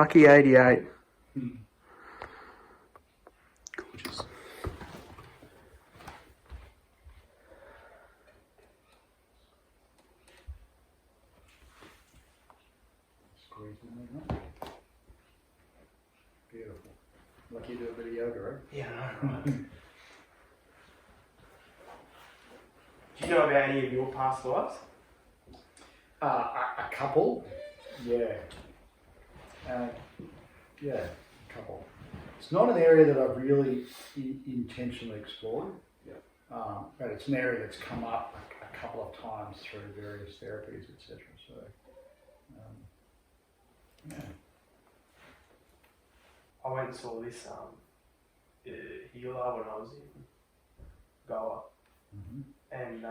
Lucky 88. Gorgeous. Beautiful. Like you do a bit of yoga, right? Yeah, I know, right? Do you know about any of your past lives? A couple. Yeah. Yeah, a couple. It's not an area that I've really intentionally explored. Yeah. But it's an area that's come up a couple of times through various therapies, etc. So, yeah. I went and saw this healer when I was in Goa. Mm-hmm. And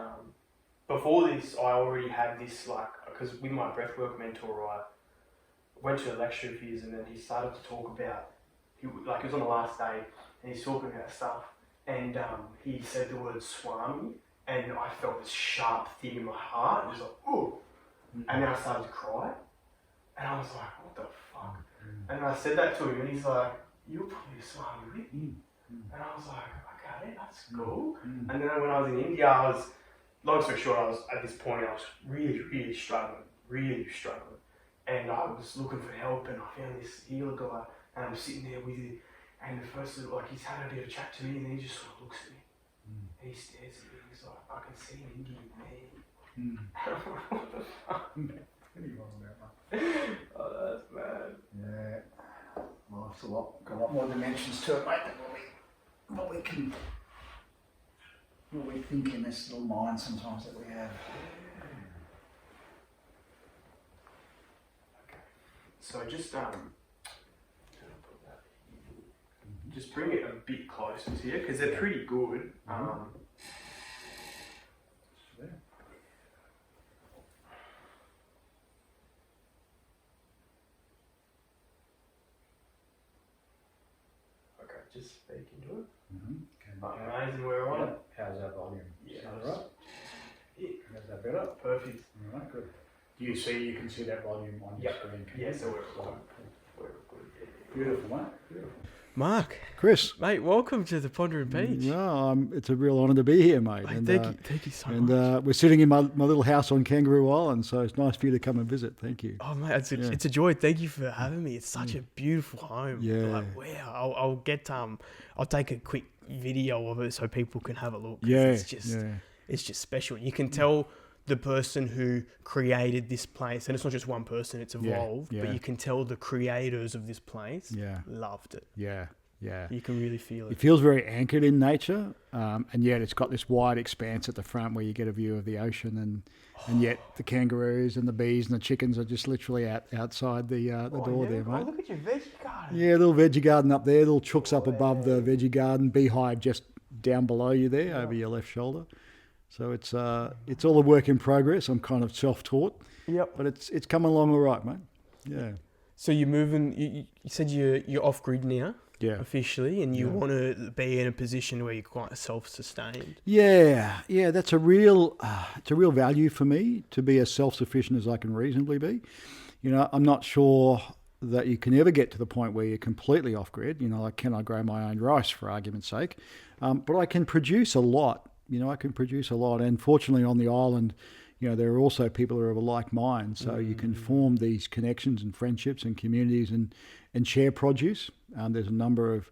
before this, I already had this, like, because with my breathwork mentor, I went to a lecture of his, and then he started to talk about, it was on the last day, and he's talking about stuff, and he said the word swami, and I felt this sharp thing in my heart. It was like, oh, and then I started to cry, and I was like, what the fuck? And I said that to him, and he's like, you're probably a swami with me. And I was like, okay, that's cool. And then when I was in India, I was, long story short, I was, at this point, I was really struggling. And I was looking for help, and I found this healer guy, and I'm sitting there with him, and the first, he's had a bit of a chat to me, and then he just sort of looks at me, and he stares at me, and he's like, I can see an Indian man. What the fuck? What are you on about, mate? Oh, that's bad. Yeah. Well, it's got a lot more dimensions to it, mate, than what we think in this little mind sometimes that we have. So just just bring it a bit closer to you, because they're pretty good. Okay, just speak into it. Amazing, we're on it. How's our volume? Yeah. Sound all right? Is that better? Perfect. All right, good. You can see that volume on your screen? Yeah, so we're good. Beautiful, mate. Beautiful. Mark, Chris. mate, welcome to the Pondering Beach. No, it's a real honour to be here, mate. And, thank you so much. And we're sitting in my little house on Kangaroo Island, so it's nice for you to come and visit. Thank you. Oh, mate, it's a joy. Thank you for having me. It's such a beautiful home. Yeah. Like, wow. I'll take a quick video of it so people can have a look. Yeah. It's just special. You can tell the person who created this place, and it's not just one person, it's evolved, but you can tell the creators of this place loved it. Yeah. You can really feel it. It feels very anchored in nature, and yet it's got this wide expanse at the front where you get a view of the ocean, and yet the kangaroos and the bees and the chickens are just literally outside the door there, mate. Oh, look at your veggie garden. Yeah, little veggie garden up there, little chooks up above the veggie garden, beehive just down below you there, over your left shoulder. So it's all a work in progress. I'm kind of self-taught. Yep. But it's coming along all right, mate. Yeah. So you're moving. You said you're off grid now. Yeah. Officially, and you want to be in a position where you're quite self-sustained. Yeah. That's a real value for me, to be as self-sufficient as I can reasonably be. You know, I'm not sure that you can ever get to the point where you're completely off grid. You know, like, can I grow my own rice, for argument's sake? But I can produce a lot. And fortunately on the island, you know, there are also people who are of a like mind. So you can form these connections and friendships and communities and share produce. There's a number of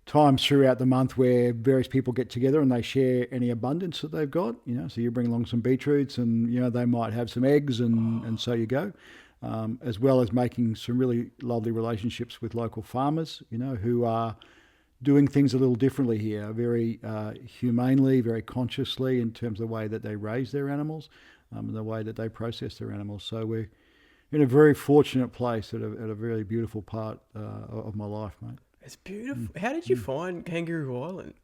times throughout the month where various people get together and they share any abundance that they've got. You know, so you bring along some beetroots, and, you know, they might have some eggs, and so you go. As well as making some really lovely relationships with local farmers, you know, who are doing things a little differently here, very humanely, very consciously, in terms of the way that they raise their animals, and the way that they process their animals. So we're in a very fortunate place at a very beautiful part of my life, mate. It's beautiful. How did you find Kangaroo Island?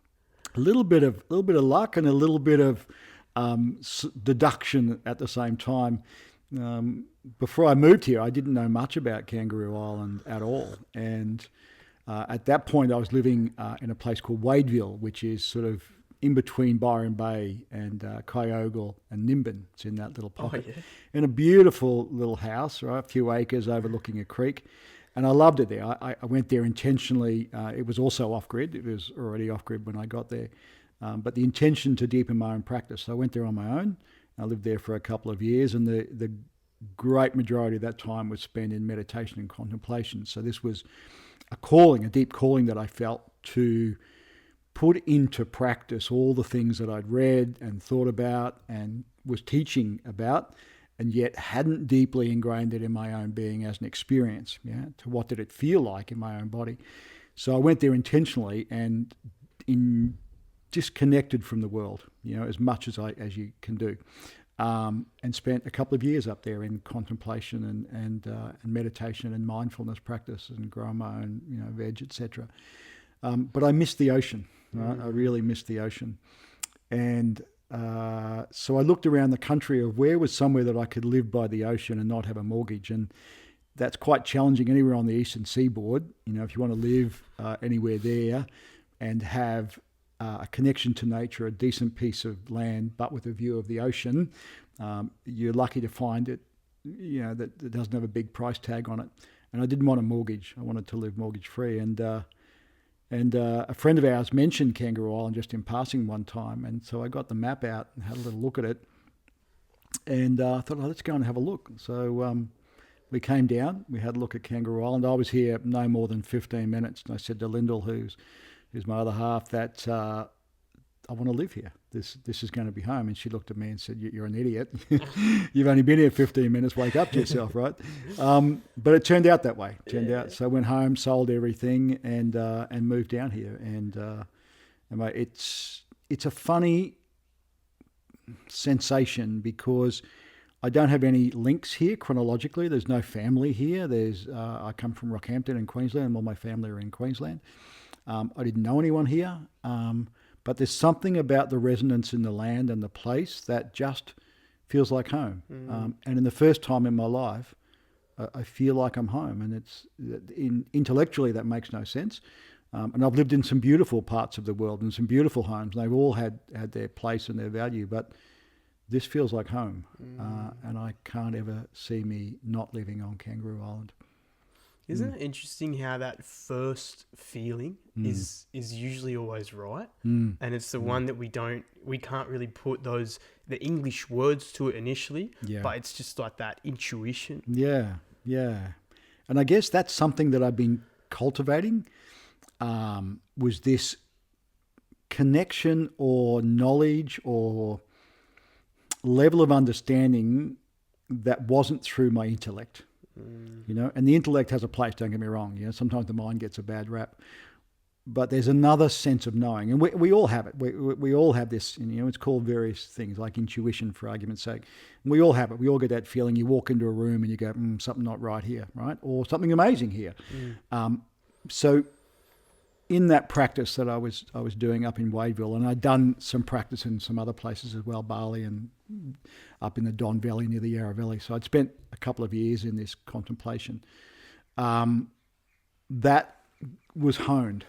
A little bit of luck and a little bit of deduction at the same time. Before I moved here, I didn't know much about Kangaroo Island at all, and at that point, I was living in a place called Wadeville, which is sort of in between Byron Bay and Kyogle and Nimbin. It's in that little pocket. In a beautiful little house, right? A few acres overlooking a creek. And I loved it there. I went there intentionally. It was also off-grid. It was already off-grid when I got there. But the intention to deepen my own practice. So I went there on my own. I lived there for a couple of years, and the great majority of that time was spent in meditation and contemplation. So this was a calling, a deep calling that I felt to put into practice all the things that I'd read and thought about and was teaching about, and yet hadn't deeply ingrained it in my own being as an experience. Yeah, to what did it feel like in my own body? So I went there intentionally and disconnected from the world, as much as you can do, and spent a couple of years up there in contemplation and meditation and mindfulness practice and growing my own, veg, etc. But I missed the ocean. Right? I really missed the ocean, and so I looked around the country of where was somewhere that I could live by the ocean and not have a mortgage, and that's quite challenging anywhere on the eastern seaboard. If you want to live anywhere there and have a connection to nature, a decent piece of land, but with a view of the ocean, you're lucky to find it, that doesn't have a big price tag on it. And I didn't want a mortgage. I wanted to live mortgage free. And a friend of ours mentioned Kangaroo Island just in passing one time. And so I got the map out and had a little look at it. And I thought, let's go and have a look. So we came down, we had a look at Kangaroo Island. I was here no more than 15 minutes. And I said to Lyndall, who's my other half, that I want to live here. This is going to be home. And she looked at me and said, you're an idiot. You've only been here 15 minutes. Wake up to yourself, right? But it turned out that way. So I went home, sold everything, and moved down here. And it's a funny sensation because I don't have any links here chronologically. There's no family here. I come from Rockhampton in Queensland, and all my family are in Queensland. I didn't know anyone here, but there's something about the resonance in the land and the place that just feels like home. And in the first time in my life, I feel like I'm home, and intellectually that makes no sense. And I've lived in some beautiful parts of the world and some beautiful homes, and they've all had their place and their value, but this feels like home, and I can't ever see me not living on Kangaroo Island. Isn't it interesting how that first feeling is usually always right, and it's the one that we can't really put the English words to it initially, but it's just like that intuition. Yeah, and I guess that's something that I've been cultivating. Was this connection or knowledge or level of understanding that wasn't through my intellect. And the intellect has a place, don't get me wrong. Sometimes the mind gets a bad rap, but there's another sense of knowing, and we all have it. We all have this, it's called various things like intuition, for argument's sake. And we all have it. We all get that feeling. You walk into a room and you go, something not right here, right? Or something amazing here. So in that practice that I was doing up in Wadeville, and I'd done some practice in some other places as well, Bali and up in the Don Valley near the Yarra Valley. So I'd spent a couple of years in this contemplation. That was honed.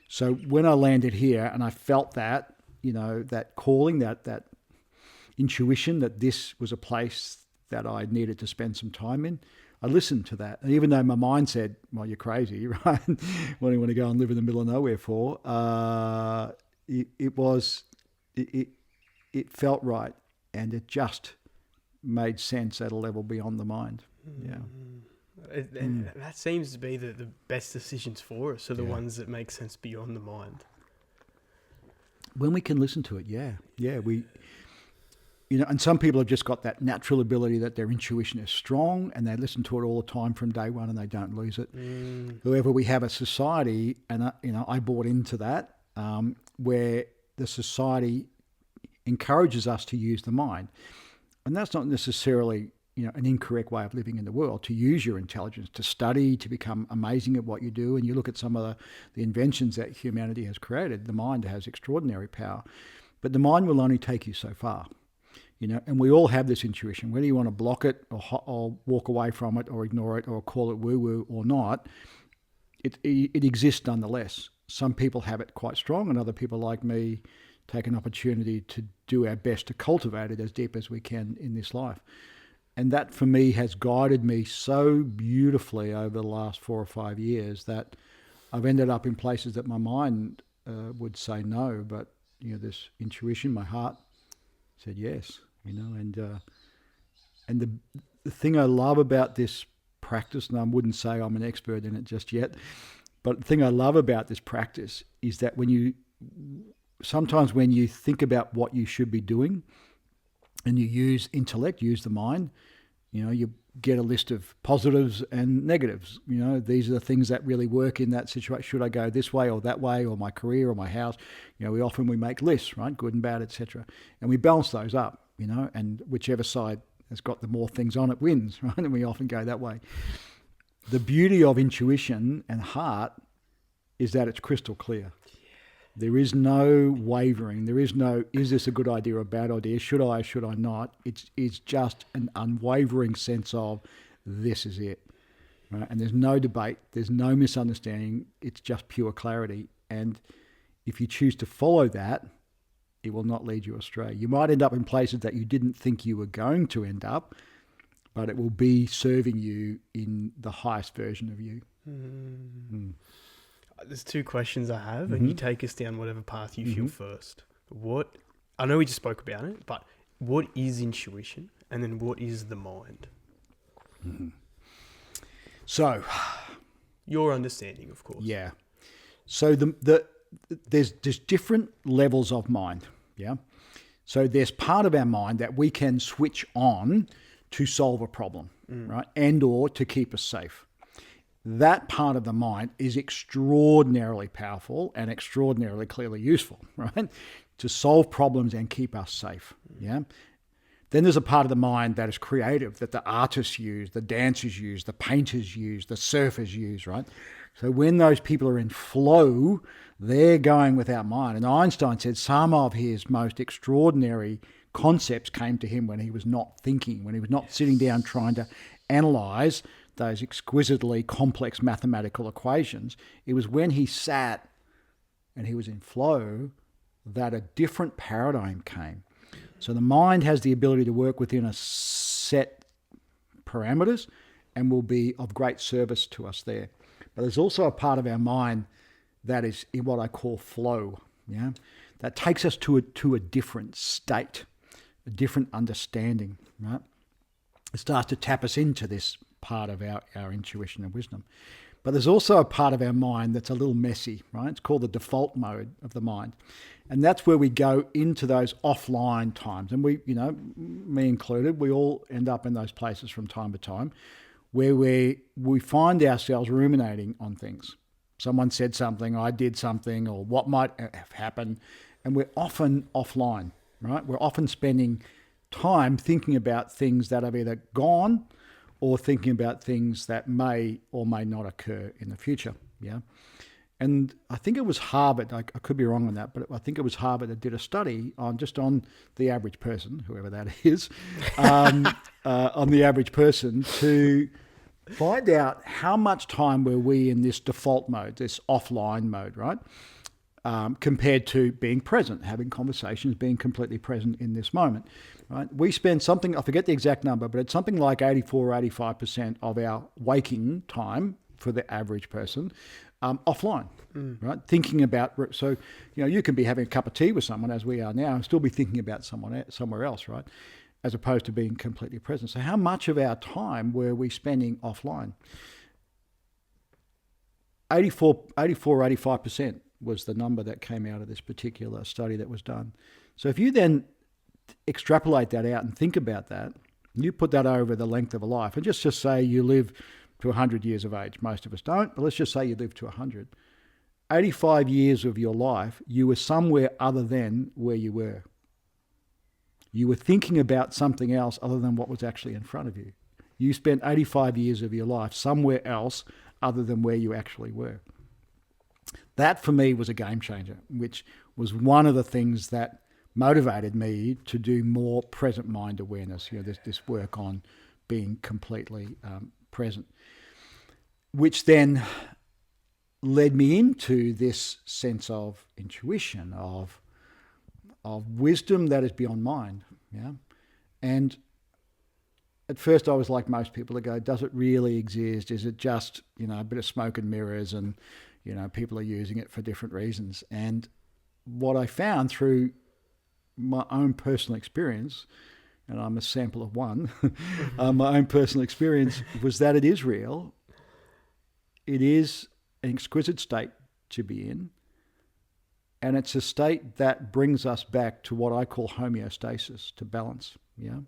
So when I landed here and I felt that, that calling, that intuition that this was a place that I needed to spend some time in, I listened to that. And even though my mind said, well, you're crazy, right? What do you want to go and live in the middle of nowhere for? It felt right. And it just made sense at a level beyond the mind. That seems to be the best decisions for us are the ones that make sense beyond the mind. When we can listen to it, we... and some people have just got that natural ability that their intuition is strong and they listen to it all the time from day one and they don't lose it. However, we have a society, and I bought into that, where the society encourages us to use the mind. And that's not necessarily, an incorrect way of living in the world, to use your intelligence, to study, to become amazing at what you do. And you look at some of the inventions that humanity has created, the mind has extraordinary power. But the mind will only take you so far. And we all have this intuition. Whether you want to block it or walk away from it or ignore it or call it woo-woo or not, it exists nonetheless. Some people have it quite strong, and other people like me take an opportunity to do our best to cultivate it as deep as we can in this life. And that for me has guided me so beautifully over the last 4 or 5 years that I've ended up in places that my mind would say no, but this intuition, my heart said yes. And the thing I love about this practice, and I wouldn't say I'm an expert in it just yet, but the thing I love about this practice is that sometimes when you think about what you should be doing, and you use intellect, use the mind, you get a list of positives and negatives. These are the things that really work in that situation. Should I go this way or that way, or my career or my house? We make lists, right? Good and bad, etc. And we balance those up, and whichever side has got the more things on it wins, right? And we often go that way. The beauty of intuition and heart is that it's crystal clear. There is no wavering. There is no, is this a good idea or a bad idea? Should I not? It's just an unwavering sense of this is it. Right? And there's no debate. There's no misunderstanding. It's just pure clarity. And if you choose to follow that, it will not lead you astray. You might end up in places that you didn't think you were going to end up, but it will be serving you in the highest version of you. Mm. There's 2 questions I have, and you take us down whatever path you feel first. I know we just spoke about it, but what is intuition, and then what is the mind? Mm-hmm. So, your understanding, of course. Yeah. So there's different levels of mind. Yeah. So there's part of our mind that we can switch on to solve a problem, right, and or to keep us safe. That part of the mind is extraordinarily powerful and extraordinarily clearly useful, right? To solve problems and keep us safe, yeah? Then there's a part of the mind that is creative, that the artists use, the dancers use, the painters use, the surfers use, right? So when those people are in flow, they're going with our mind. And Einstein said some of his most extraordinary concepts came to him when he was not thinking, when he was not sitting down trying to analyze those exquisitely complex mathematical equations. It was when he sat and he was in flow that a different paradigm came. So the mind has the ability to work within a set parameters and will be of great service to us there. But there's also a part of our mind that is in what I call flow, yeah, that takes us to a different state, a different understanding, right? It starts to tap us into this part of our intuition and wisdom. But there's also a part of our mind that's a little messy, right? It's called the default mode of the mind. And that's where we go into those offline times. And we, me included, we all end up in those places from time to time where we find ourselves ruminating on things. Someone said something, I did something, or what might have happened. And we're often offline, right? We're often spending time thinking about things that have either gone or thinking about things that may or may not occur in the future, yeah? And I think it was Harvard, I could be wrong on that, but I think it was Harvard that did a study on the average person, whoever that is, on the average person to find out how much time were we in this default mode, this offline mode, right? Compared to being present, having conversations, being completely present in this moment, right? We spend something, I forget the exact number, but it's something like 84 or 85% of our waking time for the average person offline, right? Thinking about, so, you can be having a cup of tea with someone as we are now and still be thinking about someone somewhere else, right? As opposed to being completely present. So how much of our time were we spending offline? 84 or 85% was the number that came out of this particular study that was done. So if you then extrapolate that out and think about that, you put that over the length of a life, and just say you live to 100 years of age. Most of us don't, but let's just say you live to 100. 85 years of your life, you were somewhere other than where you were. You were thinking about something else other than what was actually in front of you. You spent 85 years of your life somewhere else other than where you actually were. That for me was a game changer, which was one of the things that motivated me to do more present mind awareness, this work on being completely present, which then led me into this sense of intuition, of wisdom that is beyond mind, yeah. And at first I was like most people to go, does it really exist? Is it just, a bit of smoke and mirrors and, people are using it for different reasons? And what I found through my own personal experience, and I'm a sample of one, my own personal experience was that it is real. It is an exquisite state to be in. And it's a state that brings us back to what I call homeostasis, to balance. Yeah.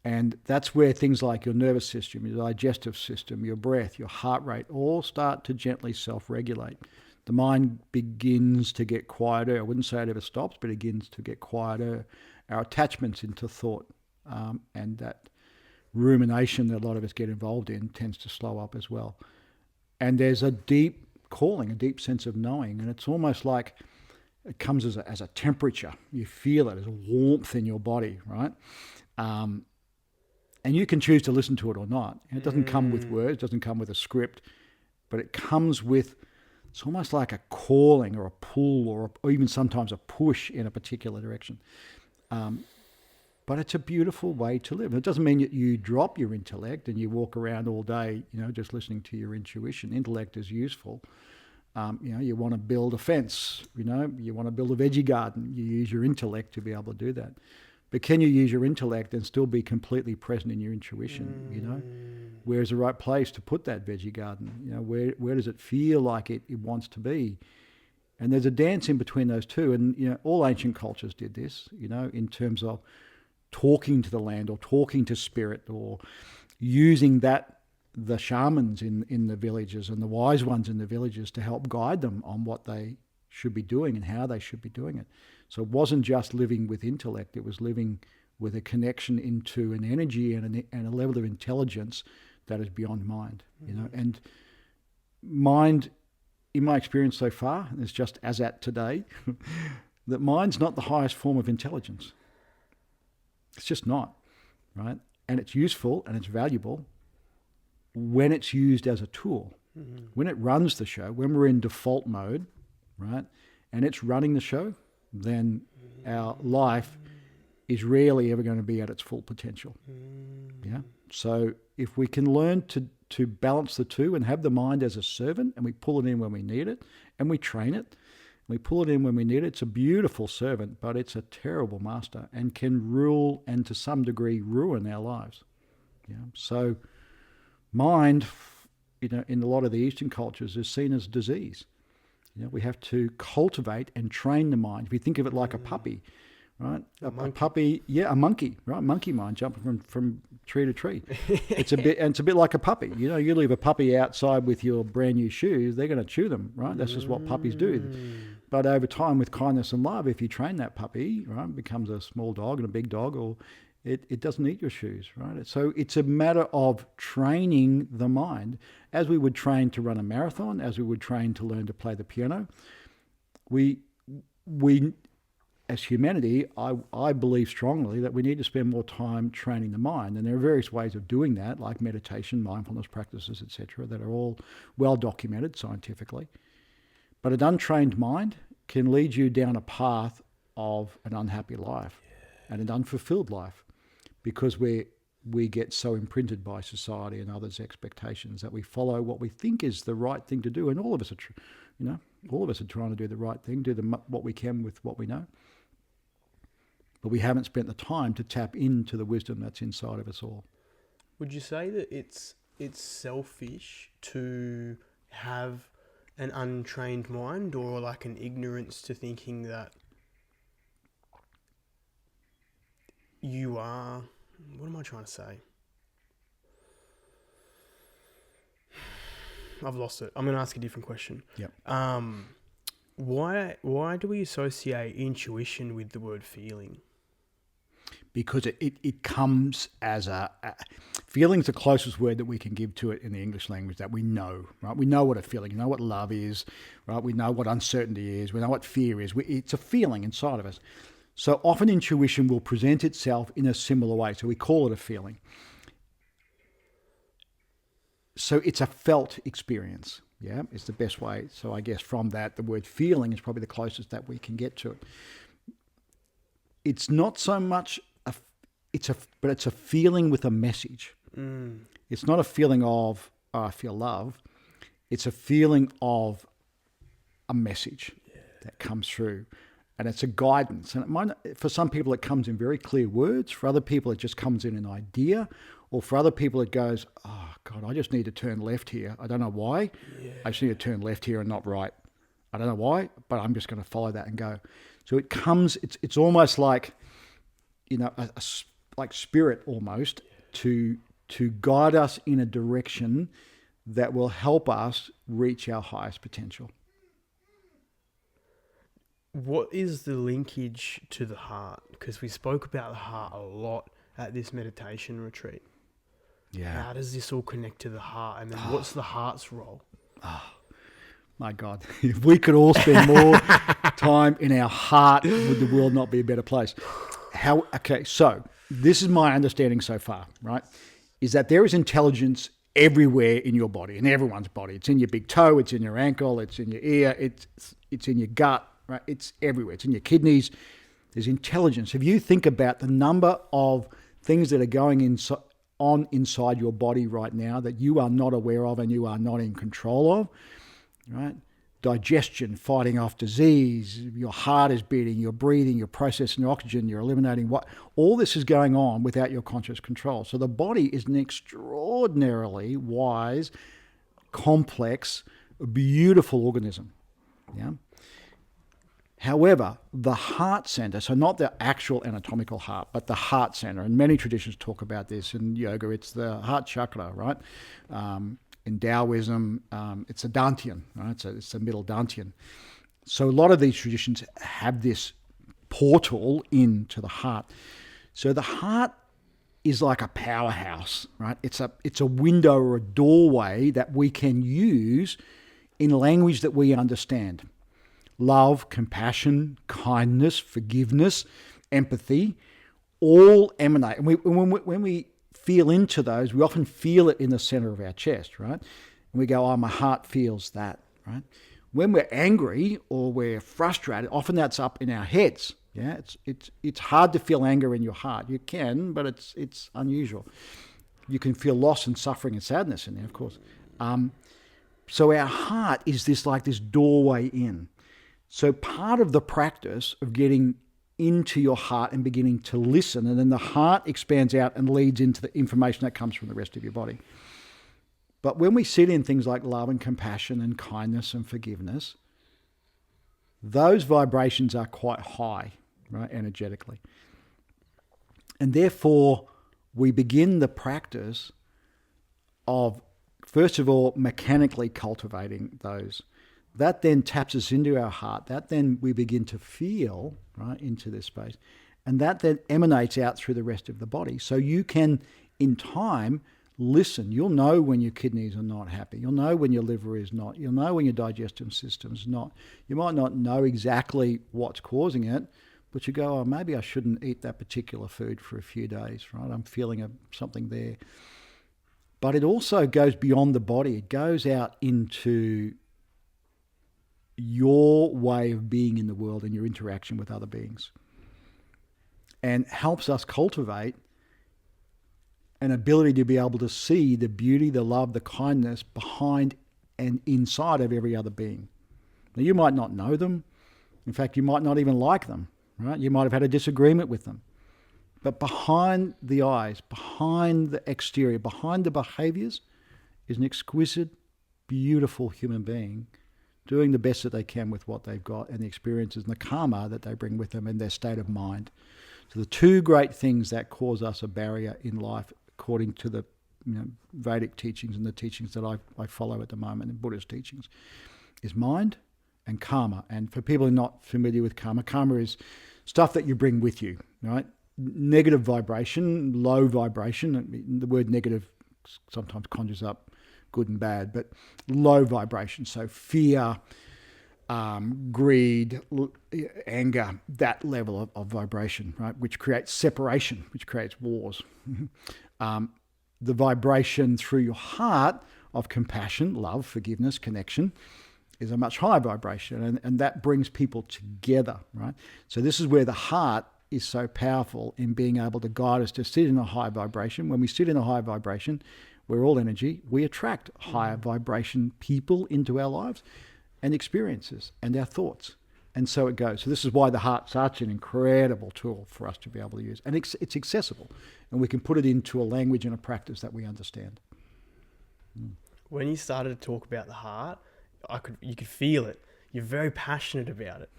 And that's where things like your nervous system, your digestive system, your breath, your heart rate all start to gently self-regulate. The mind begins to get quieter. I wouldn't say it ever stops, but it begins to get quieter. Our attachments into thought and that rumination that a lot of us get involved in tends to slow up as well. And there's a deep calling, a deep sense of knowing. And it's almost like it comes as a temperature. You feel it as a warmth in your body, right? And you can choose to listen to it or not. It doesn't come with words, doesn't come with a script, but it comes with, it's almost like a calling or a pull or even sometimes a push in a particular direction. But it's a beautiful way to live. It doesn't mean that you drop your intellect and you walk around all day, just listening to your intuition. Intellect is useful. You want to build a fence, you want to build a veggie garden. You use your intellect to be able to do that. But can you use your intellect and still be completely present in your intuition? Where's the right place to put that veggie garden? Where does it feel like it wants to be? And there's a dance in between those two. And, all ancient cultures did this, in terms of talking to the land or talking to spirit or using the shamans in the villages and the wise ones in the villages to help guide them on what they should be doing and how they should be doing it. So it wasn't just living with intellect, it was living with a connection into an energy and a level of intelligence that is beyond mind, And mind, in my experience so far, and it's just as at today, that mind's not the highest form of intelligence. It's just not, right? And it's useful and it's valuable when it's used as a tool. When it runs the show, when we're in default mode, right, and it's running the show, then our life is rarely ever going to be at its full potential. Yeah. So if we can learn to balance the two and have the mind as a servant, and we pull it in when we need it, and we train it, we pull it in when we need it, it's a beautiful servant, but it's a terrible master and can rule and to some degree ruin our lives. Yeah. So mind, in a lot of the Eastern cultures is seen as disease. We have to cultivate and train the mind. If you think of it like a puppy, right? A puppy, a monkey, right? Monkey mind jumping from tree to tree. It's a bit like a puppy. You leave a puppy outside with your brand new shoes, they're going to chew them, right? That's just what puppies do. But over time, with kindness and love, if you train that puppy, right, it becomes a small dog and a big dog, or it doesn't eat your shoes, right? So it's a matter of training the mind as we would train to run a marathon, as we would train to learn to play the piano. We as humanity, I believe strongly that we need to spend more time training the mind. And there are various ways of doing that, like meditation, mindfulness practices, etc., that are all well documented scientifically. But an untrained mind can lead you down a path of an unhappy life and an unfulfilled life, because we get so imprinted by society and others' expectations that we follow what we think is the right thing to do. And all of us are, all of us are trying to do the right thing, do what we can with what we know. But we haven't spent the time to tap into the wisdom that's inside of us all. Would you say that it's selfish to have an untrained mind, or like an ignorance to thinking that you are... What am I trying to say? I've lost it. I'm going to ask a different question. Yep. Why do we associate intuition with the word feeling? Because it comes as feeling's the closest word that we can give to it in the English language that we know, right? We know what a feeling, we know what love is, right? We know what uncertainty is, we know what fear is. It's a feeling inside of us. So often intuition will present itself in a similar way. So we call it a feeling. So it's a felt experience. Yeah, it's the best way. So I guess from that, the word feeling is probably the closest that we can get to it. It's not so much it's a feeling with a message. It's not a feeling of, oh, I feel love. It's a feeling of a message that comes through. And it's a guidance. And it might, for some people, it comes in very clear words. For other people, it just comes in an idea. Or for other people, it goes, oh, God, I just need to turn left here. I don't know why. Yeah. I just need to turn left here and not right. I don't know why, but I'm just going to follow that and go. So it comes, it's almost like, like spirit almost to guide us in a direction that will help us reach our highest potential. What is the linkage to the heart? Because we spoke about the heart a lot at this meditation retreat. Yeah. How does this all connect to the heart? And then what's the heart's role? Oh, my God. If we could all spend more time in our heart, would the world not be a better place? Okay, so this is my understanding so far, right? Is that there is intelligence everywhere in your body, in everyone's body. It's in your big toe, it's in your ankle, it's in your ear, it's in your gut, right? It's everywhere. It's in your kidneys. There's intelligence. If you think about the number of things that are going on inside your body right now that you are not aware of and you are not in control of, right? Digestion, fighting off disease, your heart is beating, you're breathing, you're processing oxygen, you're eliminating all this is going on without your conscious control. So the body is an extraordinarily wise, complex, beautiful organism. Yeah. However, the heart center, so not the actual anatomical heart, but the heart center, and many traditions talk about this. In yoga, it's the heart chakra, right? In Taoism, it's a dantian, right? It's the middle dantian. So a lot of these traditions have this portal into the heart. So the heart is like a powerhouse, right? It's a window or a doorway that we can use in language that we understand. Love, compassion, kindness, forgiveness, empathy, all emanate. And when we feel into those, we often feel it in the center of our chest, right? And we go, oh, my heart feels that, right? When we're angry or we're frustrated, often that's up in our heads. Yeah, it's hard to feel anger in your heart. You can, but it's unusual. You can feel loss and suffering and sadness in there, of course. So our heart is this doorway in. So part of the practice of getting into your heart and beginning to listen, and then the heart expands out and leads into the information that comes from the rest of your body. But when we sit in things like love and compassion and kindness and forgiveness, those vibrations are quite high, right, energetically. And therefore, we begin the practice of, first of all, mechanically cultivating those. That then taps us into our heart. That then we begin to feel, right, into this space. And that then emanates out through the rest of the body. So you can, in time, listen. You'll know when your kidneys are not happy. You'll know when your liver is not. You'll know when your digestive system is not. You might not know exactly what's causing it, but you go, oh, maybe I shouldn't eat that particular food for a few days, right? I'm feeling something there. But it also goes beyond the body. It goes out into your way of being in the world and your interaction with other beings, and helps us cultivate an ability to be able to see the beauty, the love, the kindness behind and inside of every other being. Now, you might not know them. In fact, you might not even like them, right? You might have had a disagreement with them. But behind the eyes, behind the exterior, behind the behaviors is an exquisite, beautiful human being doing the best that they can with what they've got and the experiences and the karma that they bring with them and their state of mind. So the two great things that cause us a barrier in life, according to the Vedic teachings and the teachings that I follow at the moment, and Buddhist teachings, is mind and karma. And for people who are not familiar with karma, karma is stuff that you bring with you, right? Negative vibration, low vibration. The word negative sometimes conjures up good and bad, but low vibration. So fear, greed, anger, that level of vibration, right, which creates separation, which creates wars. The vibration through your heart of compassion, love, forgiveness, connection is a much higher vibration, and that brings people together, right? So this is where the heart is so powerful in being able to guide us to sit in a high vibration. When we sit in a high vibration, we're all energy. We attract higher vibration people into our lives and experiences and our thoughts. And so it goes. So this is why the heart's such an incredible tool for us to be able to use. And it's accessible. And we can put it into a language and a practice that we understand. When you started to talk about the heart, you could feel it. You're very passionate about it.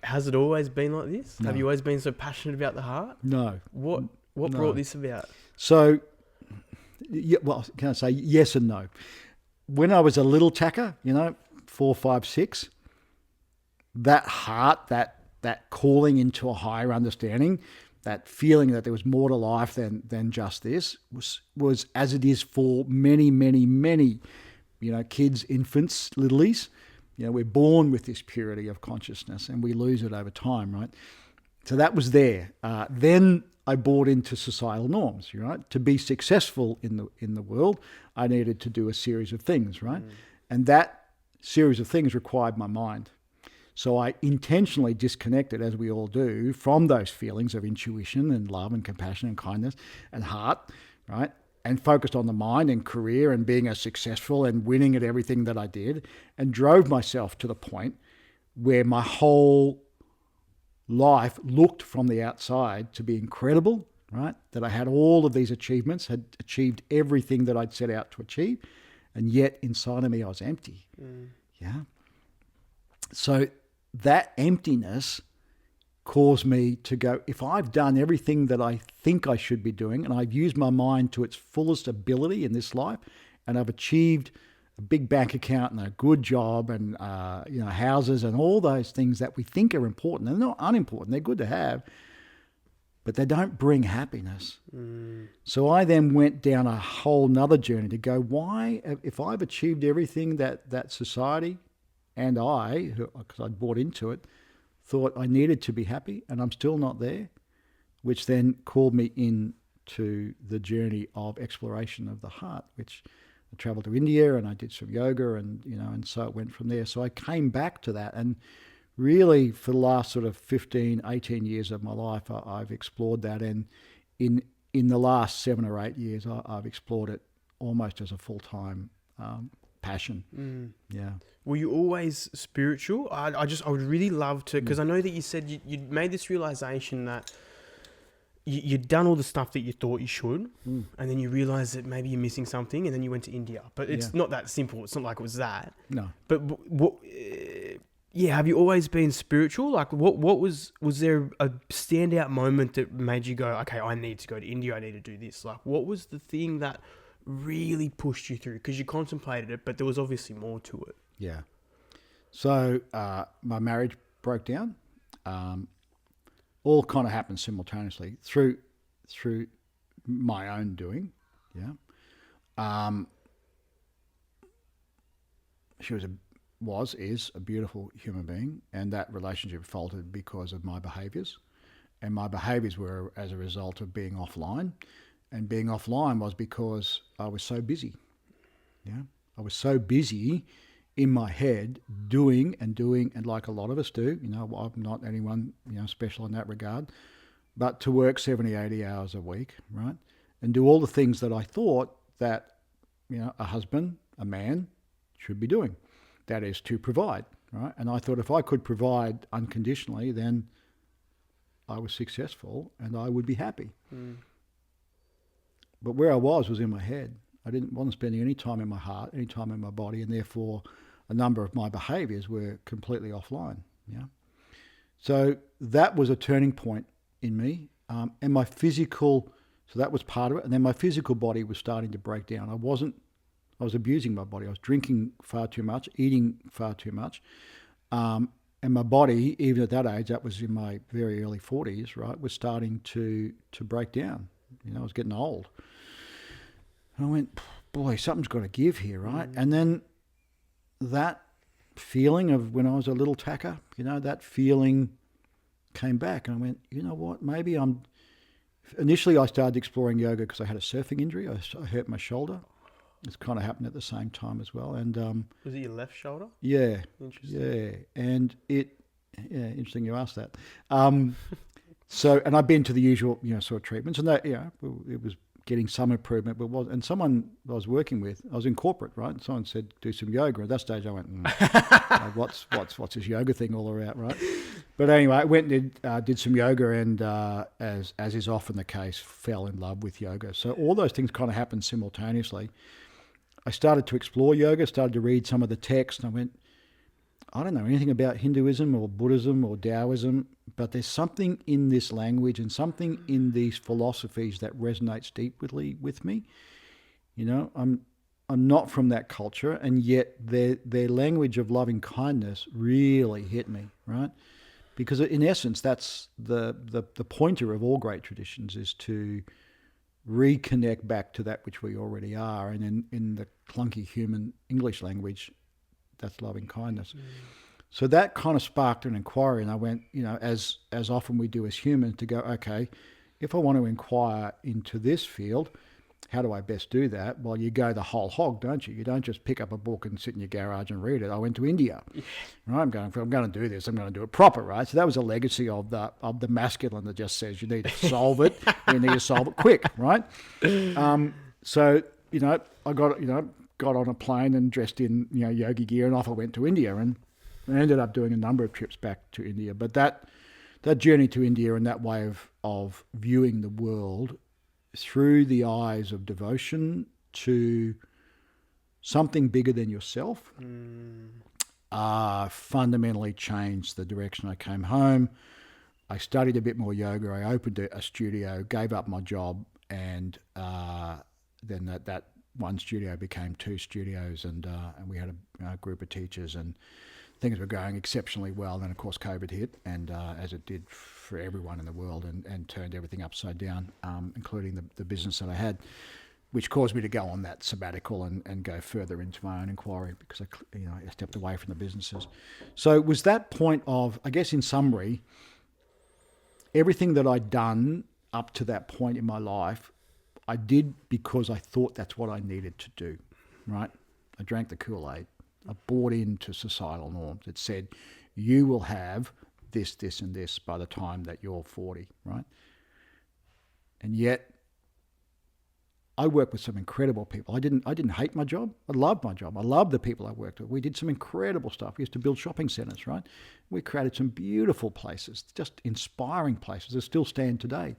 Has it always been like this? No. Have you always been so passionate about the heart? No. What No. brought this about? So, well, can I say yes and no? When I was a little tacker, 4, 5, 6, that heart, that calling into a higher understanding, that feeling that there was more to life than just this was as it is for many, many, many, kids, infants, littlies. We're born with this purity of consciousness and we lose it over time, right? So that was there. Then I bought into societal norms, right? To be successful in the world, I needed to do a series of things, right? And that series of things required my mind. So I intentionally disconnected, as we all do, from those feelings of intuition and love and compassion and kindness and heart, right? And focused on the mind and career and being as successful and winning at everything that I did, and drove myself to the point where my whole life looked from the outside to be incredible, right? That I had all of these achievements, had achieved everything that I'd set out to achieve, and yet inside of me I was empty. Yeah. So that emptiness caused me to go, if I've done everything that I think I should be doing, and I've used my mind to its fullest ability in this life, and I've achieved a big bank account and a good job and houses and all those things that we think are important, they're not unimportant, they're good to have, but they don't bring happiness. So I then went down a whole nother journey to go, why, if I've achieved everything that society and I, because I'd bought into it, thought I needed to be happy, and I'm still not there, which then called me into the journey of exploration of the heart, which I traveled to India and I did some yoga and so it went from there. So I came back to that, and really for the last sort of 15, 18 years of my life, I've explored that. And in the last 7 or 8 years, I've explored it almost as a full-time passion. Yeah. Were you always spiritual? I would really love to, because I know that you said you made this realization that you'd done all the stuff that you thought you should, and then you realized that maybe you're missing something, and then you went to India. But it's not that simple. It's not like it was that. No. But what? Have you always been spiritual? Like, what was there a standout moment that made you go, okay, I need to go to India. I need to do this. Like, what was the thing that really pushed you through? Because you contemplated it, but there was obviously more to it. Yeah. So my marriage broke down. All kind of happened simultaneously through my own doing. Yeah. She is a beautiful human being, and that relationship faltered because of my behaviours, and my behaviours were as a result of being offline, and being offline was because I was so busy. Yeah. I was so busy in my head doing, and like a lot of us do, I'm not anyone, special in that regard, but to work 70, 80 hours a week, right? And do all the things that I thought that, a husband, a man should be doing. That is to provide, right? And I thought if I could provide unconditionally, then I was successful and I would be happy. But where I was in my head. I wasn't spending any time in my heart, any time in my body, and therefore a number of my behaviours were completely offline. Yeah. So that was a turning point in me, and my physical. So that was part of it, and then my physical body was starting to break down. I was abusing my body. I was drinking far too much, eating far too much, and my body, even at that age, that was in my very early 40s, right, was starting to break down. I was getting old. And I went, boy, something's got to give here, right? And then that feeling of when I was a little tacker, that feeling came back. And I went, you know what, maybe initially I started exploring yoga because I had a surfing injury. I hurt my shoulder. It's kind of happened at the same time as well. And was it your left shoulder? Yeah. Interesting. Yeah. And interesting you asked that. So, and I've been to the usual, sort of treatments, and that, it was getting some improvement, but and someone I was working with, I was in corporate, right? And someone said, do some yoga. At that stage, I went, like, what's this yoga thing all about, right? But anyway, I went and did some yoga, and as is often the case, fell in love with yoga. So all those things kind of happened simultaneously. I started to explore yoga, started to read some of the text, and I went, I don't know anything about Hinduism or Buddhism or Taoism, but there's something in this language and something in these philosophies that resonates deeply with me. I'm not from that culture, and yet their language of loving kindness really hit me, right? Because in essence, that's the pointer of all great traditions, is to reconnect back to that which we already are. And in the clunky human English language, that's loving kindness. So that kind of sparked an inquiry, and I went, as often we do as humans, to go, okay, if I want to inquire into this field, how do I best do that? Well, you go the whole hog, don't you? You don't just pick up a book and sit in your garage and read it. I went to India. Right? I'm going to do this. I'm going to do it proper, right? So that was a legacy of the masculine that just says you need to solve it. You need to solve it quick, right? So I got on a plane and dressed in yogi gear, and off I went to India, and I ended up doing a number of trips back to India. But that journey to India and that way of viewing the world through the eyes of devotion to something bigger than yourself fundamentally changed the direction I came home. I studied a bit more yoga. I opened a studio, gave up my job, and then that one studio became 2 studios, and we had a group of teachers, and things were going exceptionally well. Then, of course, COVID hit, and as it did for everyone in the world, and turned everything upside down, including the business that I had, which caused me to go on that sabbatical and go further into my own inquiry, because I stepped away from the businesses. So it was that point of, I guess in summary, everything that I'd done up to that point in my life, I did because I thought that's what I needed to do, right? I drank the Kool-Aid. I bought into societal norms. It said, you will have this, this, and this by the time that you're 40, right? And yet, I worked with some incredible people. I didn't hate my job. I loved my job. I loved the people I worked with. We did some incredible stuff. We used to build shopping centres, right? We created some beautiful places, just inspiring places that still stand today.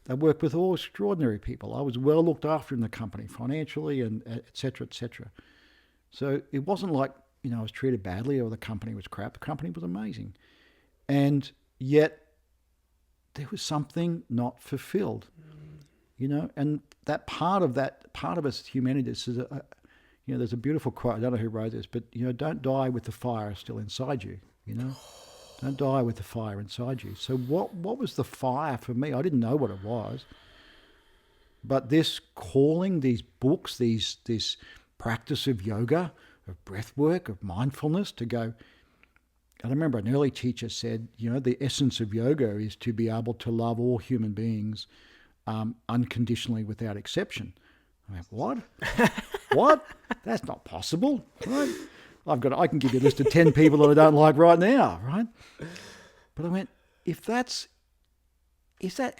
I worked with all extraordinary people. I was well looked after in the company financially, and et cetera, et cetera. So it wasn't like, I was treated badly or the company was crap. The company was amazing. And yet there was something not fulfilled, and that part of us humanity is, there's a beautiful quote. I don't know who wrote this, but, don't die with the fire still inside you, Don't die with the fire inside you. So what was the fire for me? I didn't know what it was. But this calling, these books, this practice of yoga, of breath work, of mindfulness, to go. I remember an early teacher said, the essence of yoga is to be able to love all human beings unconditionally without exception. I went, what? What? That's not possible, right? I can give you a list of 10 people that I don't like right now, right? But I went, is that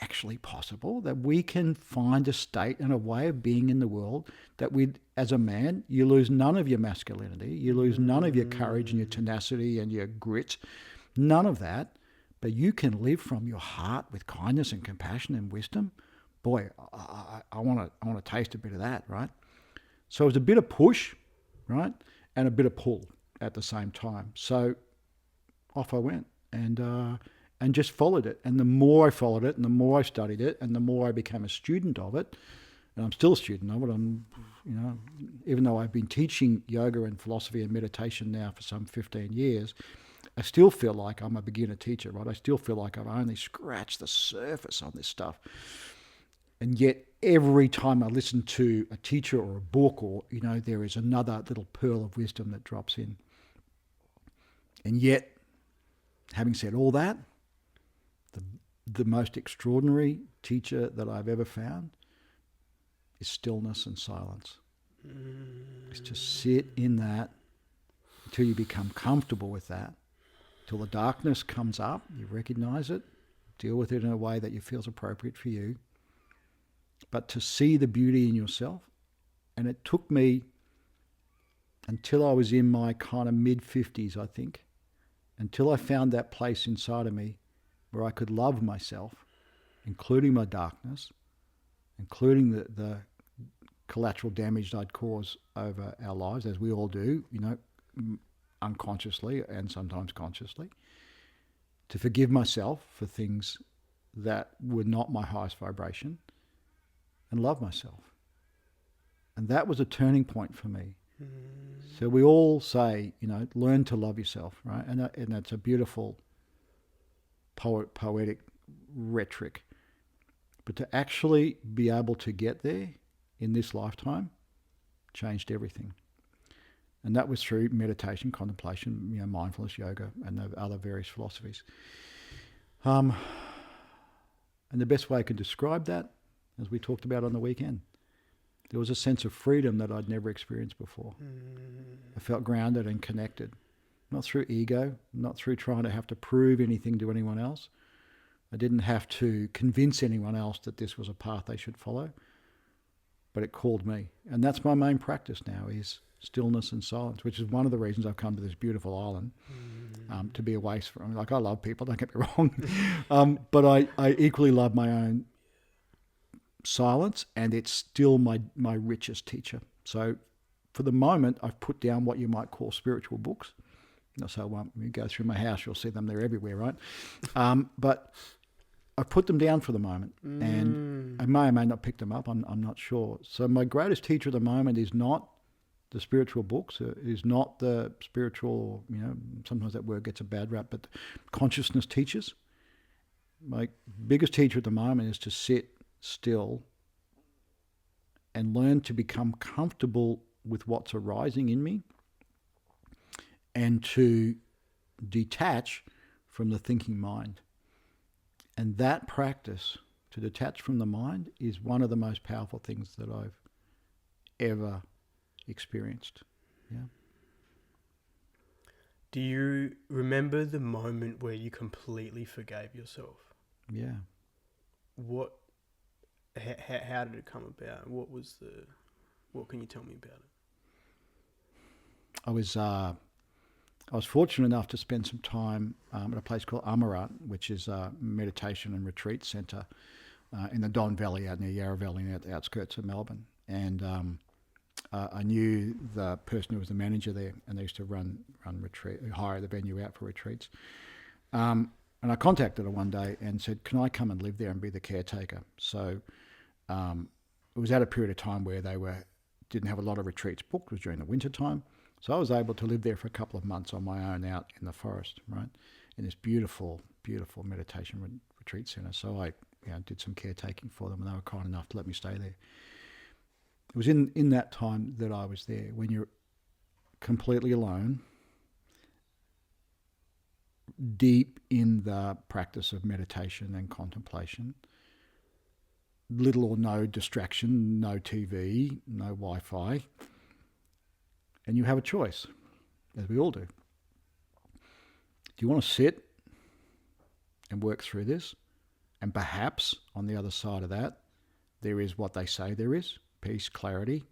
actually possible, that we can find a state and a way of being in the world that as a man, you lose none of your masculinity, you lose none of your courage and your tenacity and your grit, none of that, but you can live from your heart with kindness and compassion and wisdom? Boy, I want to taste a bit of that, right? So it was a bit of push, right, and a bit of pull at the same time. So off I went, and just followed it. And the more I followed it, and the more I studied it, and the more I became a student of it, and I'm still a student of it. Even though I've been teaching yoga and philosophy and meditation now for some 15 years, I still feel like I'm a beginner teacher, right? I still feel like I've only scratched the surface on this stuff. And yet every time I listen to a teacher or a book, or, there is another little pearl of wisdom that drops in. And yet, having said all that, the most extraordinary teacher that I've ever found is stillness and silence. It's to sit in that until you become comfortable with that, till the darkness comes up, you recognize it, deal with it in a way that you feel is appropriate for you, but to see the beauty in yourself. And it took me until I was in my kind of mid-50s, I think, until I found that place inside of me where I could love myself, including my darkness, including the collateral damage I'd cause over our lives, as we all do, unconsciously and sometimes consciously, to forgive myself for things that were not my highest vibration and love myself. And that was a turning point for me. So we all say, learn to love yourself, right? And that's a beautiful poetic rhetoric. But to actually be able to get there in this lifetime changed everything. And that was through meditation, contemplation, mindfulness, yoga, and the other various philosophies. And the best way I could describe that, as we talked about on the weekend, there was a sense of freedom that I'd never experienced before. I felt grounded and connected, not through ego, not through trying to have to prove anything to anyone else. I didn't have to convince anyone else that this was a path they should follow, but it called me. And that's my main practice now, is stillness and silence, which is one of the reasons I've come to this beautiful island, to be away from. I love people, don't get me wrong, but I equally love my own silence, and it's still my richest teacher. So for the moment, I've put down what you might call spiritual books. So when you go through my house, you'll see them. They're everywhere, right? But I've put them down for the moment, and I may or may not pick them up. I'm not sure. So my greatest teacher at the moment is not the spiritual books, is not the spiritual, sometimes that word gets a bad rap, but consciousness teachers. My biggest teacher at the moment is to sit still and learn to become comfortable with what's arising in me, and to detach from the thinking mind. And that practice, to detach from the mind, is one of the most powerful things that I've ever experienced. Yeah. Do you remember the moment where you completely forgave yourself? Yeah. How did it come about? What can you tell me about it? I was fortunate enough to spend some time at a place called Amarat, which is a meditation and retreat centre in the Don Valley out near Yarra Valley, at the outskirts of Melbourne. And I knew the person who was the manager there, and they used to hire the venue out for retreats. And I contacted her one day and said, can I come and live there and be the caretaker? So it was at a period of time where they didn't have a lot of retreats booked. It was during the winter time. So I was able to live there for a couple of months on my own out in the forest, right, in this beautiful, beautiful meditation retreat centre. So I did some caretaking for them, and they were kind enough to let me stay there. It was in that time that I was there, when you're completely alone, deep in the practice of meditation and contemplation, little or no distraction, no TV, no Wi-Fi, and you have a choice, as we all do. Do you want to sit and work through this? And perhaps on the other side of that, there is what they say there is: peace, clarity,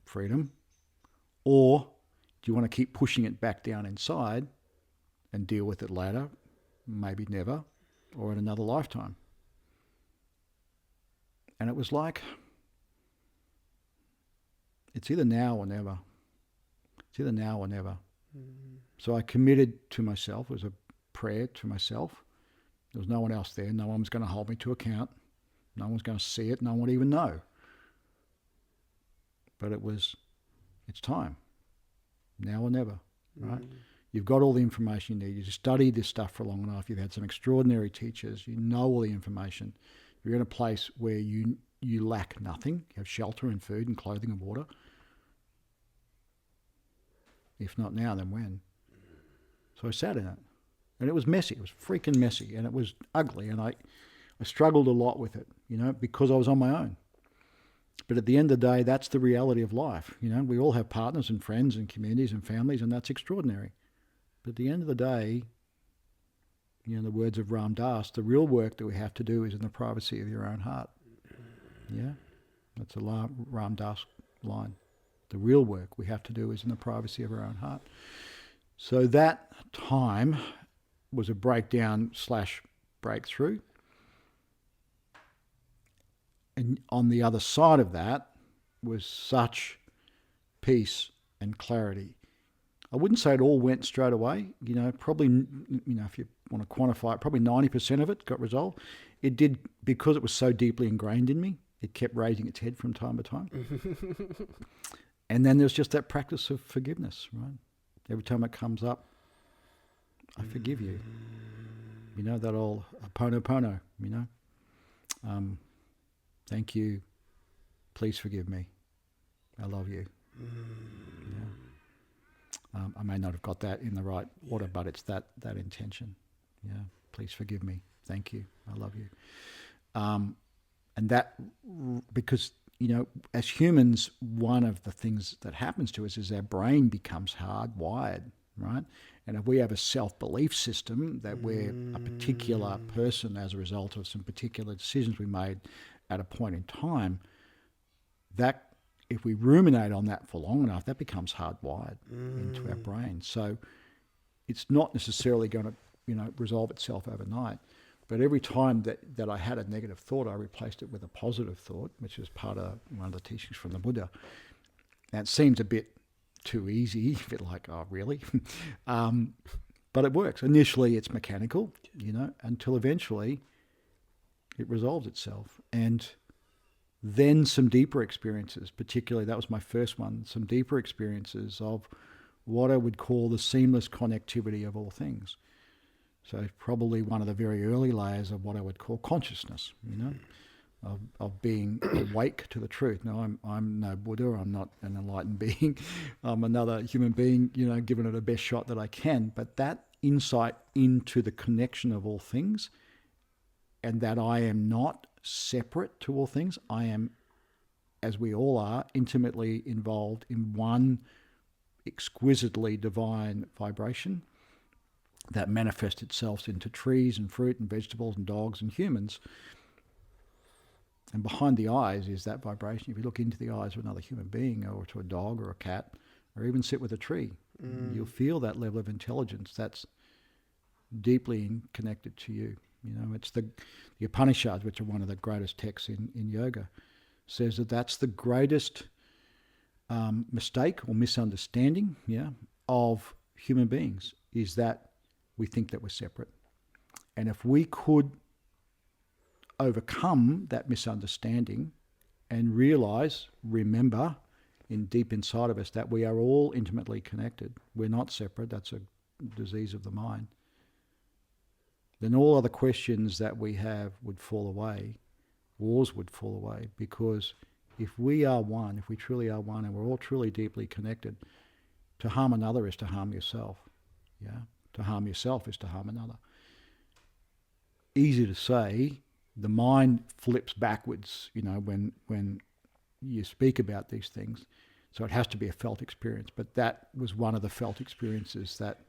freedom. Or do you want to keep pushing it back down inside and deal with it later, maybe never, or in another lifetime? And it was like, it's either now or never. It's either now or never. So I committed to myself. It was a prayer to myself. There was no one else there. No one was going to hold me to account. No one was going to see it. No one would even know. But it's time. Now or never, right? You've got all the information you need. You've studied this stuff for long enough. You've had some extraordinary teachers. You know all the information. You're in a place where you lack nothing. You have shelter and food and clothing and water. If not now, then when? So I sat in it. And it was messy. It was freaking messy. And it was ugly. And I struggled a lot with it, because I was on my own. But at the end of the day, that's the reality of life. We all have partners and friends and communities and families, and that's extraordinary. But at the end of the day, You know, in the words of Ram Dass, the real work that we have to do is in the privacy of your own heart. Yeah, that's a Ram Dass line. The real work we have to do is in the privacy of our own heart. So that time was a breakdown/breakthrough. And on the other side of that was such peace and clarity. I wouldn't say it all went straight away. You know, probably, you know, if you want to quantify it, probably 90% of it got resolved. It did, because it was so deeply ingrained in me. It kept raising its head from time to time. And then there's just that practice of forgiveness, right? Every time it comes up, I forgive you. You know, that old Ho'oponopono, you know. Thank you. Please forgive me. I love you. Yeah. I may not have got that in the right order, but it's that intention. Yeah. Please forgive me. Thank you. I love you. And that, because, you know, as humans, one of the things that happens to us is our brain becomes hardwired, right? And if we have a self-belief system that we're a particular person as a result of some particular decisions we made at a point in time, that if we ruminate on that for long enough, that becomes hardwired into our brain. So it's not necessarily going to, you know, resolve itself overnight. But every time that I had a negative thought, I replaced it with a positive thought, which is part of one of the teachings from the Buddha. Now, it seems a bit too easy, a bit like, oh, really? But it works. Initially, it's mechanical, you know, until eventually it resolves itself. And then some deeper experiences, particularly, that was my first one, some deeper experiences of what I would call the seamless connectivity of all things. So probably one of the very early layers of what I would call consciousness, you know, of being awake to the truth. Now, I'm no Buddha, I'm not an enlightened being, I'm another human being, you know, giving it the best shot that I can. But that insight into the connection of all things, and that I am not separate to all things, I am, as we all are, intimately involved in one exquisitely divine vibration that manifests itself into trees and fruit and vegetables and dogs and humans. And behind the eyes is that vibration. If you look into the eyes of another human being or to a dog or a cat or even sit with a tree, you'll feel that level of intelligence that's deeply connected to you. You know, it's the Upanishads, which are one of the greatest texts in yoga, says that that's the greatest mistake or misunderstanding, of human beings, is that we think that we're separate. And if we could overcome that misunderstanding and remember deep inside of us that we are all intimately connected, we're not separate, that's a disease of the mind, then all other questions that we have would fall away, wars would fall away, because if we are one, if we truly are one, and we're all truly deeply connected, to harm another is to harm yourself. To harm yourself is to harm another. Easy to say, the mind flips backwards, when you speak about these things. So it has to be a felt experience. But that was one of the felt experiences that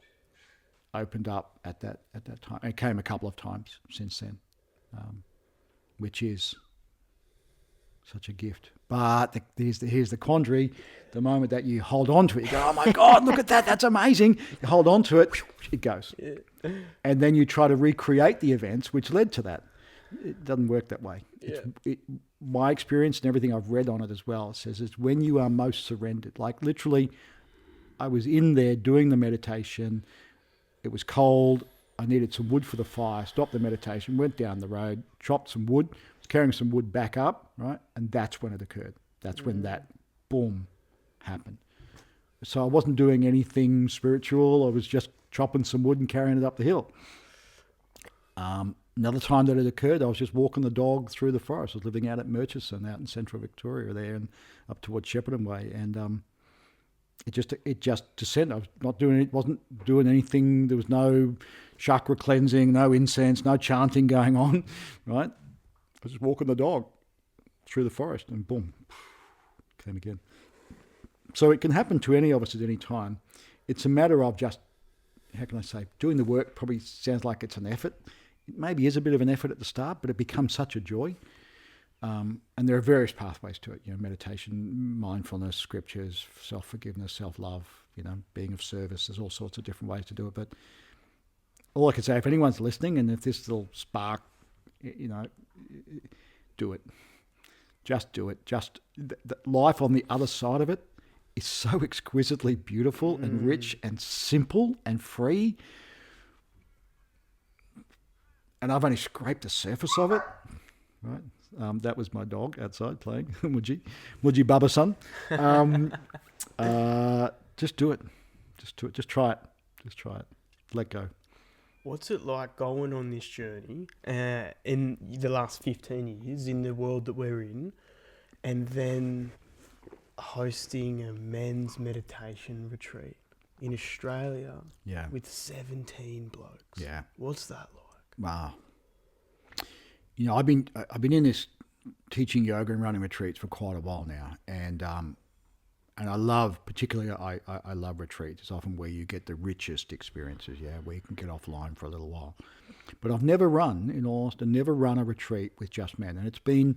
opened up at that time. It came a couple of times since then, which is such a gift. But here's the quandary. The moment that you hold on to it, you go, oh my God, look at that, that's amazing. You hold on to it, it goes. Yeah. And then you try to recreate the events which led to that. It doesn't work that way. Yeah. My experience and everything I've read on it as well says it's when you are most surrendered. Like literally, I was in there doing the meditation. It was cold. I needed some wood for the fire. Stopped the meditation, went down the road, chopped some wood, was carrying some wood back up, right? And that's when it occurred. That's when that boom happened. So I wasn't doing anything spiritual. I was just chopping some wood and carrying it up the hill. Another time that it occurred, I was just walking the dog through the forest. I was living out at Murchison, out in central Victoria there, and up towards Shepparton Way. And it just descended. I was wasn't doing anything. There was no chakra cleansing, no incense, no chanting going on, right? I was just walking the dog through the forest, and boom, came again. So it can happen to any of us at any time. It's a matter of just how can I say, doing the work probably sounds like it's an effort. It maybe is a bit of an effort at the start, but it becomes such a joy. And there are various pathways to it, meditation, mindfulness, scriptures, self-forgiveness, self-love, being of service. There's all sorts of different ways to do it. But all I can say, if anyone's listening and if this will spark, do it. Just do it. Just the life on the other side of it is so exquisitely beautiful and rich and simple and free. And I've only scraped the surface of it, right? That was my dog outside playing, Muji Baba son. Just do it. Just do it. Just try it. Just try it. Let go. What's it like going on this journey in the last 15 years in the world that we're in, and then hosting a men's meditation retreat in Australia with 17 blokes? Yeah. What's that like? Wow. I've been in this teaching yoga and running retreats for quite a while now, and I love, particularly, I love retreats. It's often where you get the richest experiences, where you can get offline for a little while. But I've never run, in all honesty, a retreat with just men, and it's been,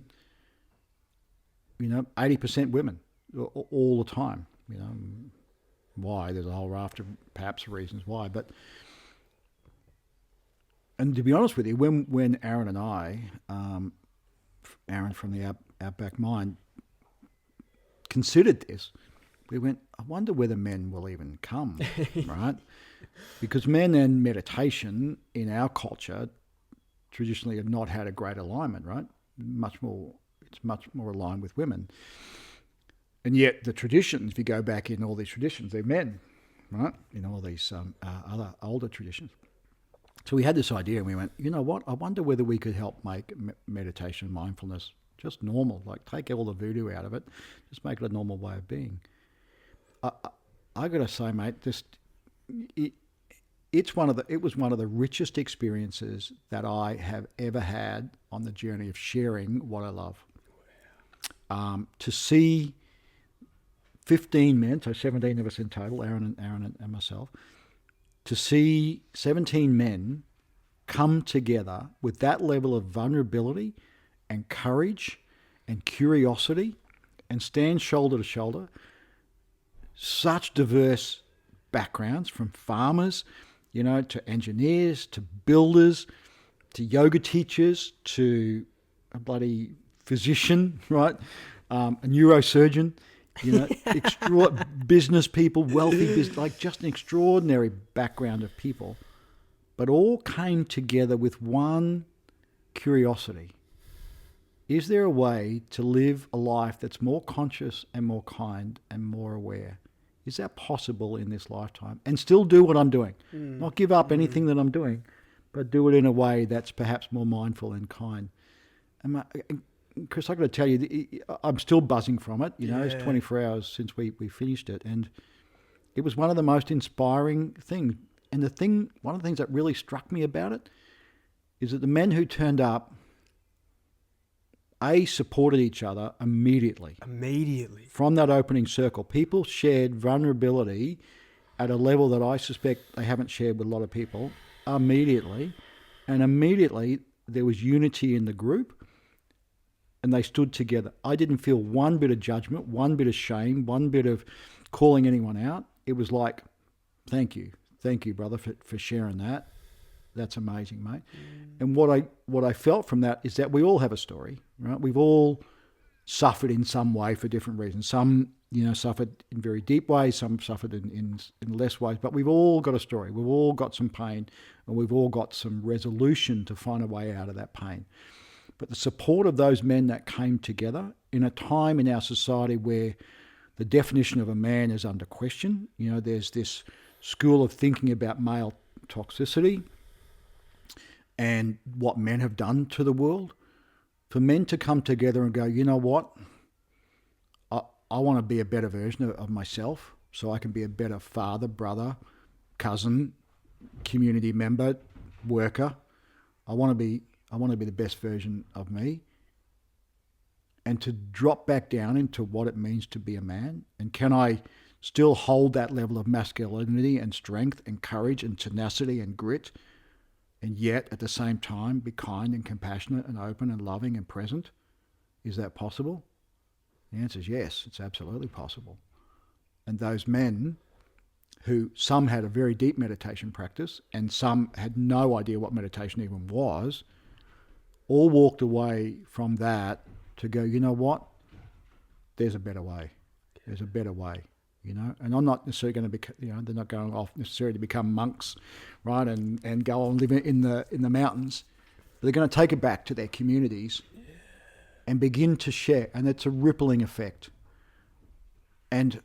80% women all the time. Why? There's a whole raft of perhaps reasons why, but. And to be honest with you, when Aaron and I, Aaron from the Outback Mind, considered this, we went, I wonder whether men will even come, right? Because men and meditation in our culture traditionally have not had a great alignment, right? It's much more aligned with women. And yet the traditions, if you go back in all these traditions, they're men, right? In all these other older traditions. So we had this idea and we went, you know what? I wonder whether we could help make meditation, mindfulness, just normal. Like take all the voodoo out of it, just make it a normal way of being. I got to say, mate, it was one of the richest experiences that I have ever had on the journey of sharing what I love. To see 15 men, so 17 of us in total, Aaron and myself, to see 17 men come together with that level of vulnerability and courage and curiosity and stand shoulder to shoulder, such diverse backgrounds, from farmers, to engineers, to builders, to yoga teachers, to a bloody physician, right? A neurosurgeon, business people, wealthy business, like just an extraordinary background of people, but all came together with one curiosity. Is there a way to live a life that's more conscious and more kind and more aware? Is that possible in this lifetime? And still do what I'm doing. Not give up anything that I'm doing, but do it in a way that's perhaps more mindful and kind. And Chris, I've got to tell you, I'm still buzzing from it. It's 24 hours since we finished it. And it was one of the most inspiring things. And one of the things that really struck me about it is that the men who turned up, supported each other immediately. From that opening circle. People shared vulnerability at a level that I suspect they haven't shared with a lot of people immediately. And immediately there was unity in the group. And they stood together. I didn't feel one bit of judgment, one bit of shame, one bit of calling anyone out. It was like, thank you, brother, for sharing that. That's amazing, mate. And what I felt from that is that we all have a story, right? We've all suffered in some way for different reasons. Some, suffered in very deep ways. Some suffered in less ways. But we've all got a story. We've all got some pain, and we've all got some resolution to find a way out of that pain. But the support of those men that came together in a time in our society where the definition of a man is under question, there's this school of thinking about male toxicity and what men have done to the world. For men to come together and go, you know what? I want to be a better version of myself so I can be a better father, brother, cousin, community member, worker. I want to be the best version of me, and to drop back down into what it means to be a man. And can I still hold that level of masculinity and strength and courage and tenacity and grit, and yet at the same time be kind and compassionate and open and loving and present? Is that possible? The answer is yes, it's absolutely possible. And those men who, some had a very deep meditation practice and some had no idea what meditation even was, all walked away from that to go, you know what? There's a better way. There's a better way, you know. And I'm not necessarily going to be, you know, they're not going off necessarily to become monks, right, and go and live in the mountains. But they're going to take it back to their communities and begin to share. And it's a rippling effect. And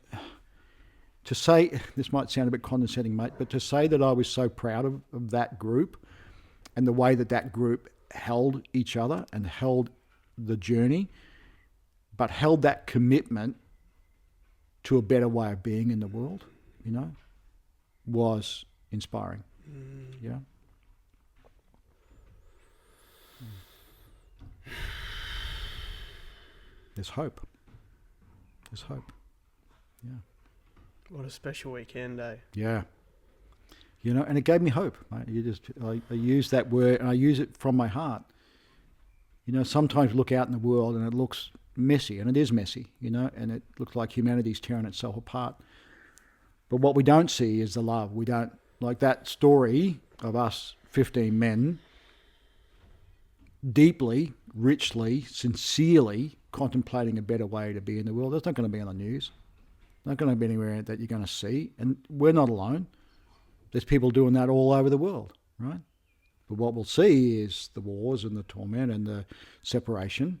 to say, this might sound a bit condescending, mate, but to say that I was so proud of that group and the way that group held each other and held the journey, but held that commitment to a better way of being in the world, you know, was inspiring. Yeah. There's hope. There's hope. Yeah. What a special weekend, eh? Yeah. You know, and it gave me hope, mate. I use that word and I use it from my heart. You know, sometimes you look out in the world and it looks messy, and it is messy, you know, and it looks like humanity's tearing itself apart. But what we don't see is the love. We don't, like that story of us 15 men deeply, richly, sincerely contemplating a better way to be in the world. That's not going to be on the news. Not going to be anywhere that you're going to see. And we're not alone. There's people doing that all over the world, right? But what we'll see is the wars and the torment and the separation.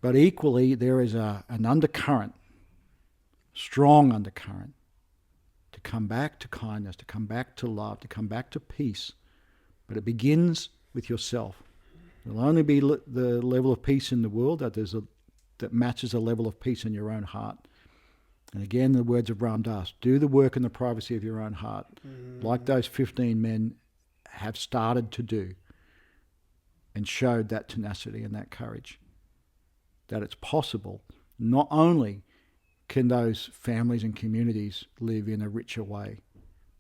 But equally, there is an undercurrent, strong undercurrent, to come back to kindness, to come back to love, to come back to peace. But it begins with yourself. There'll only be the level of peace in the world that matches a level of peace in your own heart. And again, the words of Ram Dass, do the work in the privacy of your own heart, like those 15 men have started to do and showed that tenacity and that courage, that it's possible. Not only can those families and communities live in a richer way,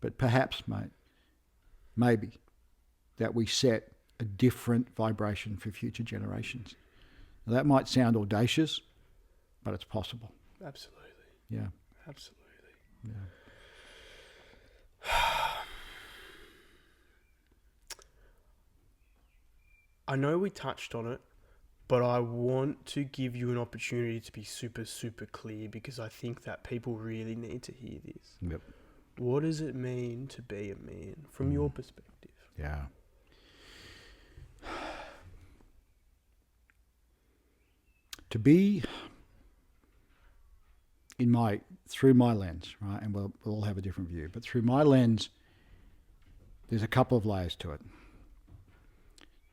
but perhaps, mate, maybe that we set a different vibration for future generations. Now, that might sound audacious, but it's possible. Absolutely. Yeah. Absolutely. Yeah. I know we touched on it, but I want to give you an opportunity to be super, super clear, because I think that people really need to hear this. Yep. What does it mean to be a man from your perspective? Yeah. To be through my lens, right? And we'll all have a different view, but through my lens, there's a couple of layers to it.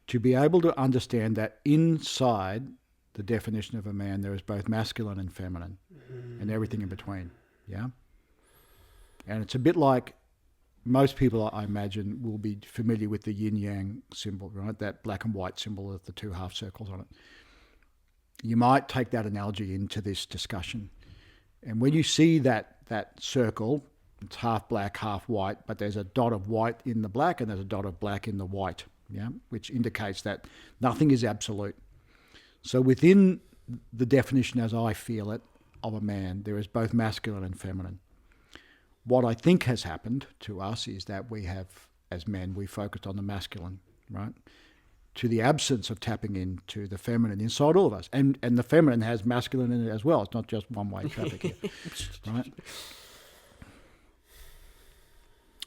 To be able to understand that inside the definition of a man, there is both masculine and feminine and everything in between. Yeah. And it's a bit like most people, I imagine, will be familiar with the yin yang symbol, right? That black and white symbol with the two half circles on it. You might take that analogy into this discussion. And when you see that circle, it's half black, half white, but there's a dot of white in the black and there's a dot of black in the white, yeah, which indicates that nothing is absolute. So within the definition, as I feel it, of a man, there is both masculine and feminine. What I think has happened to us is that we have, as men, we focused on the masculine, right? To the absence of tapping into the feminine inside all of us. And the feminine has masculine in it as well. It's not just one-way traffic here, right?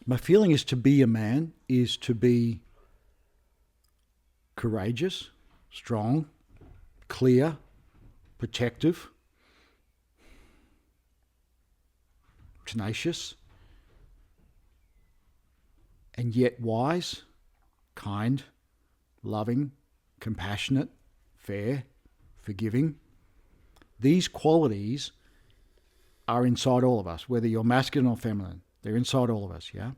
My feeling is to be a man is to be courageous, strong, clear, protective, tenacious, and yet wise, kind, loving, compassionate, fair, forgiving. These qualities are inside all of us, whether you're masculine or feminine. They're inside all of us, yeah?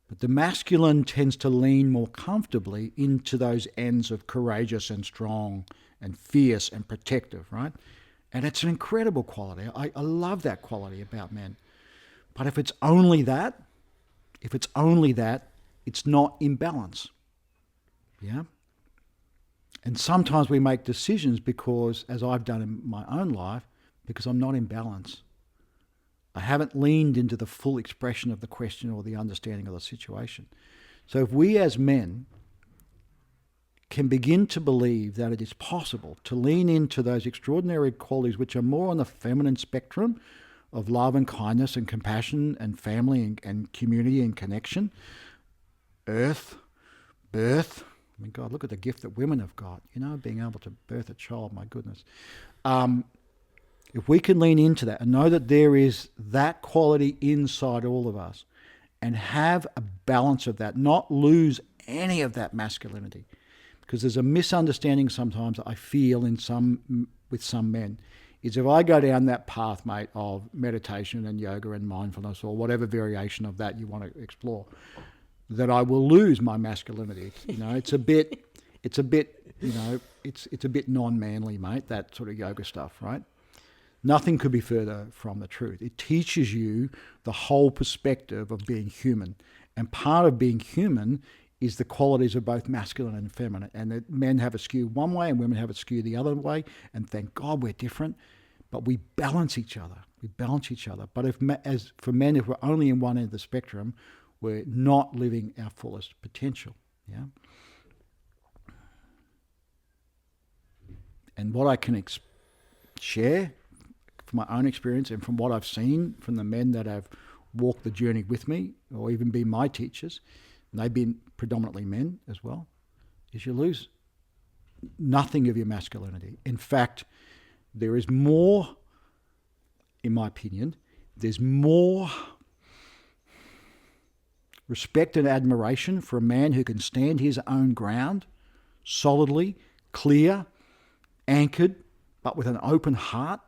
But the masculine tends to lean more comfortably into those ends of courageous and strong and fierce and protective, right? And it's an incredible quality. I love that quality about men. But if it's only that, it's not in balance. Yeah? And sometimes we make decisions because, as I've done in my own life, because I'm not in balance. I haven't leaned into the full expression of the question or the understanding of the situation. So if we as men can begin to believe that it is possible to lean into those extraordinary qualities which are more on the feminine spectrum of love and kindness and compassion and family and community and connection, birth. I mean, God, look at the gift that women have got, being able to birth a child, my goodness. If we can lean into that and know that there is that quality inside all of us and have a balance of that, not lose any of that masculinity. Because there's a misunderstanding sometimes I feel with some men, is if I go down that path, mate, of meditation and yoga and mindfulness or whatever variation of that you want to explore, that I will lose my masculinity. It's a bit non-manly, mate, that sort of yoga stuff, right? Nothing could be further from the truth. It teaches you the whole perspective of being human. And part of being human is the qualities of both masculine and feminine. And that men have a skew one way and women have a skew the other way. And thank God we're different. But we balance each other. But for men, if we're only in one end of the spectrum, we're not living our fullest potential. Yeah. And what I can share from my own experience and from what I've seen from the men that have walked the journey with me or even been my teachers, and they've been predominantly men as well, is you lose nothing of your masculinity. In fact, there is more, in my opinion, there's more respect and admiration for a man who can stand his own ground solidly, clear, anchored, but with an open heart,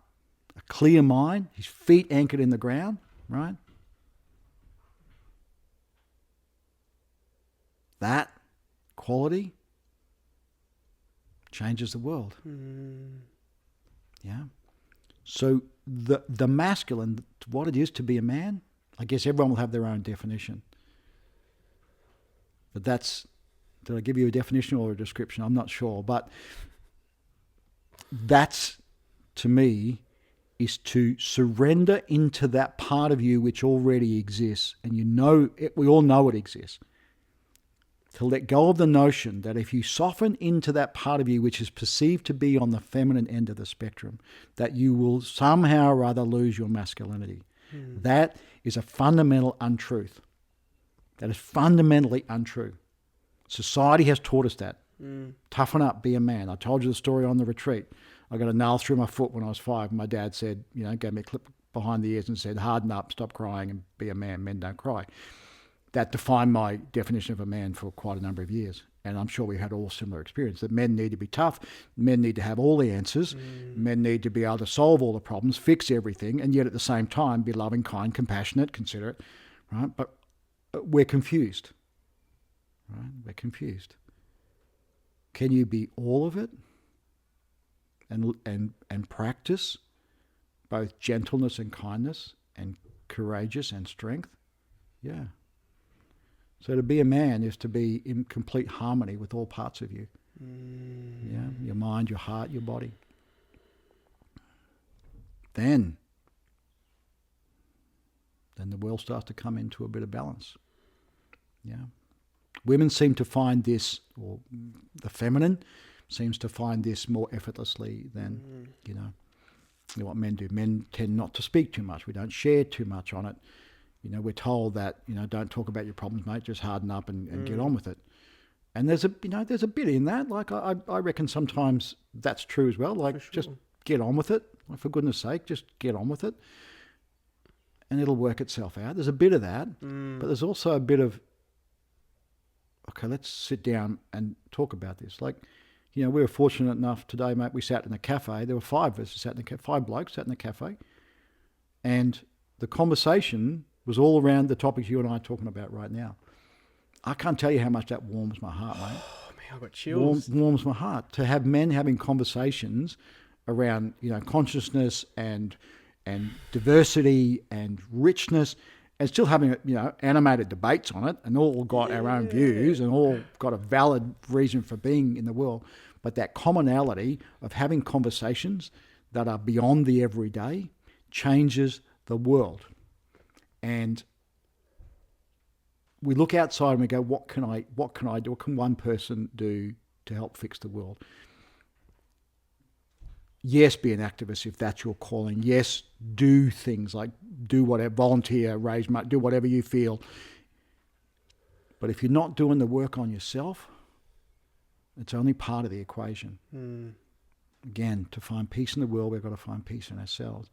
a clear mind, his feet anchored in the ground, right? That quality changes the world. Yeah. So the masculine, what it is to be a man, I guess everyone will have their own definition. But did I give you a definition or a description? I'm not sure. But that's, to me, is to surrender into that part of you which already exists. And we all know it exists. To let go of the notion that if you soften into that part of you which is perceived to be on the feminine end of the spectrum, that you will somehow or other lose your masculinity. That is a fundamental untruth. That is fundamentally untrue. Society has taught us that. Toughen up, be a man. I told you the story on the retreat. I got a nail through my foot when I was 5. My dad said, gave me a clip behind the ears and said, harden up, stop crying and be a man. Men don't cry. That defined my definition of a man for quite a number of years. And I'm sure we had all similar experience, that men need to be tough, men need to have all the answers, men need to be able to solve all the problems, fix everything, and yet at the same time be loving, kind, compassionate, considerate, right? But we're confused, right? We're confused. Can you be all of it and practice both gentleness and kindness and courageous and strength? Yeah. So to be a man is to be in complete harmony with all parts of you. Yeah, your mind, your heart, your body. Then the world starts to come into a bit of balance. Yeah. Women seem to find this, or the feminine seems to find this more effortlessly than, what men do. Men tend not to speak too much. We don't share too much on it. We're told that, don't talk about your problems, mate, just harden up and get on with it. And there's a bit in that. Like, I reckon sometimes that's true as well. Like, sure. Just get on with it. Like, for goodness sake, just get on with it. And it'll work itself out. There's a bit of that. But there's also a bit of, okay, let's sit down and talk about this. Like, we were fortunate enough today, mate, we sat in a cafe. There were 5 of us, 5 blokes sat in the cafe. And the conversation was all around the topics you and I are talking about right now. I can't tell you how much that warms my heart, mate. Oh, man, I got chills. Warms my heart. To have men having conversations around, consciousness and diversity and richness, and still having, animated debates on it, and all got our own views and all got a valid reason for being in the world. But that commonality of having conversations that are beyond the everyday changes the world. And we look outside and we go, what can I do? What can one person do to help fix the world? Yes, be an activist if that's your calling. Yes, do things like do whatever, volunteer, raise money, do whatever you feel. But if you're not doing the work on yourself, it's only part of the equation. Again, to find peace in the world, we've got to find peace in ourselves.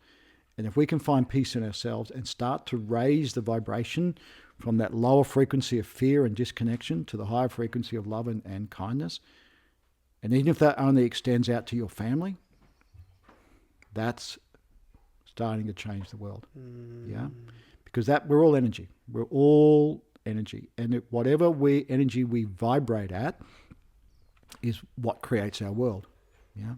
And if we can find peace in ourselves and start to raise the vibration from that lower frequency of fear and disconnection to the higher frequency of love and kindness, and even if that only extends out to your family, that's starting to change the world. Yeah, because we're all energy. We're all energy, and whatever energy we vibrate at is what creates our world. Yeah.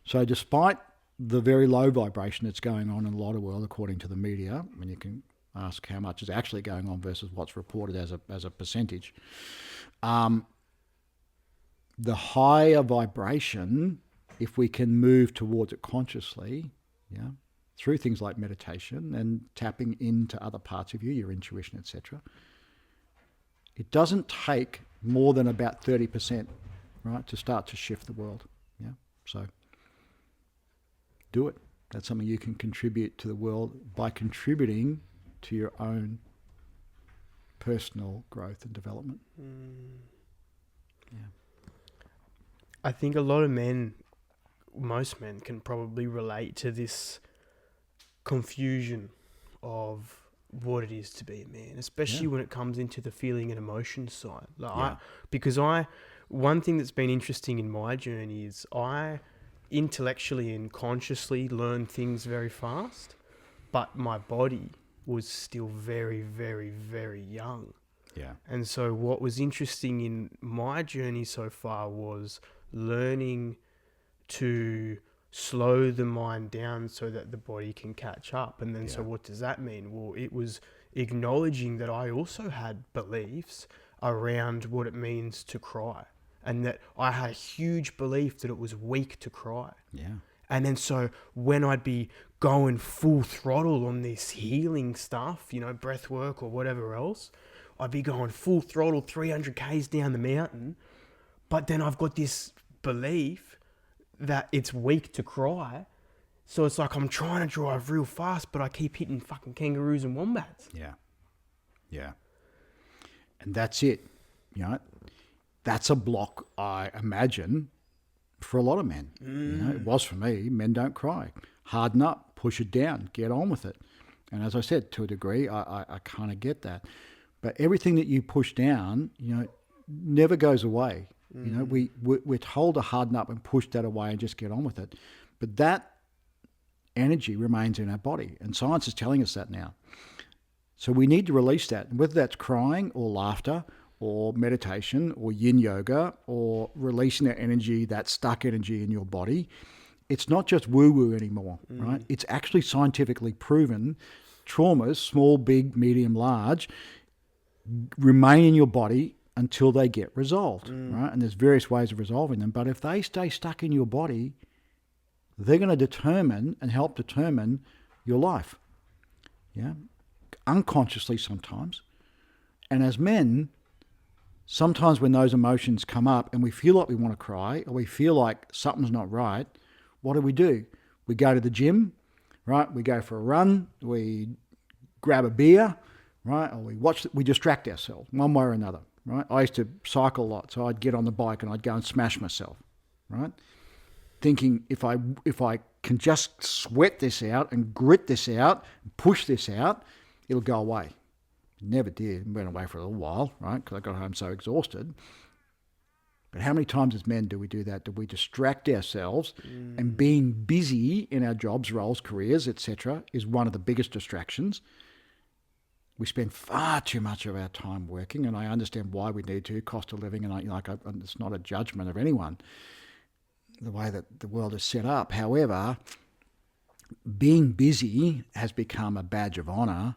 So despite the very low vibration that's going on in a lot of world, according to the media, and you can ask how much is actually going on versus what's reported as a percentage, the higher vibration, if we can move towards it consciously, through things like meditation and tapping into other parts of you, your intuition, etc., it doesn't take more than about 30%, right, to start to shift the world. Yeah, so do it. That's something you can contribute to the world by contributing to your own personal growth and development. Yeah. I think most men can probably relate to this confusion of what it is to be a man, especially when it comes into the feeling and emotion side. One thing that's been interesting in my journey is I intellectually and consciously learn things very fast, but my body was still very, very, very young. Yeah. And so what was interesting in my journey so far was learning to slow the mind down so that the body can catch up. And then, so what does that mean? Well, it was acknowledging that I also had beliefs around what it means to cry, and that I had a huge belief that it was weak to cry. Yeah. And then so when I'd be going full throttle on this healing stuff, breath work or whatever else, I'd be going full throttle 300 Ks down the mountain. But then I've got this belief that it's weak to cry. So it's like I'm trying to drive real fast, but I keep hitting fucking kangaroos and wombats. Yeah. Yeah. And that's it. That's a block, I imagine, for a lot of men. It was for me. Men don't cry. Harden up, push it down, get on with it. And as I said, to a degree, I kind of get that. But everything that you push down, never goes away. We're told to harden up and push that away and just get on with it. But that energy remains in our body. And science is telling us that now. So we need to release that. And whether that's crying or laughter or meditation or yin yoga or releasing that energy, that stuck energy in your body, it's not just woo-woo anymore, right? It's actually scientifically proven traumas, small, big, medium, large, remain in your body until they get resolved, right? And there's various ways of resolving them. But if they stay stuck in your body, they're going to determine and help determine your life, unconsciously sometimes. And as men, sometimes when those emotions come up and we feel like we want to cry or we feel like something's not right, what do? We go to the gym, right? We go for a run, we grab a beer, right? Or we distract ourselves one way or another, right? I used to cycle a lot, so I'd get on the bike and I'd go and smash myself, right? Thinking if I can just sweat this out and grit this out, push this out, it'll go away. It never did. It went away for a little while, right? Because I got home so exhausted. But how many times as men do we do that? Do we distract ourselves? And being busy in our jobs, roles, careers, etc., is one of the biggest distractions. We spend far too much of our time working, and I understand why we need to, cost of living, and it's not a judgment of anyone. the way that the world is set up. However, being busy has become a badge of honor,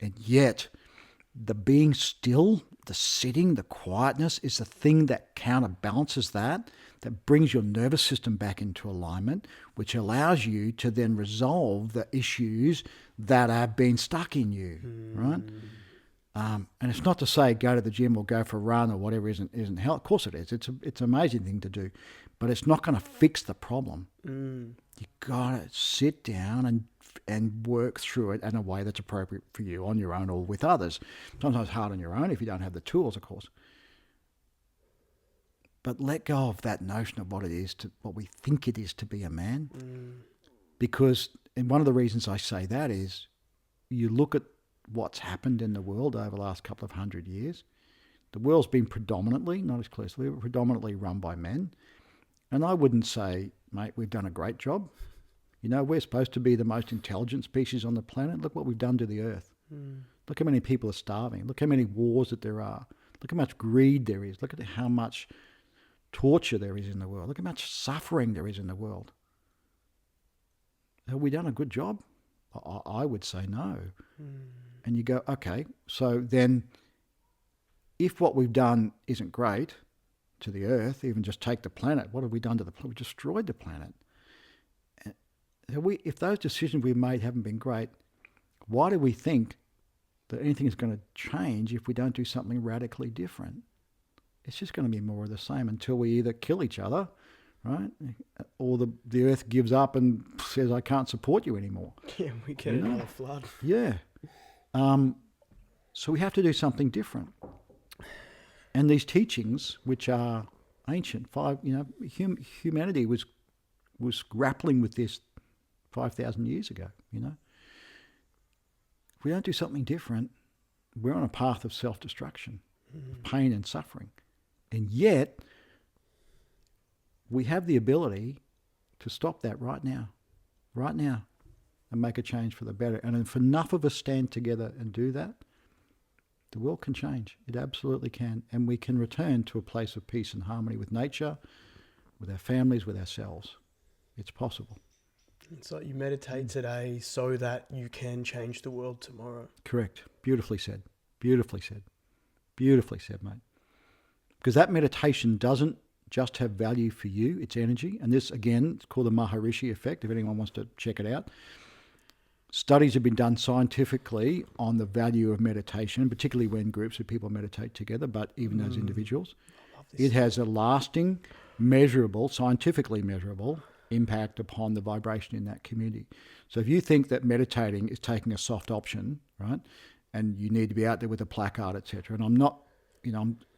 and yet the being still, the sitting, the quietness is the thing that counterbalances that brings your nervous system back into alignment, which allows you to then resolve the issues that have been stuck in you, right? And it's not to say go to the gym or go for a run or whatever isn't help. Of course it is. It's an amazing thing to do, but it's not going to fix the problem. You got to sit down and work through it in a way that's appropriate for you on your own or with others. Sometimes hard on your own if you don't have the tools, of course. But let go of that notion of what we think it is to be a man. Because, and one of the reasons I say that is, you look at what's happened in the world over the last couple of 100 years. The world's been predominantly, not exclusively, but predominantly run by men. And I wouldn't say, mate, we've done a great job. You know, we're supposed to be the most intelligent species on the planet. Look what we've done to the earth. Look how many people are starving. Look how many wars that there are. Look how much greed there is. Look at how much torture there is in the world. Look how much suffering there is in the world. Have we done a good job? I would say no. And you go, okay, so then if what we've done isn't great to the earth, even just take the planet, what have we done to the planet? We destroyed the planet. If those decisions we've made haven't been great, why do we think that anything is going to change if we don't do something radically different? It's just going to be more of the same until we either kill each other, right? Or the earth gives up and says, I can't support you anymore. Yeah, we get another flood. Yeah. So we have to do something different. And these teachings, which are ancient, humanity was grappling with this 5,000 years ago, you know. If we don't do something different, we're on a path of self-destruction, pain and suffering. And yet, we have the ability to stop that right now, and make a change for the better. And if enough of us stand together and do that, the world can change. It absolutely can. And we can return to a place of peace and harmony with nature, with our families, with ourselves. It's possible. It's like you meditate today so that you can change the world tomorrow. Correct. Beautifully said. Beautifully said. Beautifully said, mate. Because that meditation doesn't just have value for you, it's energy. And this, again, it's called the Maharishi effect, if anyone wants to check it out. Studies have been done scientifically on the value of meditation, particularly when groups of people meditate together, but even as individuals. It has a lasting, measurable, scientifically measurable impact upon the vibration in that community. So if you think that meditating is taking a soft option, right, and you need to be out there with a placard, etc., and I'm not,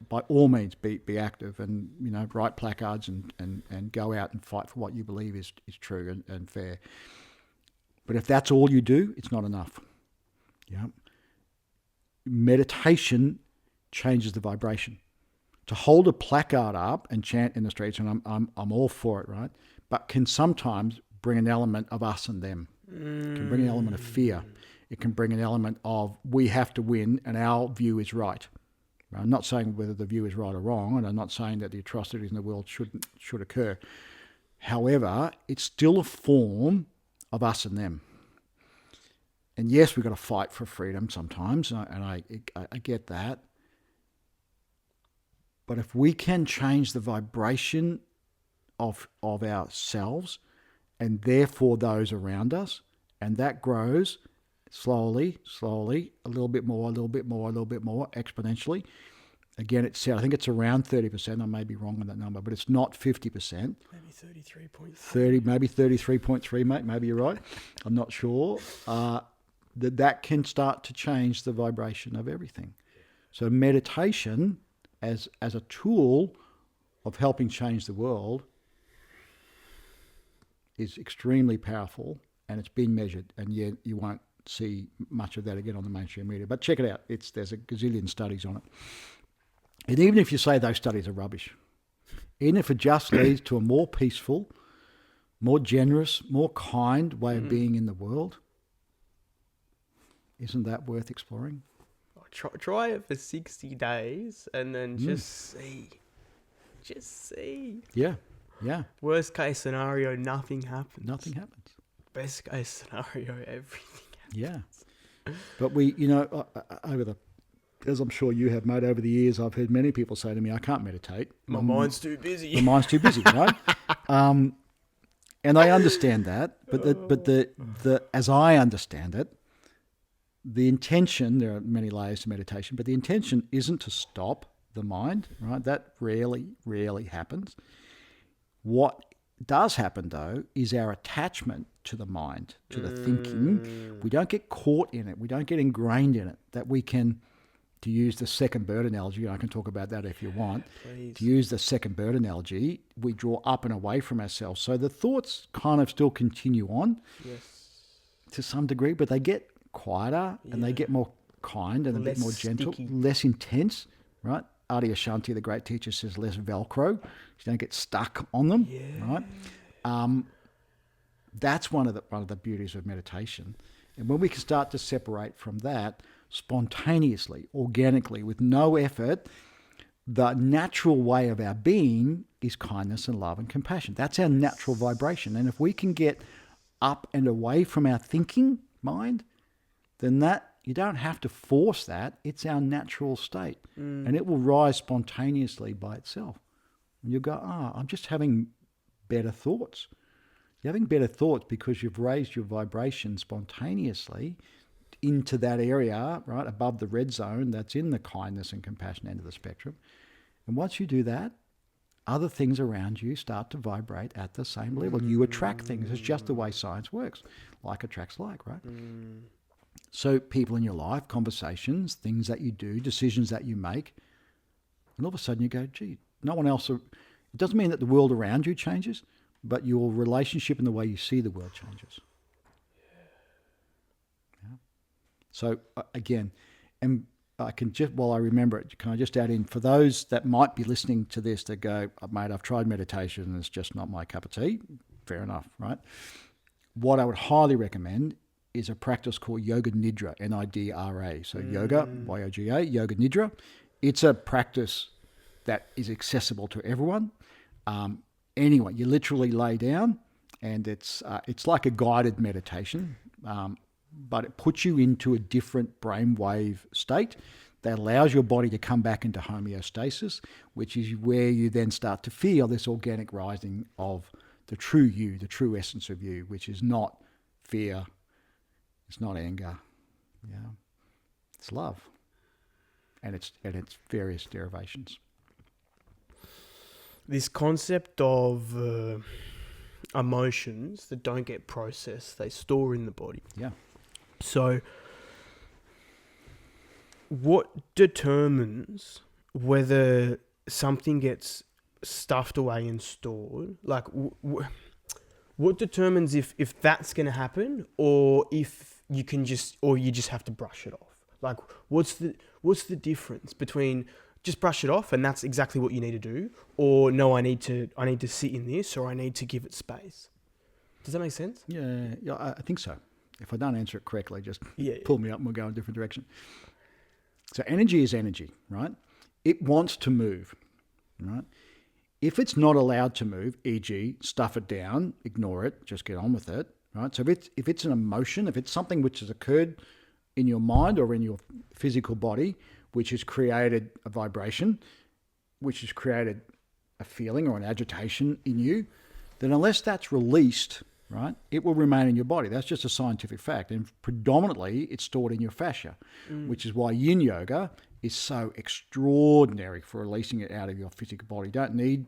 by all means be active and, write placards and go out and fight for what you believe is true and fair. But if that's all you do, it's not enough. Yeah. Meditation changes the vibration. To hold a placard up and chant in the streets, and I'm all for it, right? But can sometimes bring an element of us and them. It can bring an element of fear. It can bring an element of we have to win and our view is right. I'm not saying whether the view is right or wrong, and I'm not saying that the atrocities in the world should occur. However, it's still a form of us and them. And yes, we've got to fight for freedom sometimes, and I get that. But if we can change the vibration of ourselves and therefore those around us, and that grows slowly, a little bit more, exponentially. Again, it's said, I think it's around 30%. I may be wrong on that number, but it's not 50%. Maybe 33.3. Maybe 33.3, mate. Maybe you're right. I'm not sure. That can start to change the vibration of everything. So meditation as a tool of helping change the world is extremely powerful, and it's been measured, and yet you won't see much of that again on the mainstream media. But check it out. There's a gazillion studies on it. And even if you say those studies are rubbish, even if it just leads to a more peaceful, more generous, more kind way of being in the world, isn't that worth exploring? Try it for 60 days and then just see. Yeah. Yeah. Worst case scenario, nothing happens. Nothing happens. Best case scenario, everything. Yeah. But we, you know, as I'm sure you have, mate, over the years, I've heard many people say to me, I can't meditate. My mind's too busy. My mind's too busy, right? And I understand that, but the as I understand it, the intention, there are many layers to meditation, but the intention isn't to stop the mind, right? That rarely happens. What does happen, though, is our attachment to the mind, to the thinking. We don't get caught in it. We don't get ingrained in it, that we can, to use the second bird analogy, I can talk about that if you want. Please. To use the second bird analogy, we draw up and away from ourselves. So the thoughts kind of still continue on to some degree, but they get quieter and they get more kind and a bit more gentle, less intense, right? Adi Ashanti, the great teacher, says less Velcro. You don't get stuck on them, right? That's one of the beauties of meditation. And when we can start to separate from that spontaneously, organically, with no effort, the natural way of our being is kindness and love and compassion. That's our natural vibration. And if we can get up and away from our thinking mind, then that, you don't have to force that. It's our natural state. And it will rise spontaneously by itself. And you'll go, I'm just having better thoughts. You're having better thoughts because you've raised your vibration spontaneously into that area, right, above the red zone that's in the kindness and compassion end of the spectrum. And once you do that, other things around you start to vibrate at the same level. You attract things. It's just the way science works. Like attracts like, right? So people in your life, conversations, things that you do, decisions that you make, and all of a sudden you go, gee, no one else... It doesn't mean that the world around you changes, but your relationship and the way you see the world changes. Yeah. So again, and I can just, while I remember it, can I just add in, for those that might be listening to this that go, mate, I've tried meditation and it's just not my cup of tea. Fair enough, right? What I would highly recommend is a practice called Yoga Nidra, Nidra. So yoga, Y-O-G-A, Yoga Nidra. It's a practice that is accessible to everyone. Anyone, you literally lay down, and it's like a guided meditation, but it puts you into a different brainwave state that allows your body to come back into homeostasis, which is where you then start to feel this organic rising of the true you, the true essence of you, which is not fear, it's not anger, it's love, and its various derivations. This concept of emotions that don't get processed, they store in the body. Yeah. So what determines whether something gets stuffed away and stored? Like, what determines if that's going to happen, or if you can just, or you just have to brush it off? Like, what's the difference between just brush it off and that's exactly what you need to do, or no, I need to sit in this, or I need to give it space? Does that make sense? Yeah, I think so. If I don't answer it correctly, just pull me up and we'll go in a different direction. So energy is energy, right? It wants to move, right? If it's not allowed to move, e.g., stuff it down, ignore it, just get on with it, right? So if it's an emotion, if it's something which has occurred in your mind or in your physical body, which has created a vibration, which has created a feeling or an agitation in you, then unless that's released, right, it will remain in your body. That's just a scientific fact. And predominantly, it's stored in your fascia, which is why yin yoga is so extraordinary for releasing it out of your physical body. You don't need,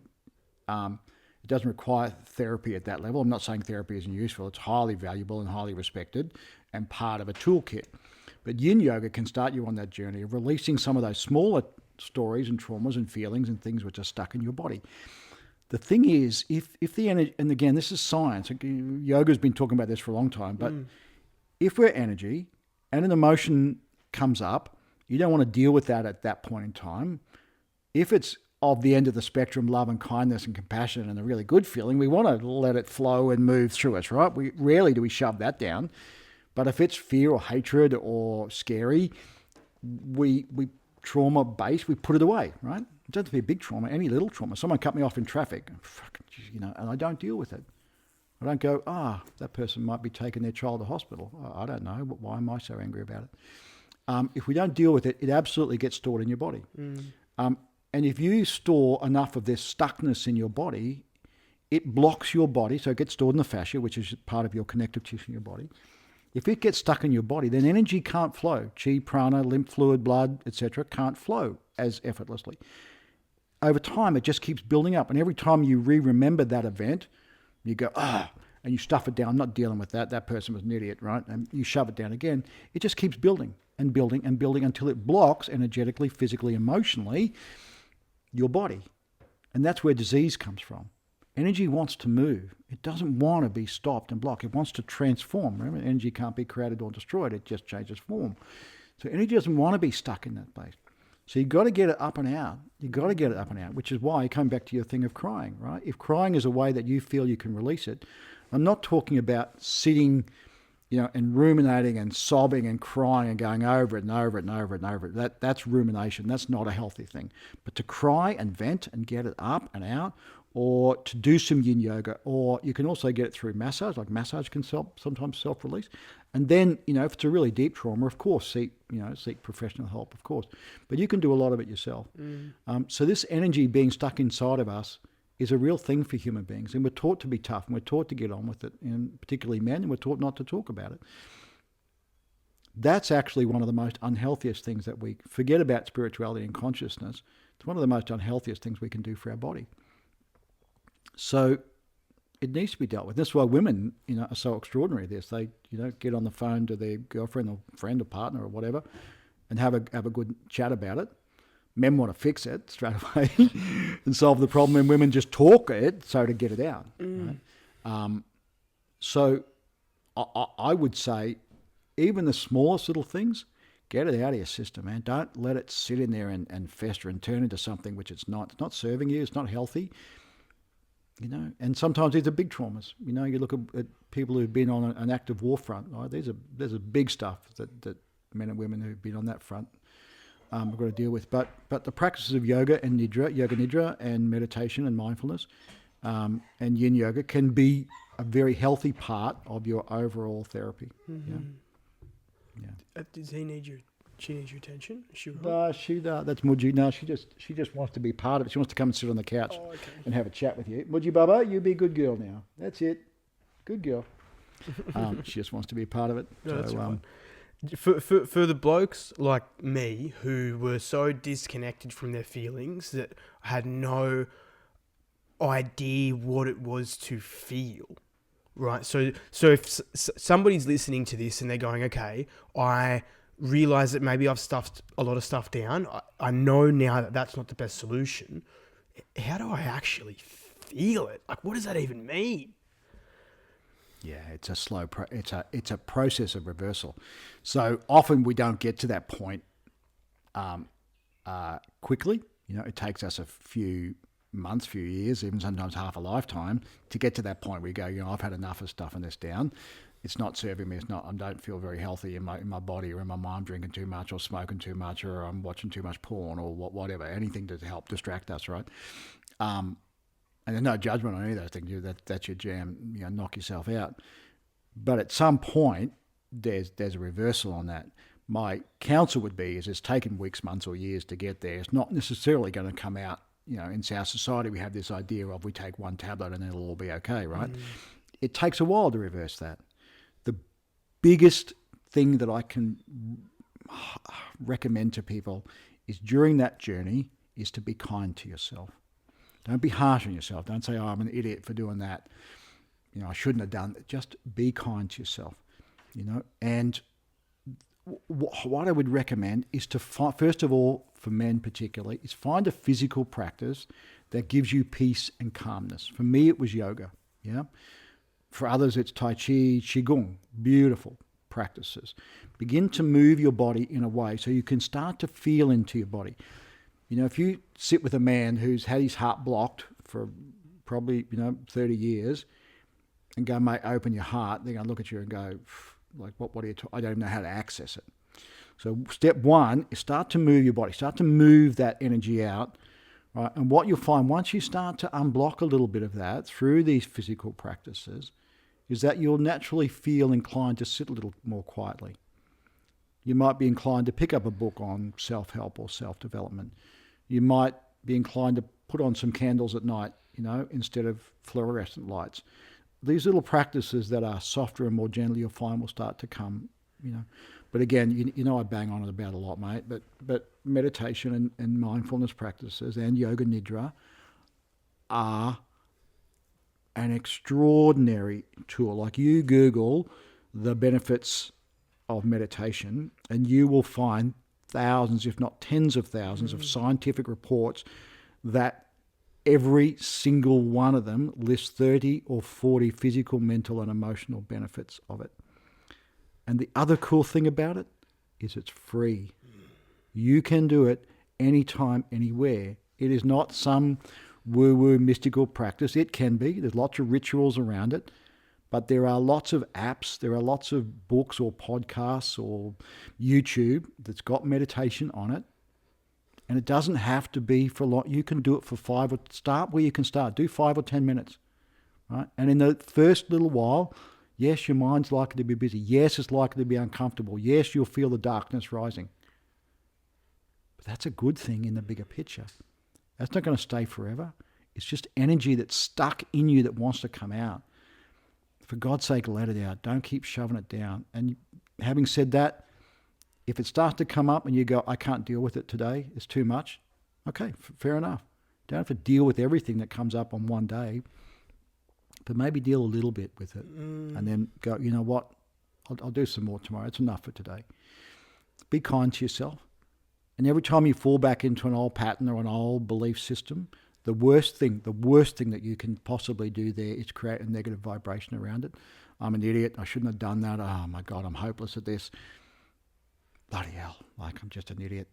it doesn't require therapy at that level. I'm not saying therapy isn't useful. It's highly valuable and highly respected and part of a toolkit. But yin yoga can start you on that journey of releasing some of those smaller stories and traumas and feelings and things which are stuck in your body. The thing is, if the energy, and again, this is science, yoga's been talking about this for a long time, but if we're energy and an emotion comes up, you don't want to deal with that at that point in time. If it's of the end of the spectrum, love and kindness and compassion and a really good feeling, we want to let it flow and move through us, right? Rarely do we shove that down. But if it's fear or hatred or scary, we trauma-based, we put it away, right? It doesn't have to be a big trauma, any little trauma. Someone cut me off in traffic, and I don't deal with it. I don't go, that person might be taking their child to hospital. I don't know. Why am I so angry about it? If we don't deal with it, it absolutely gets stored in your body. And if you store enough of this stuckness in your body, it blocks your body. So it gets stored in the fascia, which is part of your connective tissue in your body. If it gets stuck in your body, then energy can't flow. Chi, prana, lymph fluid, blood, etc. can't flow as effortlessly. Over time, it just keeps building up. And every time you remember that event, you go, and you stuff it down, not dealing with that. That person was an idiot, right? And you shove it down again. It just keeps building and building and building until it blocks energetically, physically, emotionally your body. And that's where disease comes from. Energy wants to move. It doesn't want to be stopped and blocked. It wants to transform. Remember, energy can't be created or destroyed. It just changes form. So energy doesn't want to be stuck in that place. So you've got to get it up and out. You've got to get it up and out, which is why I come back to your thing of crying, right? If crying is a way that you feel you can release it, I'm not talking about sitting, and ruminating and sobbing and crying and going over it and over it and over it and over it. That's rumination. That's not a healthy thing. But to cry and vent and get it up and out, or to do some yin yoga, or you can also get it through massage, like massage can sometimes self-release. And then, if it's a really deep trauma, of course, seek professional help, of course. But you can do a lot of it yourself. So this energy being stuck inside of us is a real thing for human beings. And we're taught to be tough, and we're taught to get on with it, and particularly men, and we're taught not to talk about it. That's actually one of the most unhealthiest things that we forget about spirituality and consciousness. It's one of the most unhealthiest things we can do for our body. So it needs to be dealt with. That's why women, are so extraordinary at this. They, get on the phone to their girlfriend or friend or partner or whatever and have a good chat about it. Men want to fix it straight away and solve the problem, and women just talk it so to get it out. Right? So I would say even the smallest little things, get it out of your system, man. Don't let it sit in there and fester and turn into something which it's not. It's not serving you. It's not healthy. And sometimes these are big traumas. You look at people who've been on an active war front. Right? There's a big stuff that men and women who've been on that front have got to deal with. But the practices of yoga and yoga nidra and meditation and mindfulness and yin yoga can be a very healthy part of your overall therapy. Yeah. Does he need your? She needs your attention? Is she right? No, that's Mudji. No, she just wants to be part of it. She wants to come and sit on the couch and have a chat with you. Mudji Baba, you be a good girl now. That's it. Good girl. She just wants to be a part of it. No, that's right. For the blokes like me who were so disconnected from their feelings that had no idea what it was to feel, right? So if somebody's listening to this and they're going, okay, I realize that maybe I've stuffed a lot of stuff down. I know now that that's not the best solution. How do I actually feel it? Like, what does that even mean? Yeah, it's a slow it's a process of reversal. So often we don't get to that point quickly. It takes us a few months, few years, even sometimes half a lifetime to get to that point where you go, I've had enough of stuffing this down. It's not serving me. I don't feel very healthy in my body or in my mind. I'm drinking too much or smoking too much or I'm watching too much porn or whatever. Anything to help distract us, right? And there's no judgment on any of those things. That's your jam. Knock yourself out. But at some point, there's a reversal on that. My counsel would be it's taken weeks, months, or years to get there. It's not necessarily going to come out. In our society, we have this idea of we take one tablet and it'll all be okay, right? It takes a while to reverse that. The biggest thing that I can recommend to people is during that journey is to be kind to yourself. Don't be harsh on yourself. Don't say, I'm an idiot for doing that. I shouldn't have done that. Just be kind to yourself, And what I would recommend is to, first of all, for men particularly, is find a physical practice that gives you peace and calmness. For me, it was yoga, For others, it's Tai Chi, Qigong, beautiful practices. Begin to move your body in a way so you can start to feel into your body. If you sit with a man who's had his heart blocked for probably, 30 years and go, mate, open your heart, they're going to look at you and go, like, what are you talking? I don't even know how to access it. So step one is start to move your body. Start to move that energy out right? And what you'll find once you start to unblock a little bit of that through these physical practices is that you'll naturally feel inclined to sit a little more quietly. You might be inclined to pick up a book on self-help or self-development. You might be inclined to put on some candles at night, instead of fluorescent lights. These little practices that are softer and more gentle, you'll find will start to come, But again, I bang on it about a lot, mate, but meditation and mindfulness practices and yoga nidra are an extraordinary tool. Like, you Google the benefits of meditation and you will find thousands, if not tens of thousands of scientific reports that every single one of them lists 30 or 40 physical, mental and emotional benefits of it. And the other cool thing about it is it's free. You can do it anytime, anywhere. It is not some woo-woo mystical practice. It can be. There's lots of rituals around it. But there are lots of apps, there are lots of books or podcasts or YouTube that's got meditation on it. And it doesn't have to be for long. You can do it for start where you can start. Do 5 or 10 minutes, right? And in the first little while, yes, your mind's likely to be busy. Yes, it's likely to be uncomfortable. Yes, you'll feel the darkness rising. But that's a good thing in the bigger picture. That's not going to stay forever. It's just energy that's stuck in you that wants to come out. For God's sake, let it out. Don't keep shoving it down. And having said that, if it starts to come up and you go, I can't deal with it today, it's too much, okay, fair enough. Don't have to deal with everything that comes up on one day, but maybe deal a little bit with it and then go, you know what, I'll do some more tomorrow. It's enough for today. Be kind to yourself. And every time you fall back into an old pattern or an old belief system, the worst thing that you can possibly do there is create a negative vibration around it. I'm an idiot. I shouldn't have done that. Oh my God, I'm hopeless at this. Bloody hell, I'm just an idiot.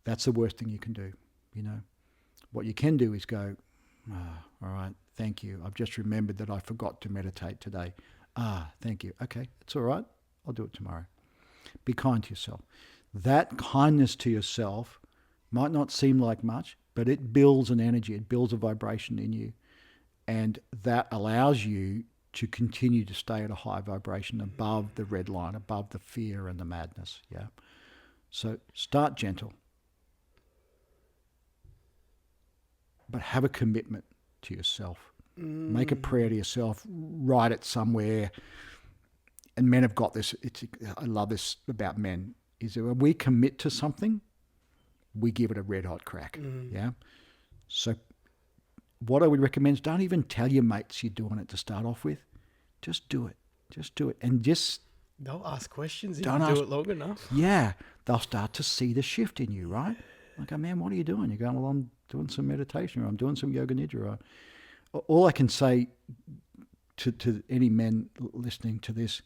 That's the worst thing you can do, What you can do is go, all right, thank you. I've just remembered that I forgot to meditate today. Thank you. Okay, it's all right. I'll do it tomorrow. Be kind to yourself. That kindness to yourself might not seem like much, but it builds an energy, it builds a vibration in you. And that allows you to continue to stay at a high vibration above the red line, above the fear and the madness. Yeah. So start gentle, but have a commitment to yourself. Make a prayer to yourself, write it somewhere. And men have got this. I love this about men, is that when we commit to something, we give it a red hot crack. Yeah. So what I would recommend is don't even tell your mates you're doing it to start off with. Just do it. Just do it. And they'll ask questions if you do it long enough. Yeah. They'll start to see the shift in you, right? Like, oh man, what are you doing? You're going, well, I'm doing some meditation or I'm doing some yoga nidra. All I can say to any men listening to this,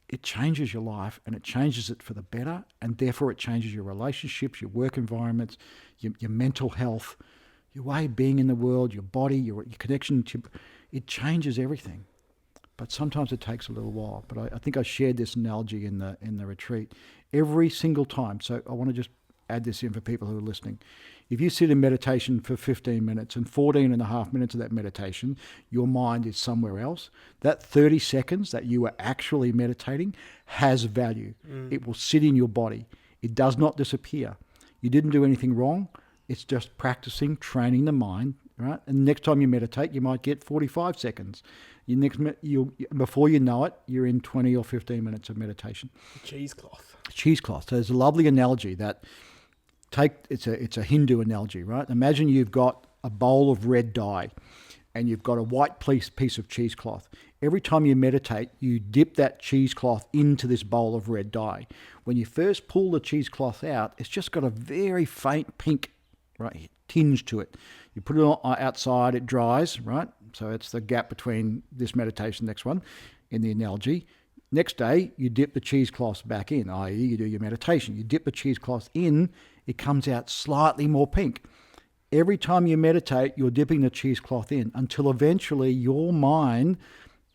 it changes your life and it changes it for the better, and therefore it changes your relationships, your work environments, your mental health, your way of being in the world, your body, your connection to it changes everything. But sometimes it takes a little while. But I think I shared this analogy in the retreat. Every single time, so I want to just add this in for people who are listening. If you sit in meditation for 15 minutes and 14 and a half minutes of that meditation, your mind is somewhere else, that 30 seconds that you are actually meditating has value. It will sit in your body. It does not disappear. You didn't do anything wrong. It's just practicing, training the mind, right? And next time you meditate, you might get 45 seconds. Before you know it, you're in 20 or 15 minutes of meditation. Cheesecloth. So there's a lovely analogy that it's a Hindu analogy, right? Imagine you've got a bowl of red dye and you've got a white piece of cheesecloth. Every time you meditate, you dip that cheesecloth into this bowl of red dye. When you first pull the cheesecloth out, it's just got a very faint pink, right, tinge to it. You put it outside, it dries, right? So it's the gap between this meditation, next one, in the analogy. Next day, you dip the cheesecloth back in, i.e. you do your meditation. You dip the cheesecloth in, it comes out slightly more pink. Every time you meditate, you're dipping the cheesecloth in until eventually your mind,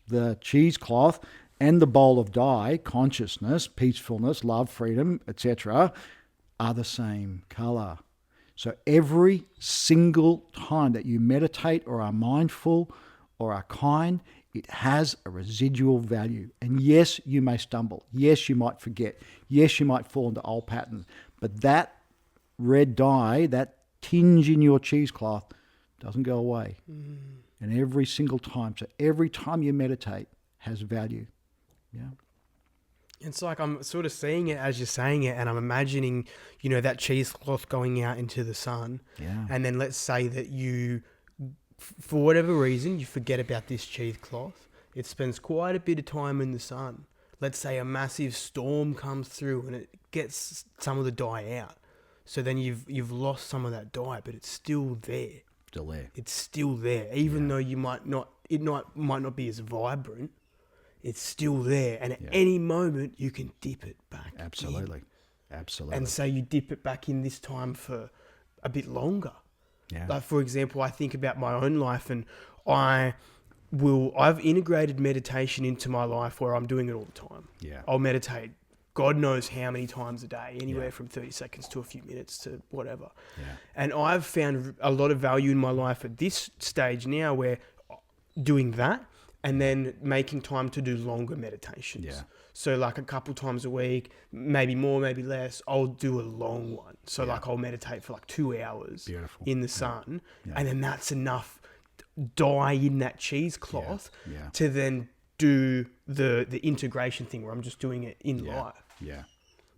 the cheesecloth, and the bowl of dye, consciousness, peacefulness, love, freedom, etc., are the same color. So every single time that you meditate or are mindful or are kind, it has a residual value. And yes, you may stumble. Yes, you might forget. Yes, you might fall into old patterns. But that red dye, that tinge in your cheesecloth doesn't go away. And every single time. So every time you meditate has value. Yeah. It's like I'm sort of seeing it as you're saying it, and I'm imagining, that cheesecloth going out into the sun. Yeah. And then let's say that you, for whatever reason, you forget about this cheesecloth. It spends quite a bit of time in the sun. Let's say a massive storm comes through and it gets some of the dye out. So then you've lost some of that dye, but it's still there. Still there. It's still there, even though it might not be as vibrant. It's still there, and at any moment you can dip it back. Absolutely. In. Absolutely. And say you dip it back in this time for a bit longer. Yeah. Like, for example, I think about my own life, and I've integrated meditation into my life where I'm doing it all the time. Yeah. I'll meditate God knows how many times a day, anywhere from 30 seconds to a few minutes to whatever. Yeah. And I've found a lot of value in my life at this stage now, where doing that and then making time to do longer meditations. Yeah. So like a couple times a week, maybe more, maybe less, I'll do a long one. So like I'll meditate for like 2 hours in the sun, and then that's enough dye in that cheesecloth to then do the integration thing where I'm just doing it in life. Yeah.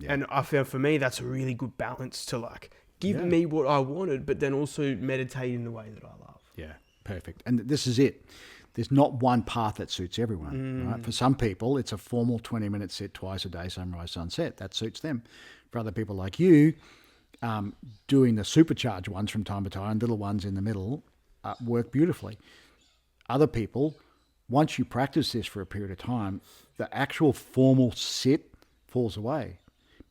And I found for me that's a really good balance to like give me what I wanted, but then also meditate in the way that I love. Yeah, perfect. And this is it. There's not one path that suits everyone. Right? For some people, it's a formal 20-minute sit twice a day, sunrise, sunset. That suits them. For other people like you, doing the supercharged ones from time to time, little ones in the middle, work beautifully. Other people, once you practice this for a period of time, the actual formal sit falls away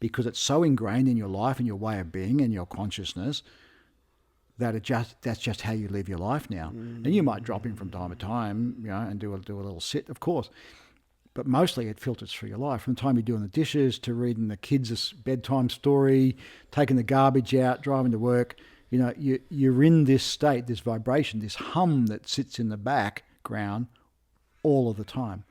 because it's so ingrained in your life and your way of being and your consciousness that that's just how you live your life now. And you might drop in from time to time, and do a little sit, of course. But mostly it filters through your life. From the time you're doing the dishes to reading the kids a bedtime story, taking the garbage out, driving to work, you're in this state, this vibration, this hum that sits in the background all of the time.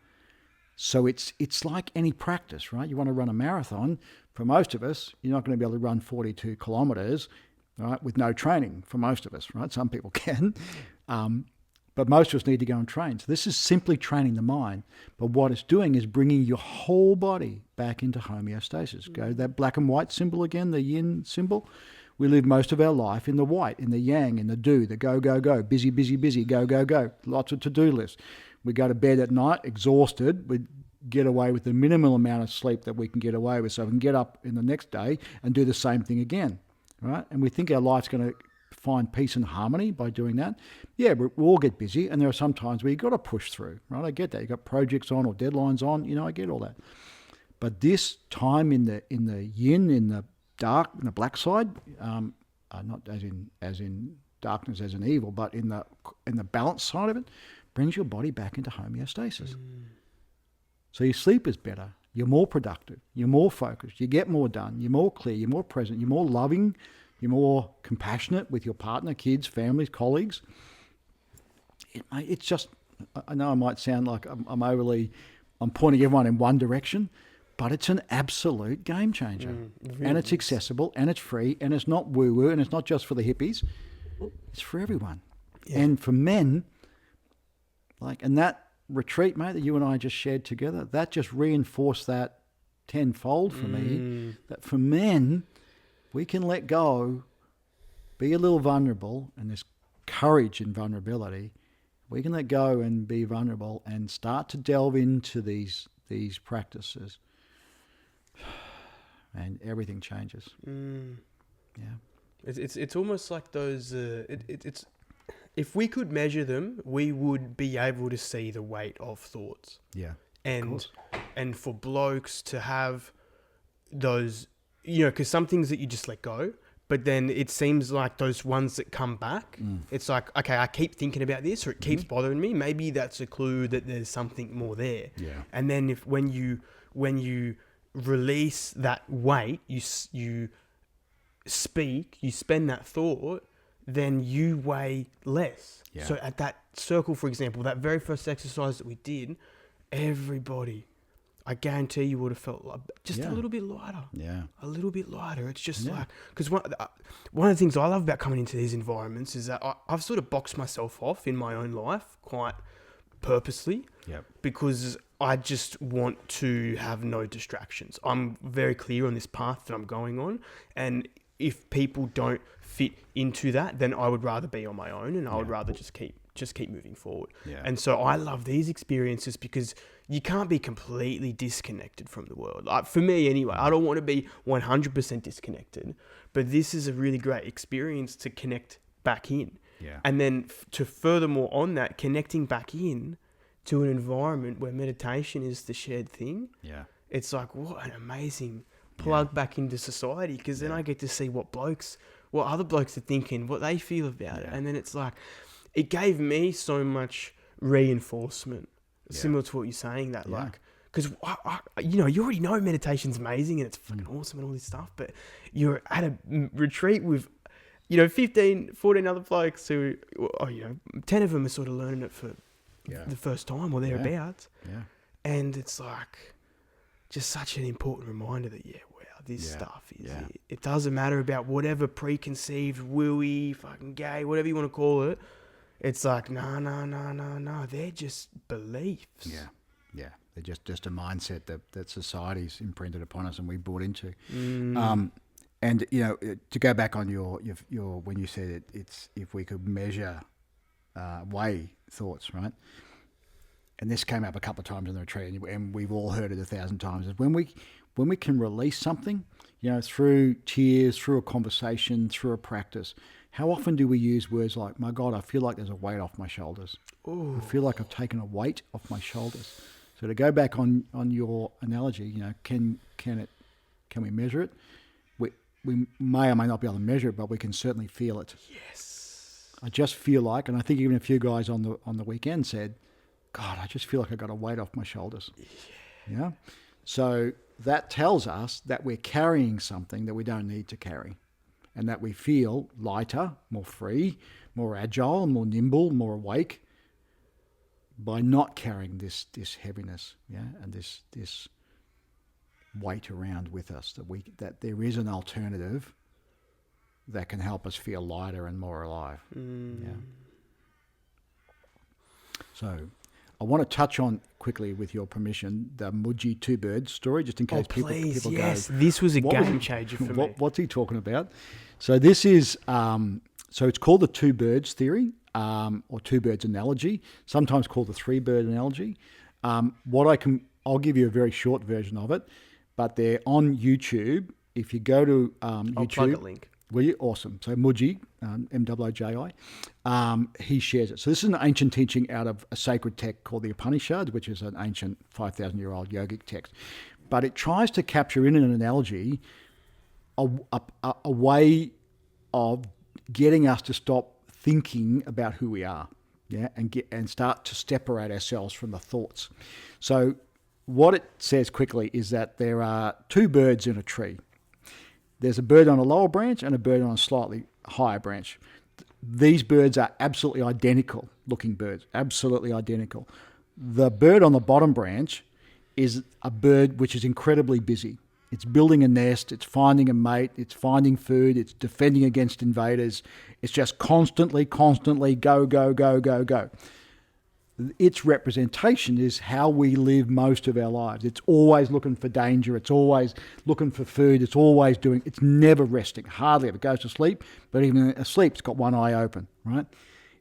So it's like any practice, right? You want to run a marathon. For most of us, you're not going to be able to run 42 kilometers, right, with no training. For most of us, right? Some people can. But most of us need to go and train. So this is simply training the mind. But what it's doing is bringing your whole body back into homeostasis. Go to that black and white symbol again, the yin symbol. We live most of our life in the white, in the yang, in the do, the go, go, go, busy, busy, busy, go, go, go. Lots of to-do lists. We go to bed at night exhausted. We get away with the minimal amount of sleep that we can get away with so we can get up in the next day and do the same thing again, right? And we think our life's going to find peace and harmony by doing that. Yeah, we all get busy, and there are some times where you've got to push through, right? I get that. You've got projects on or deadlines on, I get all that. But this time in the yin, in the dark, in the black side, not as in darkness as in evil, but in the balance side of it, brings your body back into homeostasis. So your sleep is better. You're more productive. You're more focused. You get more done. You're more clear. You're more present. You're more loving. You're more compassionate with your partner, kids, families, colleagues. It's just, I know I might sound like I'm pointing everyone in one direction, but it's an absolute game changer. Really and it's accessible, and it's free, and it's not woo-woo, and it's not just for the hippies. It's for everyone. Yeah. And for men, and that retreat, mate, that you and I just shared together, that just reinforced that tenfold for me, that for men, we can let go, be a little vulnerable, and there's courage in vulnerability. We can let go and be vulnerable and start to delve into these practices, and everything changes. Yeah, it's almost like those. It's if we could measure them, we would be able to see the weight of thoughts. Yeah, and for blokes to have those. Because some things that you just let go, but then it seems like those ones that come back, it's like, okay, I keep thinking about this, or it keeps bothering me. Maybe that's a clue that there's something more there. Yeah. And then when you release that weight, you speak, you spend that thought, then you weigh less. Yeah. So at that circle, for example, that very first exercise that we did, everybody, I guarantee you would have felt like just a little bit lighter. Yeah. A little bit lighter. It's just Yeah. like, because one of the things I love about coming into these environments is that I've sort of boxed myself off in my own life quite purposely. Yep. Because I just want to have no distractions. I'm very clear on this path that I'm going on, and if people don't fit into that, then I would rather be on my own, and I would rather just keep moving forward. Yeah. And so I love these experiences because you can't be completely disconnected from the world. Like for me anyway, I don't want to be 100% disconnected, but this is a really great experience to connect back in. Yeah. And then to furthermore on that, connecting back in to an environment where meditation is the shared thing. Yeah. It's like, what an amazing plug back into society, because then I get to see what other blokes are thinking, what they feel about it. And then it's like, it gave me so much reinforcement, similar to what you're saying, that like, because you already know meditation's amazing and it's fucking awesome and all this stuff, but you're at a retreat with 15, 14 other blokes who, 10 of them are sort of learning it for the first time or thereabouts. Yeah. And it's like just such an important reminder that, this stuff is it. It doesn't matter about whatever preconceived, wooey, fucking gay, whatever you want to call it. It's like, no. They're just beliefs. Yeah. Yeah. They're just a mindset that society's imprinted upon us and we bought into. And to go back on your when you said it's if we could measure, weigh thoughts, right? And this came up a couple of times in the retreat, and we've all heard it 1,000 times. Is when we can release something, through tears, through a conversation, through a practice. How often do we use words like, "My God, I feel like there's a weight off my shoulders. Ooh. I feel like I've taken a weight off my shoulders." So to go back on your analogy, can we measure it? We may or may not be able to measure it, but we can certainly feel it. Yes. I just feel like, and I think even a few guys on the weekend said, "God, I just feel like I got a weight off my shoulders." Yeah. So that tells us that we're carrying something that we don't need to carry, and that we feel lighter, more free, more agile, more nimble, more awake by not carrying this heaviness, and this weight around with us. That there is an alternative that can help us feel lighter and more alive. Yeah. So I want to touch on quickly, with your permission, the Mudji two birds story, just in case people go, this was a game changer for me. What's he talking about? So this is, so it's called the two birds theory, or two birds analogy, sometimes called the three bird analogy. I'll give you a very short version of it, but they're on YouTube. If you go to YouTube, I'll plug a link. Will you? Awesome. So Mudji, M-O-J-I, he shares it. So this is an ancient teaching out of a sacred text called the Upanishads, which is an ancient 5,000-year-old yogic text. But it tries to capture in an analogy a way of getting us to stop thinking about who we are, and start to separate ourselves from the thoughts. So what it says quickly is that there are two birds in a tree. There's a bird on a lower branch and a bird on a slightly higher branch. These birds are absolutely identical looking birds, absolutely identical. The bird on the bottom branch is a bird which is incredibly busy. It's building a nest, it's finding a mate, it's finding food, it's defending against invaders. It's just constantly go. Its representation is how we live most of our lives. It's always looking for danger. It's always looking for food. It's never resting. Hardly ever goes to sleep, but even asleep, it's got one eye open, right?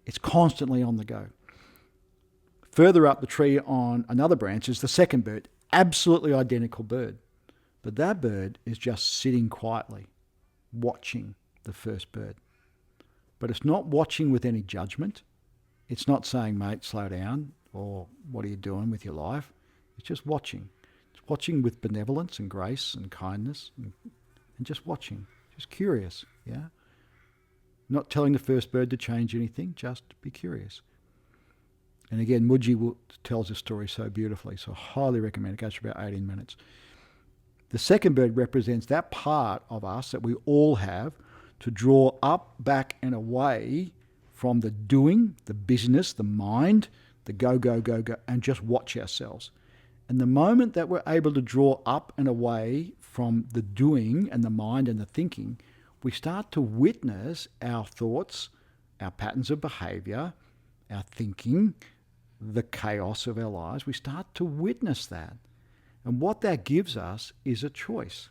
It's constantly on the go. Further up the tree on another branch is the second bird, absolutely identical bird. But that bird is just sitting quietly, watching the first bird. But it's not watching with any judgment. It's not saying, "Mate, slow down," or "What are you doing with your life?" It's just watching. It's watching with benevolence and grace and kindness and just watching, just curious, Not telling the first bird to change anything, just be curious. And again, Mudji tells this story so beautifully, so I highly recommend it. It goes for about 18 minutes. The second bird represents that part of us that we all have to draw up, back, and away from the doing, the business, the mind, the go, go, go, go, and just watch ourselves. And the moment that we're able to draw up and away from the doing and the mind and the thinking, we start to witness our thoughts, our patterns of behavior, our thinking, the chaos of our lives. We start to witness that. And what that gives us is a choice.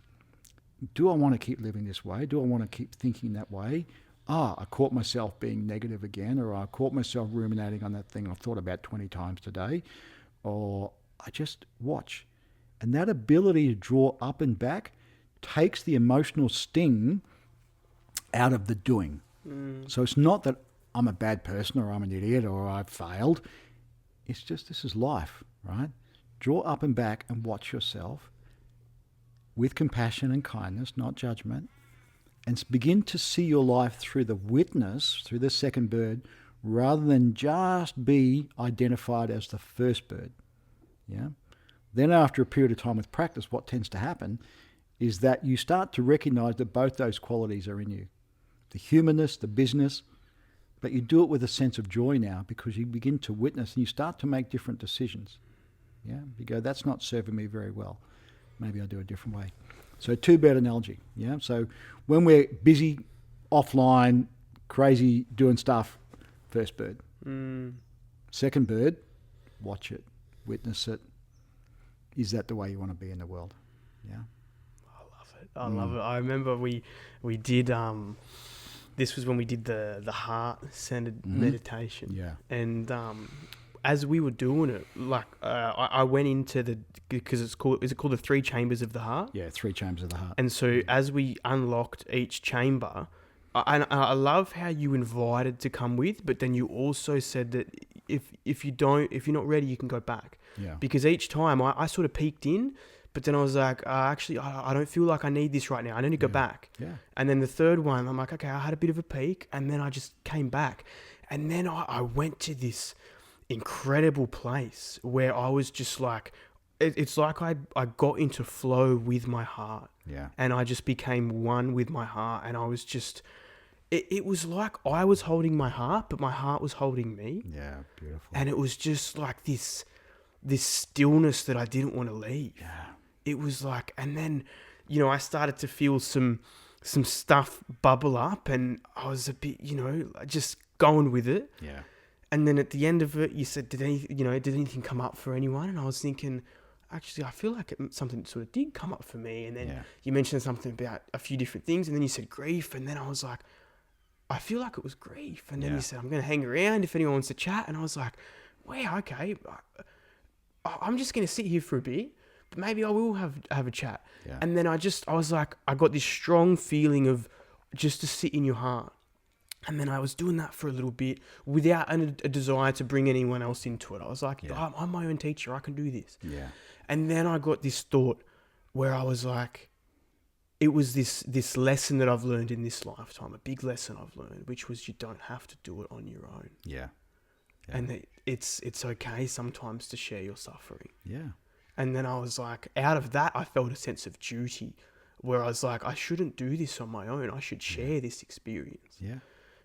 Do I want to keep living this way? Do I want to keep thinking that way? I caught myself being negative again, or I caught myself ruminating on that thing I've thought about 20 times today, or I just watch. And that ability to draw up and back takes the emotional sting out of the doing. So it's not that I'm a bad person or I'm an idiot or I've failed. It's just, this is life, right? Draw up and back and watch yourself with compassion and kindness, not judgment, and begin to see your life through the witness, through the second bird, rather than just be identified as the first bird. Yeah. Then after a period of time with practice, what tends to happen is that you start to recognize that both those qualities are in you. The humanness, the business, but you do it with a sense of joy now because you begin to witness and you start to make different decisions. Yeah. You go, that's not serving me very well. Maybe I'll do it a different way. So two-bird analogy. Yeah. So when we're busy, offline, crazy, doing stuff, first bird. Second bird, watch it, witness it. Is that the way you want to be in the world? Yeah. I love it. I remember we did this was when we did the heart-centered meditation. Yeah. And as we were doing it, like I went into because is it called the 3 chambers of the heart? Yeah, 3 chambers of the heart. And so as we unlocked each chamber, I love how you invited to come with, but then you also said that if you're not ready, you can go back. Yeah. Because each time I sort of peeked in, but then I was like, actually, I don't feel like I need this right now. I need to go back. Yeah. And then the third one, I'm like, okay, I had a bit of a peek, and then I just came back. And then I went to this incredible place where I was just like, it's like I got into flow with my heart. Yeah. And I just became one with my heart. And I was just, it was like I was holding my heart, but my heart was holding me. Yeah, beautiful. And it was just like this stillness that I didn't want to leave. Yeah. It was like, and then, I started to feel some stuff bubble up, and I was a bit, just going with it. Yeah. And then at the end of it, you said, did anything come up for anyone? And I was thinking, actually, I feel like something sort of did come up for me. And then you mentioned something about a few different things, and then you said grief, and then I was like, I feel like it was grief. And then you said, I'm going to hang around if anyone wants to chat. And I was like, wow, okay, I'm just going to sit here for a bit, but maybe I will have a chat. Yeah. And then I was like, I got this strong feeling of just to sit in your heart. And then I was doing that for a little bit without a desire to bring anyone else into it. I was like, I'm my own teacher. I can do this. Yeah. And then I got this thought where I was like, it was this lesson that I've learned in this lifetime, a big lesson I've learned, which was you don't have to do it on your own. Yeah. And that it's okay sometimes to share your suffering. Yeah. And then I was like, out of that, I felt a sense of duty where I was like, I shouldn't do this on my own. I should share this experience. Yeah.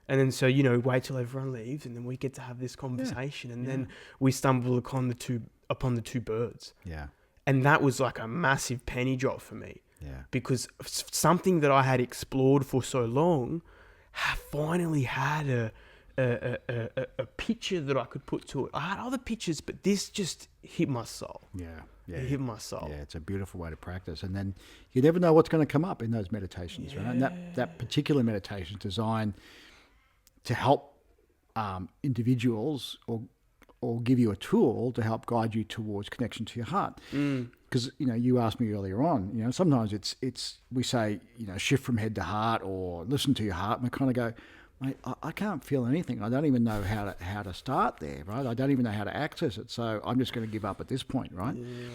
And then so, wait till everyone leaves, and then we get to have this conversation. And then we stumble upon the two birds. Yeah. And that was like a massive penny drop for me. Yeah. Because something that I had explored for so long finally had a picture that I could put to it. I had other pictures, but this just hit my soul. Yeah. Yeah. It hit my soul. Yeah, it's a beautiful way to practice. And then you never know what's going to come up in those meditations, right? And that particular meditation is designed to help individuals or give you a tool to help guide you towards connection to your heart. Because, you asked me earlier on, sometimes it's we say, shift from head to heart or listen to your heart. And we kind of go, mate, I can't feel anything. I don't even know how to start there, right? I don't even know how to access it. So I'm just going to give up at this point, right? Yeah.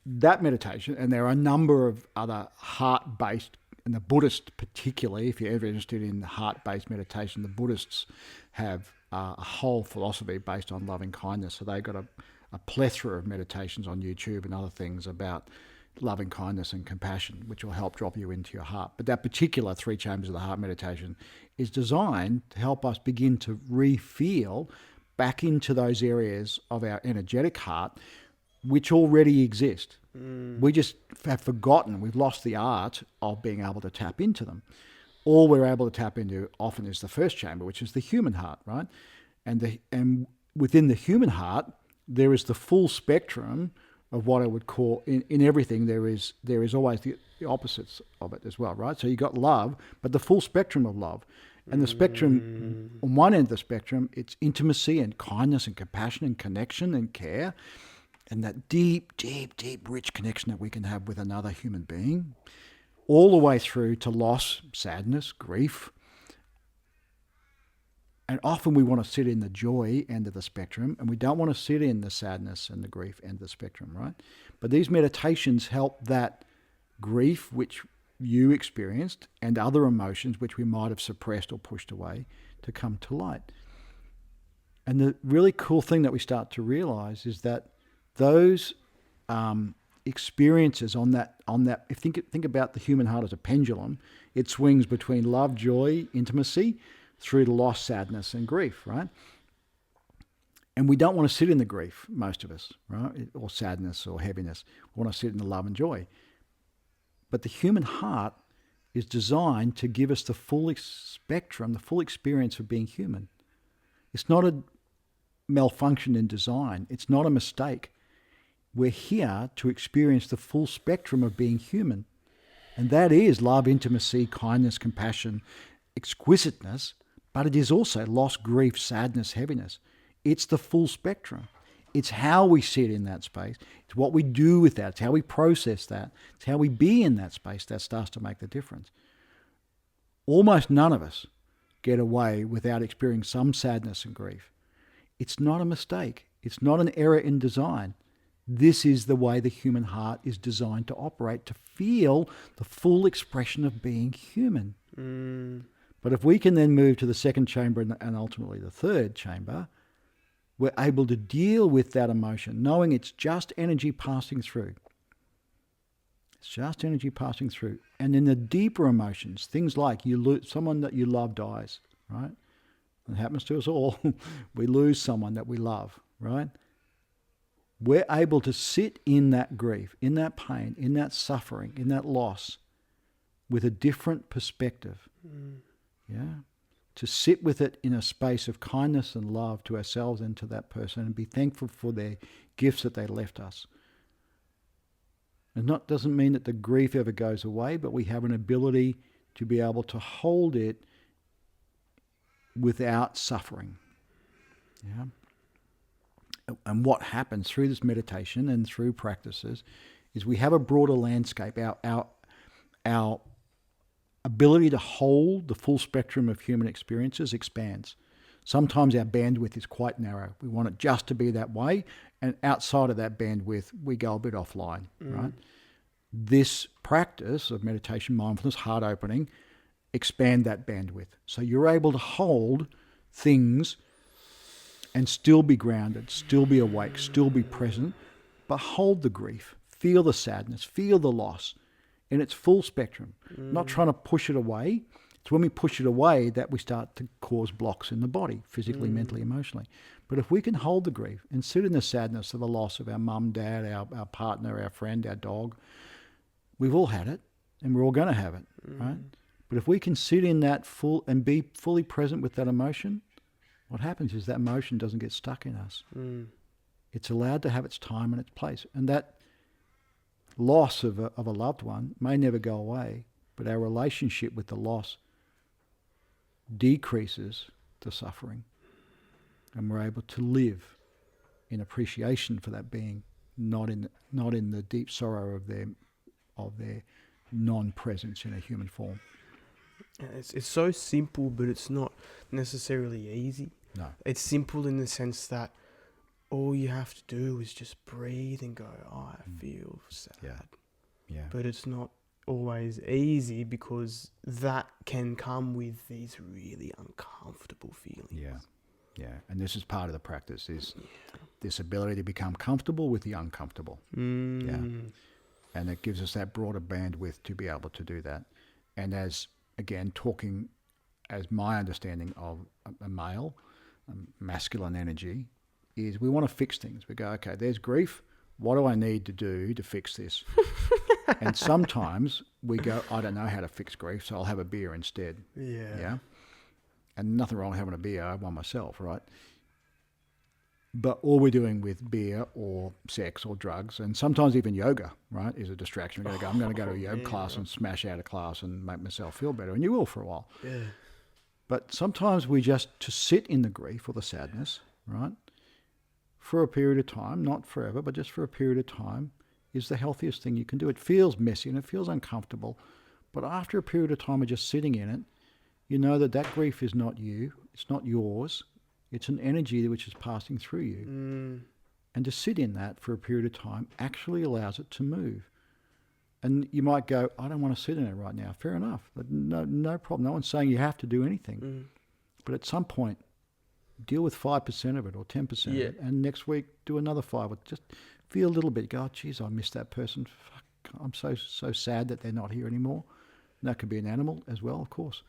That meditation, and there are a number of other heart-based, and the Buddhist particularly, if you're ever interested in heart-based meditation, the Buddhists have a whole philosophy based on loving kindness. So they've got a plethora of meditations on YouTube and other things about loving kindness and compassion, which will help drop you into your heart. But that particular 3 chambers of the heart meditation is designed to help us begin to re-feel back into those areas of our energetic heart which already exist. We just have forgotten, we've lost the art of being able to tap into them. All we're able to tap into often is the first chamber, which is the human heart, right? And within the human heart, there is the full spectrum of what I would call, in everything, there is always the opposites of it as well, right? So you got love, but the full spectrum of love. And the spectrum, on one end of the spectrum, it's intimacy and kindness and compassion and connection and care, and that deep, deep, deep, rich connection that we can have with another human being, all the way through to loss, sadness, grief. And often we want to sit in the joy end of the spectrum, and we don't want to sit in the sadness and the grief end of the spectrum, right? But these meditations help that grief, which you experienced, and other emotions which we might have suppressed or pushed away, to come to light. And the really cool thing that we start to realize is that those experiences on that, if think about the human heart as a pendulum, it swings between love, joy, intimacy, through to loss, sadness, and grief, right? And we don't want to sit in the grief, most of us, right? Or sadness or heaviness. We want to sit in the love and joy. But the human heart is designed to give us the full spectrum, the full experience of being human. It's not a malfunction in design. It's not a mistake. We're here to experience the full spectrum of being human. And that is love, intimacy, kindness, compassion, exquisiteness, but it is also loss, grief, sadness, heaviness. It's the full spectrum. It's how we sit in that space. It's what we do with that. It's how we process that. It's how we be in that space that starts to make the difference. Almost none of us get away without experiencing some sadness and grief. It's not a mistake. It's not an error in design. This is the way the human heart is designed to operate, to feel the full expression of being human. But if we can then move to the second chamber and ultimately the third chamber, we're able to deal with that emotion, knowing it's just energy passing through. It's just energy passing through. And in the deeper emotions, things like someone that you love dies, right? It happens to us all. We lose someone that we love, right? We're able to sit in that grief, in that pain, in that suffering, in that loss, with a different perspective. Yeah, to sit with it in a space of kindness and love to ourselves and to that person, and be thankful for their gifts that they left us. And that doesn't mean that the grief ever goes away, but we have an ability to be able to hold it without suffering. Yeah. And what happens through this meditation and through practices is we have a broader landscape. Our ability to hold the full spectrum of human experiences expands. Sometimes our bandwidth is quite narrow. We want it just to be that way, and outside of that bandwidth, we go a bit offline, right? This practice of meditation, mindfulness, heart opening, expand that bandwidth. So you're able to hold things and still be grounded, still be awake, still be present, but hold the grief, feel the sadness, feel the loss in its full spectrum. Not trying to push it away. It's when we push it away that we start to cause blocks in the body, physically, mentally, emotionally. But if we can hold the grief and sit in the sadness of the loss of our mum, dad, our partner, our friend, our dog, we've all had it, and we're all going to have it, right? But if we can sit in that full and be fully present with that emotion, what happens is that emotion doesn't get stuck in us. It's allowed to have its time and its place. And that loss of a loved one may never go away, but our relationship with the loss decreases the suffering. And we're able to live in appreciation for that being, not in the deep sorrow of their non-presence in a human form. It's so simple, but it's not necessarily easy. No. It's simple in the sense that all you have to do is just breathe and go, I feel sad. Yeah. But it's not always easy, because that can come with these really uncomfortable feelings. Yeah. And this is part of the practice, is this ability to become comfortable with the uncomfortable. Yeah. And it gives us that broader bandwidth to be able to do that. And as, again, talking as my understanding of a male, masculine energy, is we want to fix things. We go, okay, there's grief. What do I need to do to fix this? And sometimes we go, I don't know how to fix grief, so I'll have a beer instead. Yeah. And nothing wrong with having a beer. I have one myself, right? But all we're doing with beer or sex or drugs, and sometimes even yoga, right, is a distraction. I'm going to go to a yoga class and smash out of class and make myself feel better. And you will for a while. Yeah. But sometimes we just, to sit in the grief or the sadness, right, for a period of time, not forever, but just for a period of time, is the healthiest thing you can do. It feels messy and it feels uncomfortable. But after a period of time of just sitting in it, you know that that grief is not you. It's not yours. It's an energy which is passing through you. And to sit in that for a period of time actually allows it to move. And you might go, I don't want to sit in it right now. Fair enough. No problem. No one's saying you have to do anything. But at some point, deal with 5% of it or 10% of it. And next week, do another 5. Or just feel a little bit. Go, oh, geez, I miss that person. Fuck, I'm so sad that they're not here anymore. And that could be an animal as well, of course.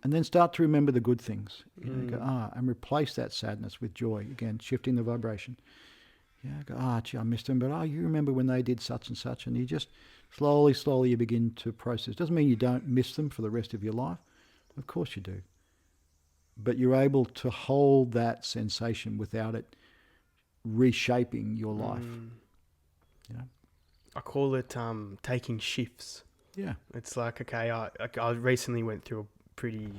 And then start to remember the good things. You know, go, and replace that sadness with joy. Again, shifting the vibration. Yeah, go, gee, I missed them. But, you remember when they did such and such. And you just slowly you begin to process. Doesn't mean you don't miss them for the rest of your life. Of course you do. But you're able to hold that sensation without it reshaping your life. You know? I call it taking shifts. Yeah. It's like, okay, I recently went through a pretty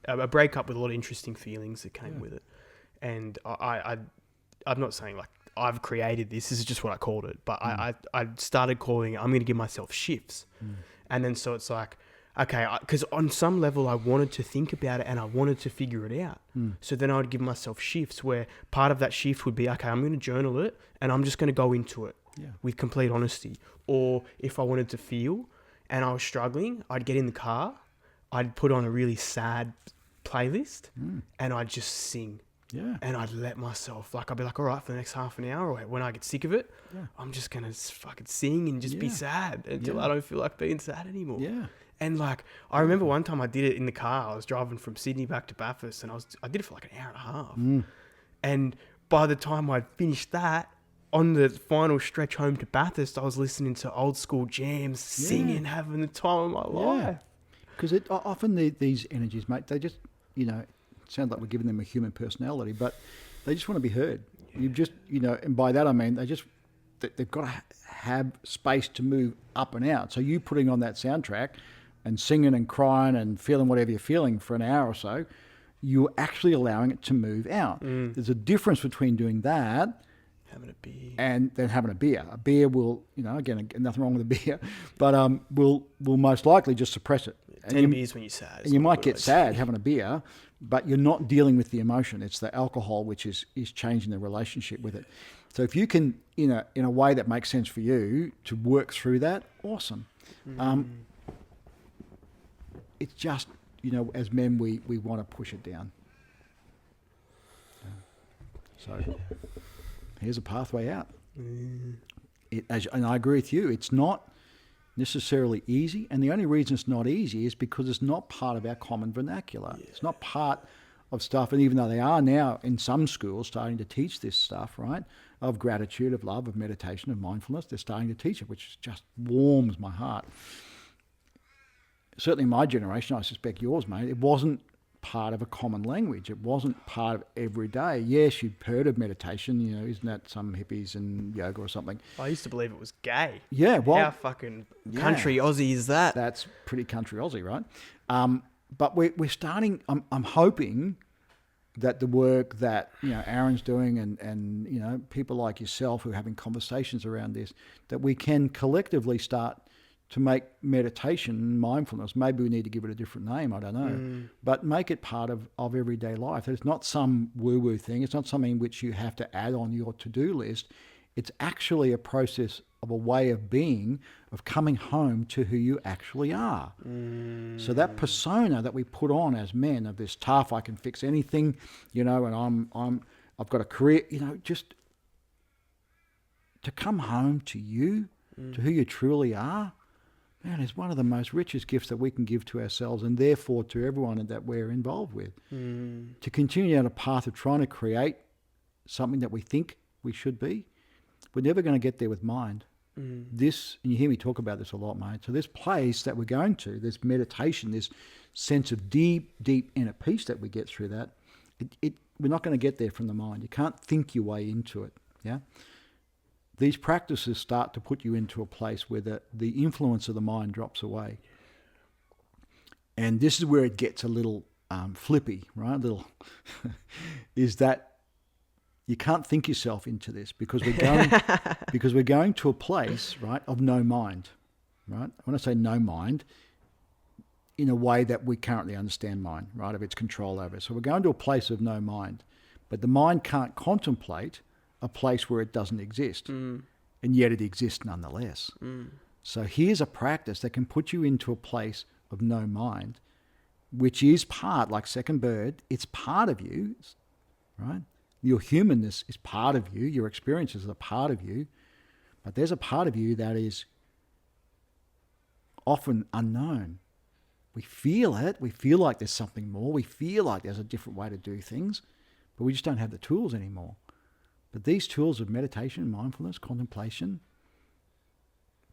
a breakup with a lot of interesting feelings that came with it, and I'm not saying like I've created this is just what I called it, but I started calling it, I'm going to give myself shifts. And then so it's like, okay, because on some level I wanted to think about it and I wanted to figure it out. So then I would give myself shifts where part of that shift would be, okay, I'm going to journal it and I'm just going to go into it with complete honesty. Or if I wanted to feel and I was struggling, I'd get in the car, I'd put on a really sad playlist and I'd just sing. Yeah. And I'd let myself, like, I'd be like, all right, for the next half an hour, or when I get sick of it, I'm just going to fucking sing and just be sad until I don't feel like being sad anymore. Yeah. And like, I remember one time I did it in the car. I was driving from Sydney back to Bathurst and I did it for like an hour and a half. And by the time I'd finished that, on the final stretch home to Bathurst, I was listening to old school jams, singing, having the time of my life. Because often these energies, mate, they just, you know, it sounds like we're giving them a human personality, but they just want to be heard. You just, you know, and by that I mean they've got to have space to move up and out. So you putting on that soundtrack and singing and crying and feeling whatever you're feeling for an hour or so, you're actually allowing it to move out. There's a difference between doing that having a beer and then having a beer. A beer will, you know, again, nothing wrong with a beer, but will most likely just suppress it. 10 beers when you're sad. And you might get sad having a beer, but you're not dealing with the emotion. It's the alcohol which is changing the relationship with it. So if you can, in a way that makes sense for you, to work through that, awesome. It's just, you know, as men, we want to push it down. So here's a pathway out. And I agree with you. It's not necessarily easy, and the only reason it's not easy is because it's not part of our common vernacular. It's not part of stuff, and even though they are now in some schools starting to teach this stuff, right, of gratitude, of love, of meditation, of mindfulness, they're starting to teach it, which just warms my heart. Certainly my generation, I suspect yours, mate, it wasn't part of a common language. It wasn't part of every day. Yes, you've heard of meditation, you know, isn't that some hippies and yoga or something? I used to believe it was gay. Yeah, well, how fucking country Aussie is that? That's pretty country Aussie, right? But we're starting. I'm hoping that the work that, you know, Aaron's doing and you know, people like yourself who are having conversations around this, that we can collectively start to make meditation, mindfulness, maybe we need to give it a different name, I don't know, but make it part of everyday life. It's not some woo-woo thing. It's not something which you have to add on your to-do list. It's actually a process of a way of being, of coming home to who you actually are. So that persona that we put on as men, of this tough, I can fix anything, you know, and I've got a career, you know, just to come home to you, to who you truly are, man, is one of the most richest gifts that we can give to ourselves and therefore to everyone that we're involved with. To continue down a path of trying to create something that we think we should be, we're never going to get there with mind. This, and you hear me talk about this a lot, mate, so this place that we're going to, this meditation, this sense of deep, deep inner peace that we get through that, we're not going to get there from the mind. You can't think your way into it, yeah? These practices start to put you into a place where the influence of the mind drops away. And this is where it gets a little flippy, right? Is that you can't think yourself into this because we're going to a place, right, of no mind, right? When I say no mind, in a way that we currently understand mind, right, of its control over it. So we're going to a place of no mind, but the mind can't contemplate a place where it doesn't exist, and yet it exists nonetheless. So here's a practice that can put you into a place of no mind, which is part, like second bird, it's part of you, right? Your humanness is part of you. Your experiences are part of you. But there's a part of you that is often unknown. We feel it. We feel like there's something more. We feel like there's a different way to do things, but we just don't have the tools anymore. But these tools of meditation, mindfulness, contemplation,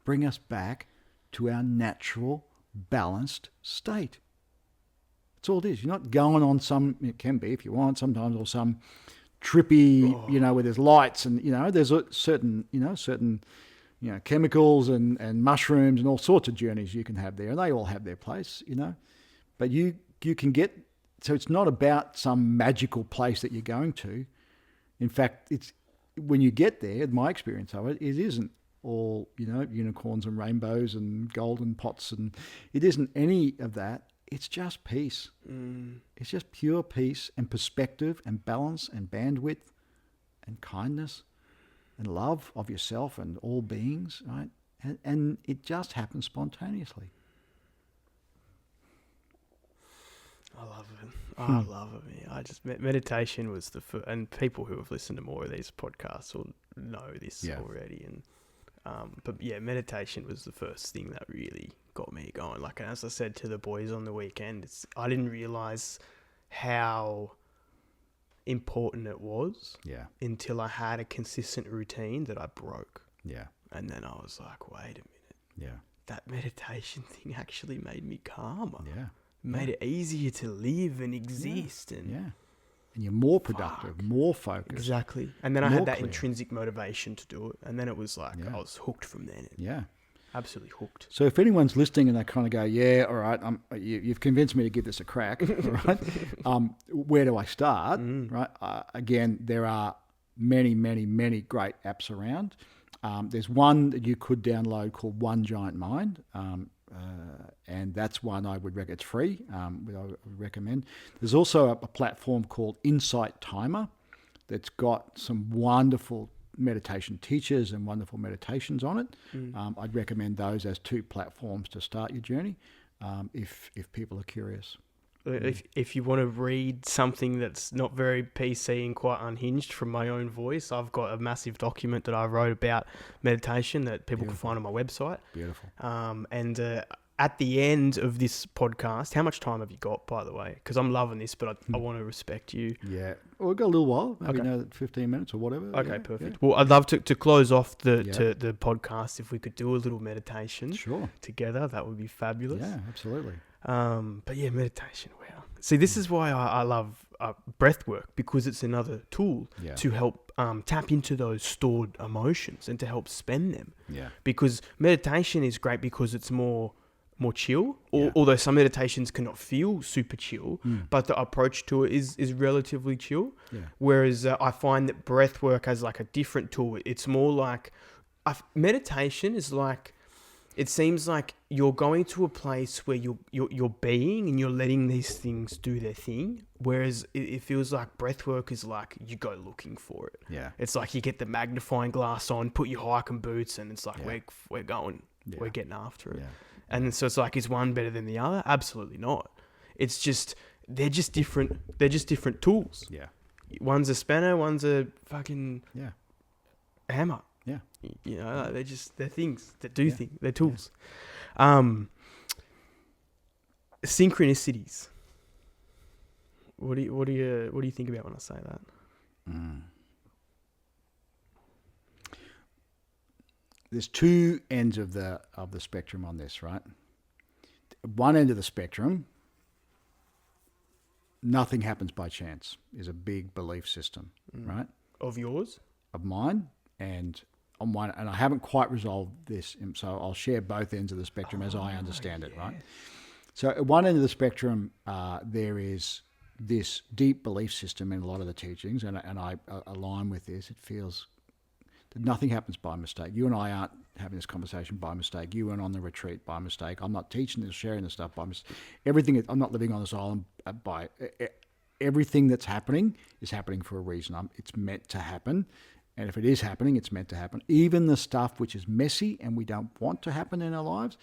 bring us back to our natural, balanced state. That's all it is. You're not going on some, it can be if you want sometimes, or some trippy, where there's lights and, there's a certain chemicals and mushrooms and all sorts of journeys you can have there. And they all have their place, But you can get, so it's not about some magical place that you're going to. In fact, it's when you get there, my experience of it, it isn't all, unicorns and rainbows and golden pots, and it isn't any of that. It's just peace. It's just pure peace and perspective and balance and bandwidth and kindness and love of yourself and all beings, right? And it just happens spontaneously. I love it. I love it. Meditation was the first, and people who have listened to more of these podcasts will know this already. And but yeah, meditation was the first thing that really got me going. Like, as I said to the boys on the weekend, I didn't realize how important it was until I had a consistent routine that I broke. Yeah. And then I was like, wait a minute. Yeah. That meditation thing actually made me calmer. Yeah. Made it easier to live and exist. And you're more productive, more focused. Exactly. And then I had that intrinsic motivation to do it. And then it was like, I was hooked from then. Yeah. Absolutely hooked. So if anyone's listening and they kind of go, yeah, all right, you've convinced me to give this a crack, all right? Where do I start, right? Again, there are many, many, many great apps around. There's one that you could download called One Giant Mind, and that's one I would recommend. It's free, I would recommend. There's also a platform called Insight Timer that's got some wonderful meditation teachers and wonderful meditations on it. I'd recommend those as two platforms to start your journey if people are curious. If you want to read something that's not very PC and quite unhinged from my own voice, I've got a massive document that I wrote about meditation that people can find on my website. Beautiful. And at the end of this podcast, how much time have you got, by the way? Because I'm loving this, but I want to respect you. Yeah. Well, we've got a little while, maybe 15 minutes or whatever. Okay, perfect. Yeah. Well, I'd love to close off the podcast. If we could do a little meditation together, that would be fabulous. Yeah, absolutely. But yeah, meditation, wow. See, this is why I love breath work, because it's another tool to help tap into those stored emotions and to help spend them. Yeah. Because meditation is great because it's more chill, although some meditations cannot feel super chill, but the approach to it is relatively chill. Yeah. Whereas I find that breath work as like a different tool. It's more like meditation is like, it seems like you're going to a place where you're being and you're letting these things do their thing. Whereas it feels like breath work is like you go looking for it. Yeah. It's like you get the magnifying glass on, put your hiking boots, and it's like we're going, we're getting after it. Yeah. And so it's like, is one better than the other? Absolutely not. It's just, they're just different tools. Yeah. One's a spanner, one's a fucking hammer. Yeah. You know, they're things that do things. They're tools. Synchronicities. What do you think about when I say that? There's two ends of the spectrum on this, right? One end of the spectrum, nothing happens by chance, is a big belief system, right? Of yours? Of mine, and on one, and I haven't quite resolved this, so I'll share both ends of the spectrum as I understand it, right? So at one end of the spectrum, there is this deep belief system in a lot of the teachings, and I align with this. It feels that nothing happens by mistake. You and I aren't having this conversation by mistake. You weren't on the retreat by mistake. I'm not teaching this, sharing this stuff by mistake. I'm not living on this island by... Everything that's happening is happening for a reason. It's meant to happen. And if it is happening, it's meant to happen. Even the stuff which is messy and we don't want to happen in our lives,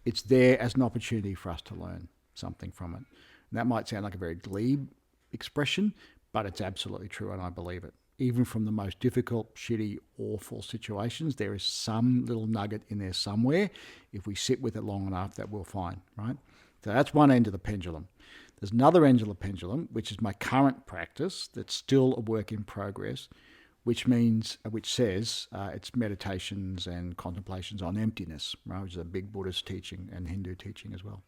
it's there as an opportunity for us to learn something from it. And that might sound like a very glebe expression, but it's absolutely true, and I believe it. Even from the most difficult, shitty, awful situations, there is some little nugget in there somewhere. If we sit with it long enough, that we'll find, right? So that's one end of the pendulum. There's another end of the pendulum, which is my current practice, that's still a work in progress, which says it's meditations and contemplations on emptiness, right? Which is a big Buddhist teaching and Hindu teaching as well,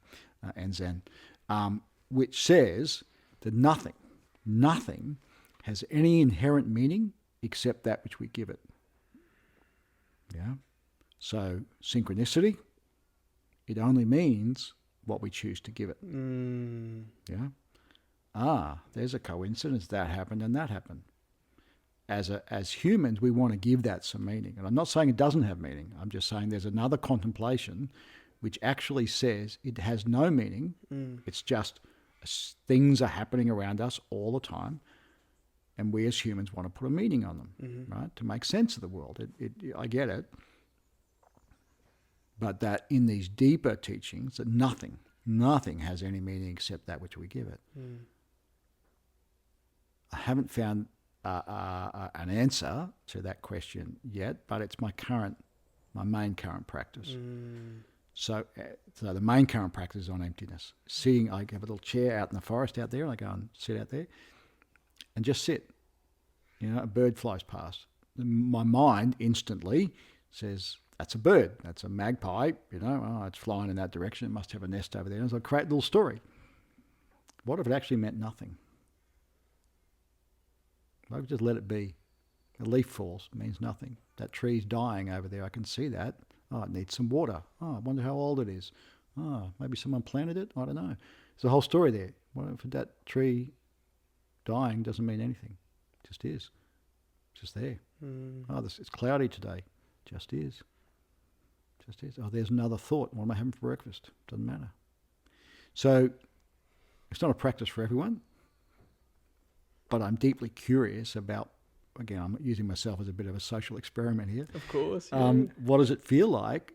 and Zen, which says that nothing has any inherent meaning except that which we give it. Yeah. So synchronicity, it only means what we choose to give it. Yeah. There's a coincidence, that happened and that happened. As humans, we want to give that some meaning. And I'm not saying it doesn't have meaning. I'm just saying there's another contemplation which actually says it has no meaning. It's just things are happening around us all the time. And we as humans want to put a meaning on them, right? To make sense of the world. I get it. But that in these deeper teachings, that nothing has any meaning except that which we give it. I haven't found an answer to that question yet, but it's my main current practice. So the main current practice is on emptiness. Sitting, I have a little chair out in the forest out there, and I go and sit out there and just sit. You know, a bird flies past. My mind instantly says, that's a bird, that's a magpie, you know, it's flying in that direction, it must have a nest over there. And so I create a little story. What if it actually meant nothing? I could just let it be. A leaf falls, it means nothing. That tree's dying over there, I can see that. Oh, it needs some water. Oh, I wonder how old it is. Oh, maybe someone planted it? I don't know. There's a whole story there. What if that tree dying doesn't mean anything? It just is. It's just there. Oh, it's cloudy today. Just is. Just is. Oh, there's another thought. What am I having for breakfast? Doesn't matter. So it's not a practice for everyone, but I'm deeply curious about, again, I'm using myself as a bit of a social experiment here. Of course. Yeah. What does it feel like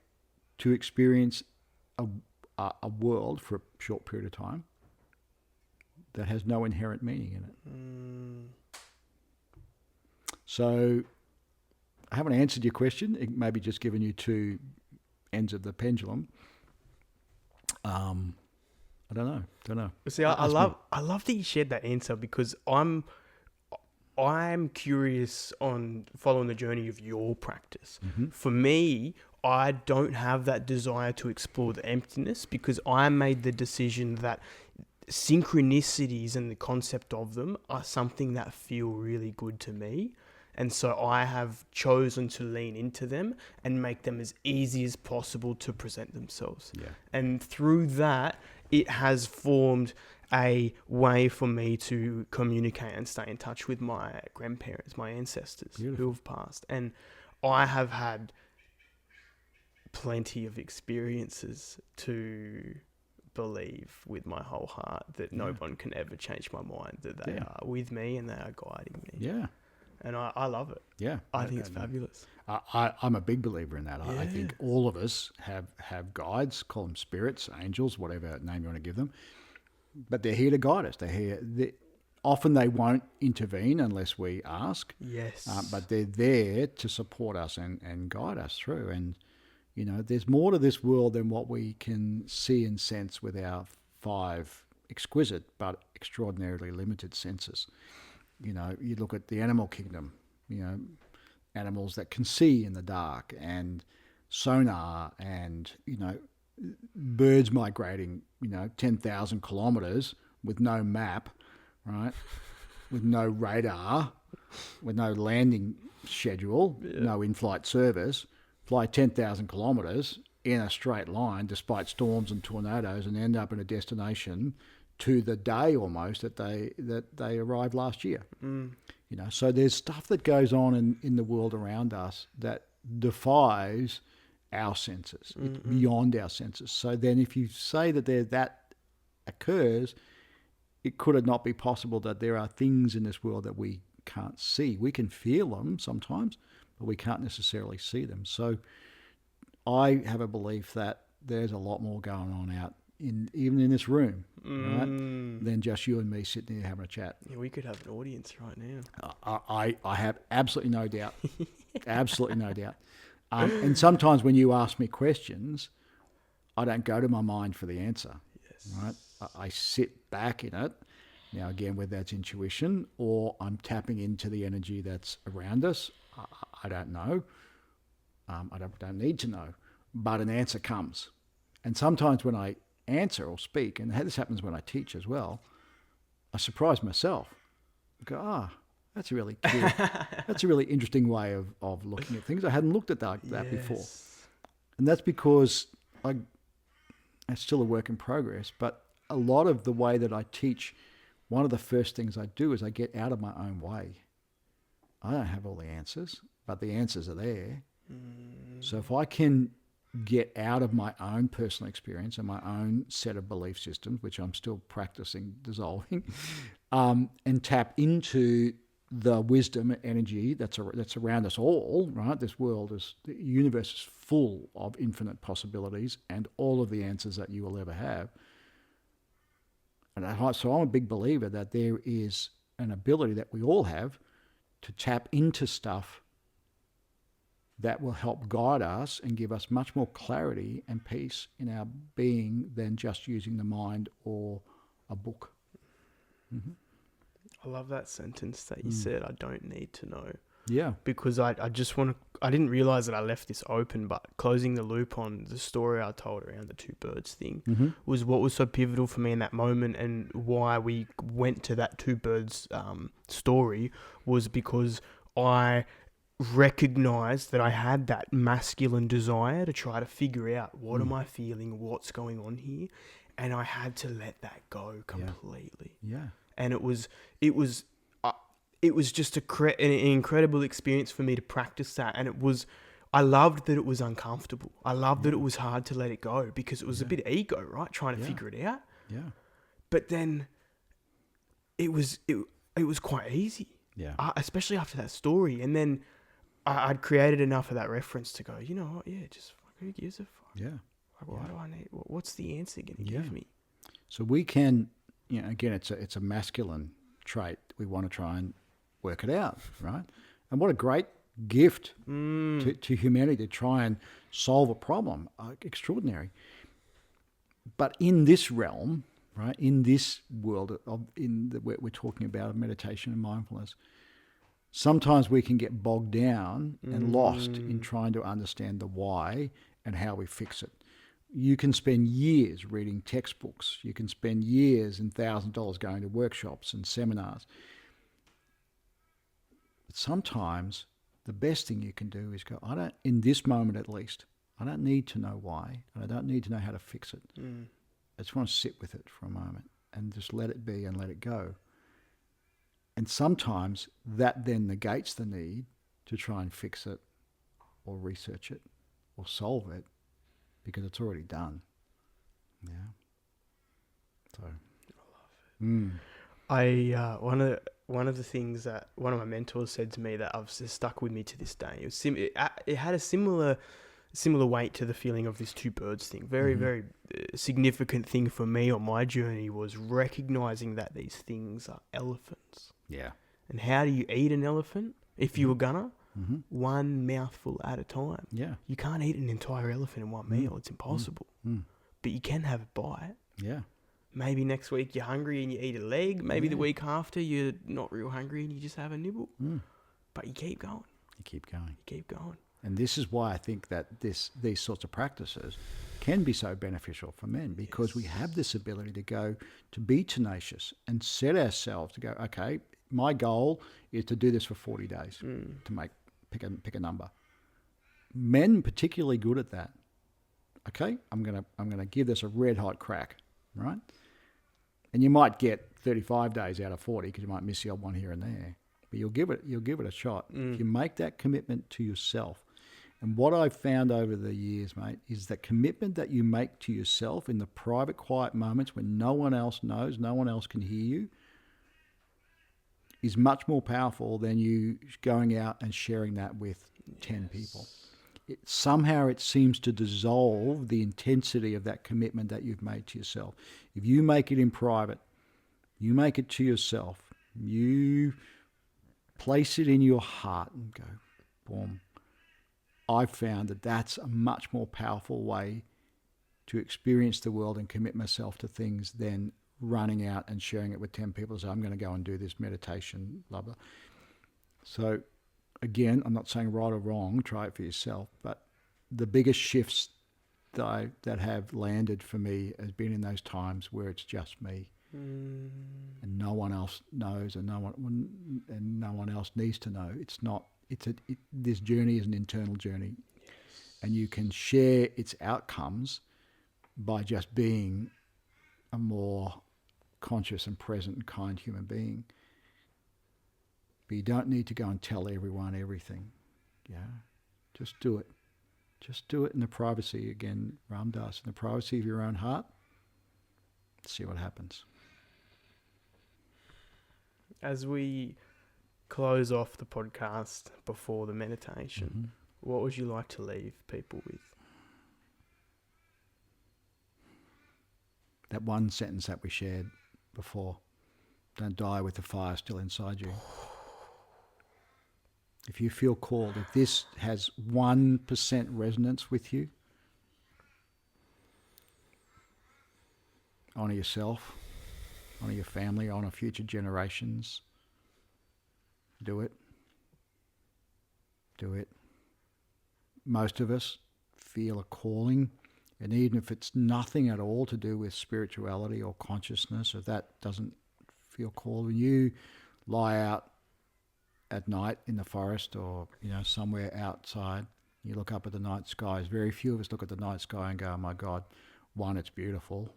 to experience a world for a short period of time that has no inherent meaning in it? So I haven't answered your question. It maybe just given you two ends of the pendulum. I don't know. See, I love that you shared that answer, because I'm curious on following the journey of your practice. For me, I don't have that desire to explore the emptiness, because I made the decision that synchronicities and the concept of them are something that feel really good to me. And so I have chosen to lean into them and make them as easy as possible to present themselves. Yeah. And through that, it has formed a way for me to communicate and stay in touch with my grandparents, my ancestors. Beautiful. Who have passed. And I have had plenty of experiences to believe with my whole heart that no one can ever change my mind, that they are with me and they are guiding me. Yeah. And I love it. Yeah. I think it's fabulous. I'm a big believer in that. I think all of us have guides, call them spirits, angels, whatever name you want to give them. But they're here to guide us. often they won't intervene unless we ask. Yes. But they're there to support us and guide us through. And, you know, there's more to this world than what we can see and sense with our 5 exquisite but extraordinarily limited senses. You know, you look at the animal kingdom, you know, animals that can see in the dark and sonar and, you know, birds migrating, you know, 10,000 kilometres with no map, right? With no radar, with no landing schedule, no in-flight service, fly 10,000 kilometres in a straight line despite storms and tornadoes and end up in a destination to the day almost that they arrived last year. You know, so there's stuff that goes on in the world around us that defies our senses. It's beyond our senses. So then if you say that occurs, it could it not be possible that there are things in this world that we can't see? We can feel them sometimes, but we can't necessarily see them. So I have a belief that there's a lot more going on out even in this room, right, than just you and me sitting here having a chat. Yeah, we could have an audience right now. I have absolutely no doubt. Absolutely no doubt. And sometimes when you ask me questions, I don't go to my mind for the answer. Yes. Right? I sit back in it. Now, again, whether that's intuition or I'm tapping into the energy that's around us, I don't know. I don't need to know. But an answer comes. And sometimes when I answer or speak, and this happens when I teach as well, I surprise myself. I go, that's a really cute, that's a really interesting way of looking at things. I hadn't looked at that before. And that's because it's still a work in progress, but a lot of the way that I teach, one of the first things I do is I get out of my own way. I don't have all the answers, but the answers are there. So if I can get out of my own personal experience and my own set of belief systems, which I'm still practicing dissolving, and tap into the wisdom and energy that's around us all, right? The universe is full of infinite possibilities and all of the answers that you will ever have. And so I'm a big believer that there is an ability that we all have to tap into stuff that will help guide us and give us much more clarity and peace in our being than just using the mind or a book. Mm-hmm. I love that sentence that you said, I don't need to know. Yeah. Because I didn't realize that I left this open, but closing the loop on the story I told around the 2 birds thing was what was so pivotal for me in that moment, and why we went to that 2 birds story was because I recognized that I had that masculine desire to try to figure out what am I feeling, what's going on here, and I had to let that go completely. Yeah. And it was just an incredible experience for me to practice that. And I loved that it was uncomfortable. I loved that it was hard to let it go because it was a bit ego, right? Trying to figure it out. Yeah. But then it was quite easy. Yeah. Especially after that story. And then I'd created enough of that reference to go, you know what? Yeah, just who gives a fuck? Yeah. Like, why do I need? What's the answer going to give me? So we can, again, it's a masculine trait. We want to try and work it out, right? And what a great gift to humanity to try and solve a problem. Extraordinary. But in this realm, right, in this world we're talking about meditation and mindfulness, sometimes we can get bogged down and lost in trying to understand the why and how we fix it. You can spend years reading textbooks. You can spend years and thousands of dollars going to workshops and seminars. But sometimes the best thing you can do is go, in this moment at least, I don't need to know why, and I don't need to know how to fix it. I just want to sit with it for a moment and just let it be and let it go. And sometimes that then negates the need to try and fix it or research it or solve it because it's already done. Yeah. So. I love it. One of the things that one of my mentors said to me that I've stuck with me to this day. It had a similar similar weight to the feeling of this two birds thing. Very, very significant thing for me on my journey was recognizing that these things are elephants. Yeah. And how do you eat an elephant? If you were gonna, Mm-hmm. one mouthful at a time. Yeah. You can't eat an entire elephant in one meal. It's impossible. Mm. But you can have a bite. Yeah. Maybe next week you're hungry and you eat a leg. Maybe the week after you're not real hungry and you just have a nibble. But you keep going. You keep going. You keep going. And this is why I think that these sorts of practices can be so beneficial for men, because we have this ability to go to be tenacious and set ourselves to go, okay, my goal is to do this for 40 days to pick a number. Men particularly good at that. Okay, I'm gonna give this a red hot crack, right? And you might get 35 days out of 40 because you might miss the odd one here and there, but you'll give it a shot. If you make that commitment to yourself. And what I've found over the years, mate, is that commitment that you make to yourself in the private, quiet moments when no one else knows, no one else can hear you, is much more powerful than you going out and sharing that with 10 people. Somehow it seems to dissolve the intensity of that commitment that you've made to yourself. If you make it in private, you make it to yourself, you place it in your heart and go, boom. I've found that that's a much more powerful way to experience the world and commit myself to things than running out and sharing it with 10 people. So I'm going to go and do this meditation, blah, blah. So again, I'm not saying right or wrong, try it for yourself, but the biggest shifts that have landed for me has been in those times where it's just me. And no one else knows, and no one else needs to know. This journey is an internal journey, and you can share its outcomes by just being a more conscious and present and kind human being. But you don't need to go and tell everyone everything. Yeah, just do it. Just do it in the privacy, again, Ram Dass, in the privacy of your own heart. See what happens. As we close off the podcast before the meditation, what would you like to leave people with? That one sentence that we shared before. Don't die with the fire still inside you. If you feel called, if this has 1% resonance with you, honour yourself, honour your family, honour future generations. Do it. Do it. Most of us feel a calling, and even if it's nothing at all to do with spirituality or consciousness, if that doesn't feel called, when you lie out at night in the forest or somewhere outside, you look up at the night skies. Very few of us look at the night sky and go, oh my God, one, it's beautiful,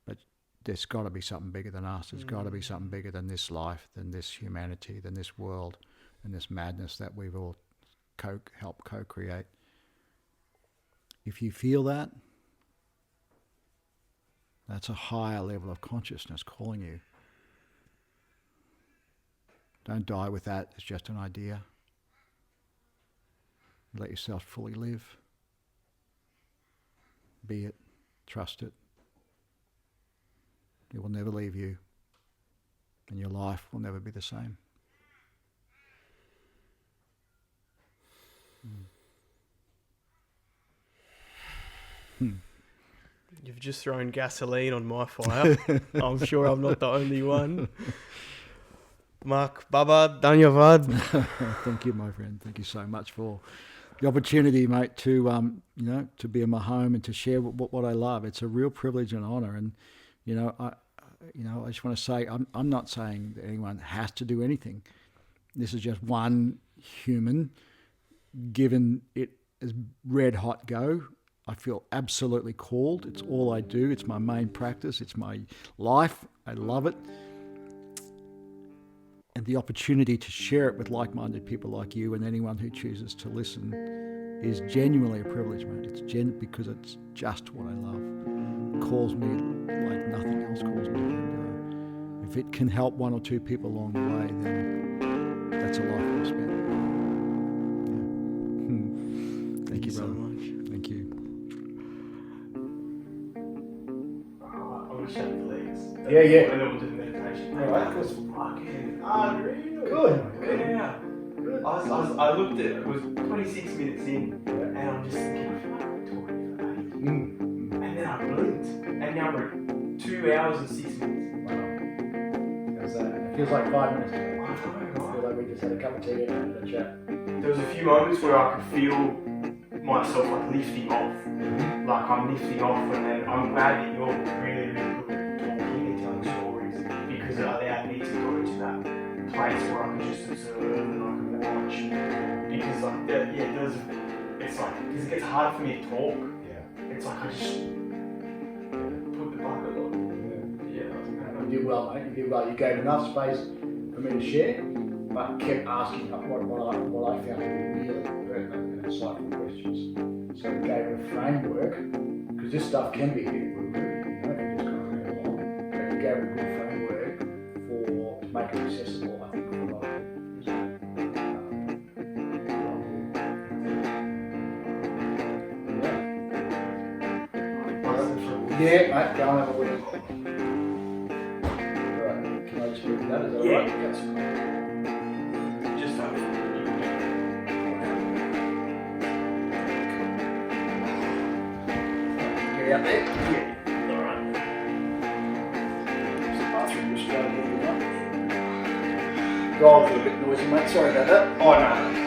but there's got to be something bigger than us. There's got to be something bigger than this life, than this humanity, than this world and this madness that we've all helped co-create. If you feel that, that's a higher level of consciousness calling you. Don't die with that. It's just an idea. Let yourself fully live. Be it. Trust it. It will never leave you. And your life will never be the same. You've just thrown gasoline on my fire. I'm sure I'm not the only one. Mark, Baba, Dhanyavad. Thank you, my friend. Thank you so much for the opportunity, mate, to to be in my home and to share what I love. It's a real privilege and honor. And I just want to say, I'm not saying that anyone has to do anything. This is just one human given it as red hot go. I feel absolutely called. It's all I do. It's my main practice. It's my life. I love it. And the opportunity to share it with like-minded people like you and anyone who chooses to listen is genuinely a privilege, mate. It's because it's just what I love. It calls me like nothing else calls me. And if it can help one or two people along the way, then that's a life well spent. Yeah. Thank you, so brother. much. Yeah. When we did meditation. Alright. That was fucking unreal. Good. Yeah. Good. I looked at it was 26 minutes in, and I'm just thinking, I feel like I'm talking for ages. And then I blinked, and now we're at 2 hours and 6 minutes. Wow. It feels like 5 minutes ago. I know, I feel like we just had a cup of tea and a chat. There was a few moments where I could feel myself like lifting off. Like I'm lifting off, and then I'm glad that you're really, really good at talking and telling stories because it allowed me to go into that place where I can just observe and I can watch. Because like, it's like, because it gets hard for me to talk. Yeah. It's like I just put the bucket on. Yeah, that's You did well, mate. You did well. You gave enough space for me to share, but kept asking what I found to be really pertinent and insightful questions. So we gave it a framework, because this stuff can be a bit woo-woo, if you just kind of read along. But we gave it a good framework to make it accessible, I think, for a lot of people. Yeah, mate, go and have a look. Alright, can I just read that? Is that Yeah. alright? That's cool. just over. Get out there. Yeah. Alright. There's the bathroom just straight here. Dogs are a bit noisy, mate. Sorry about that. Oh no.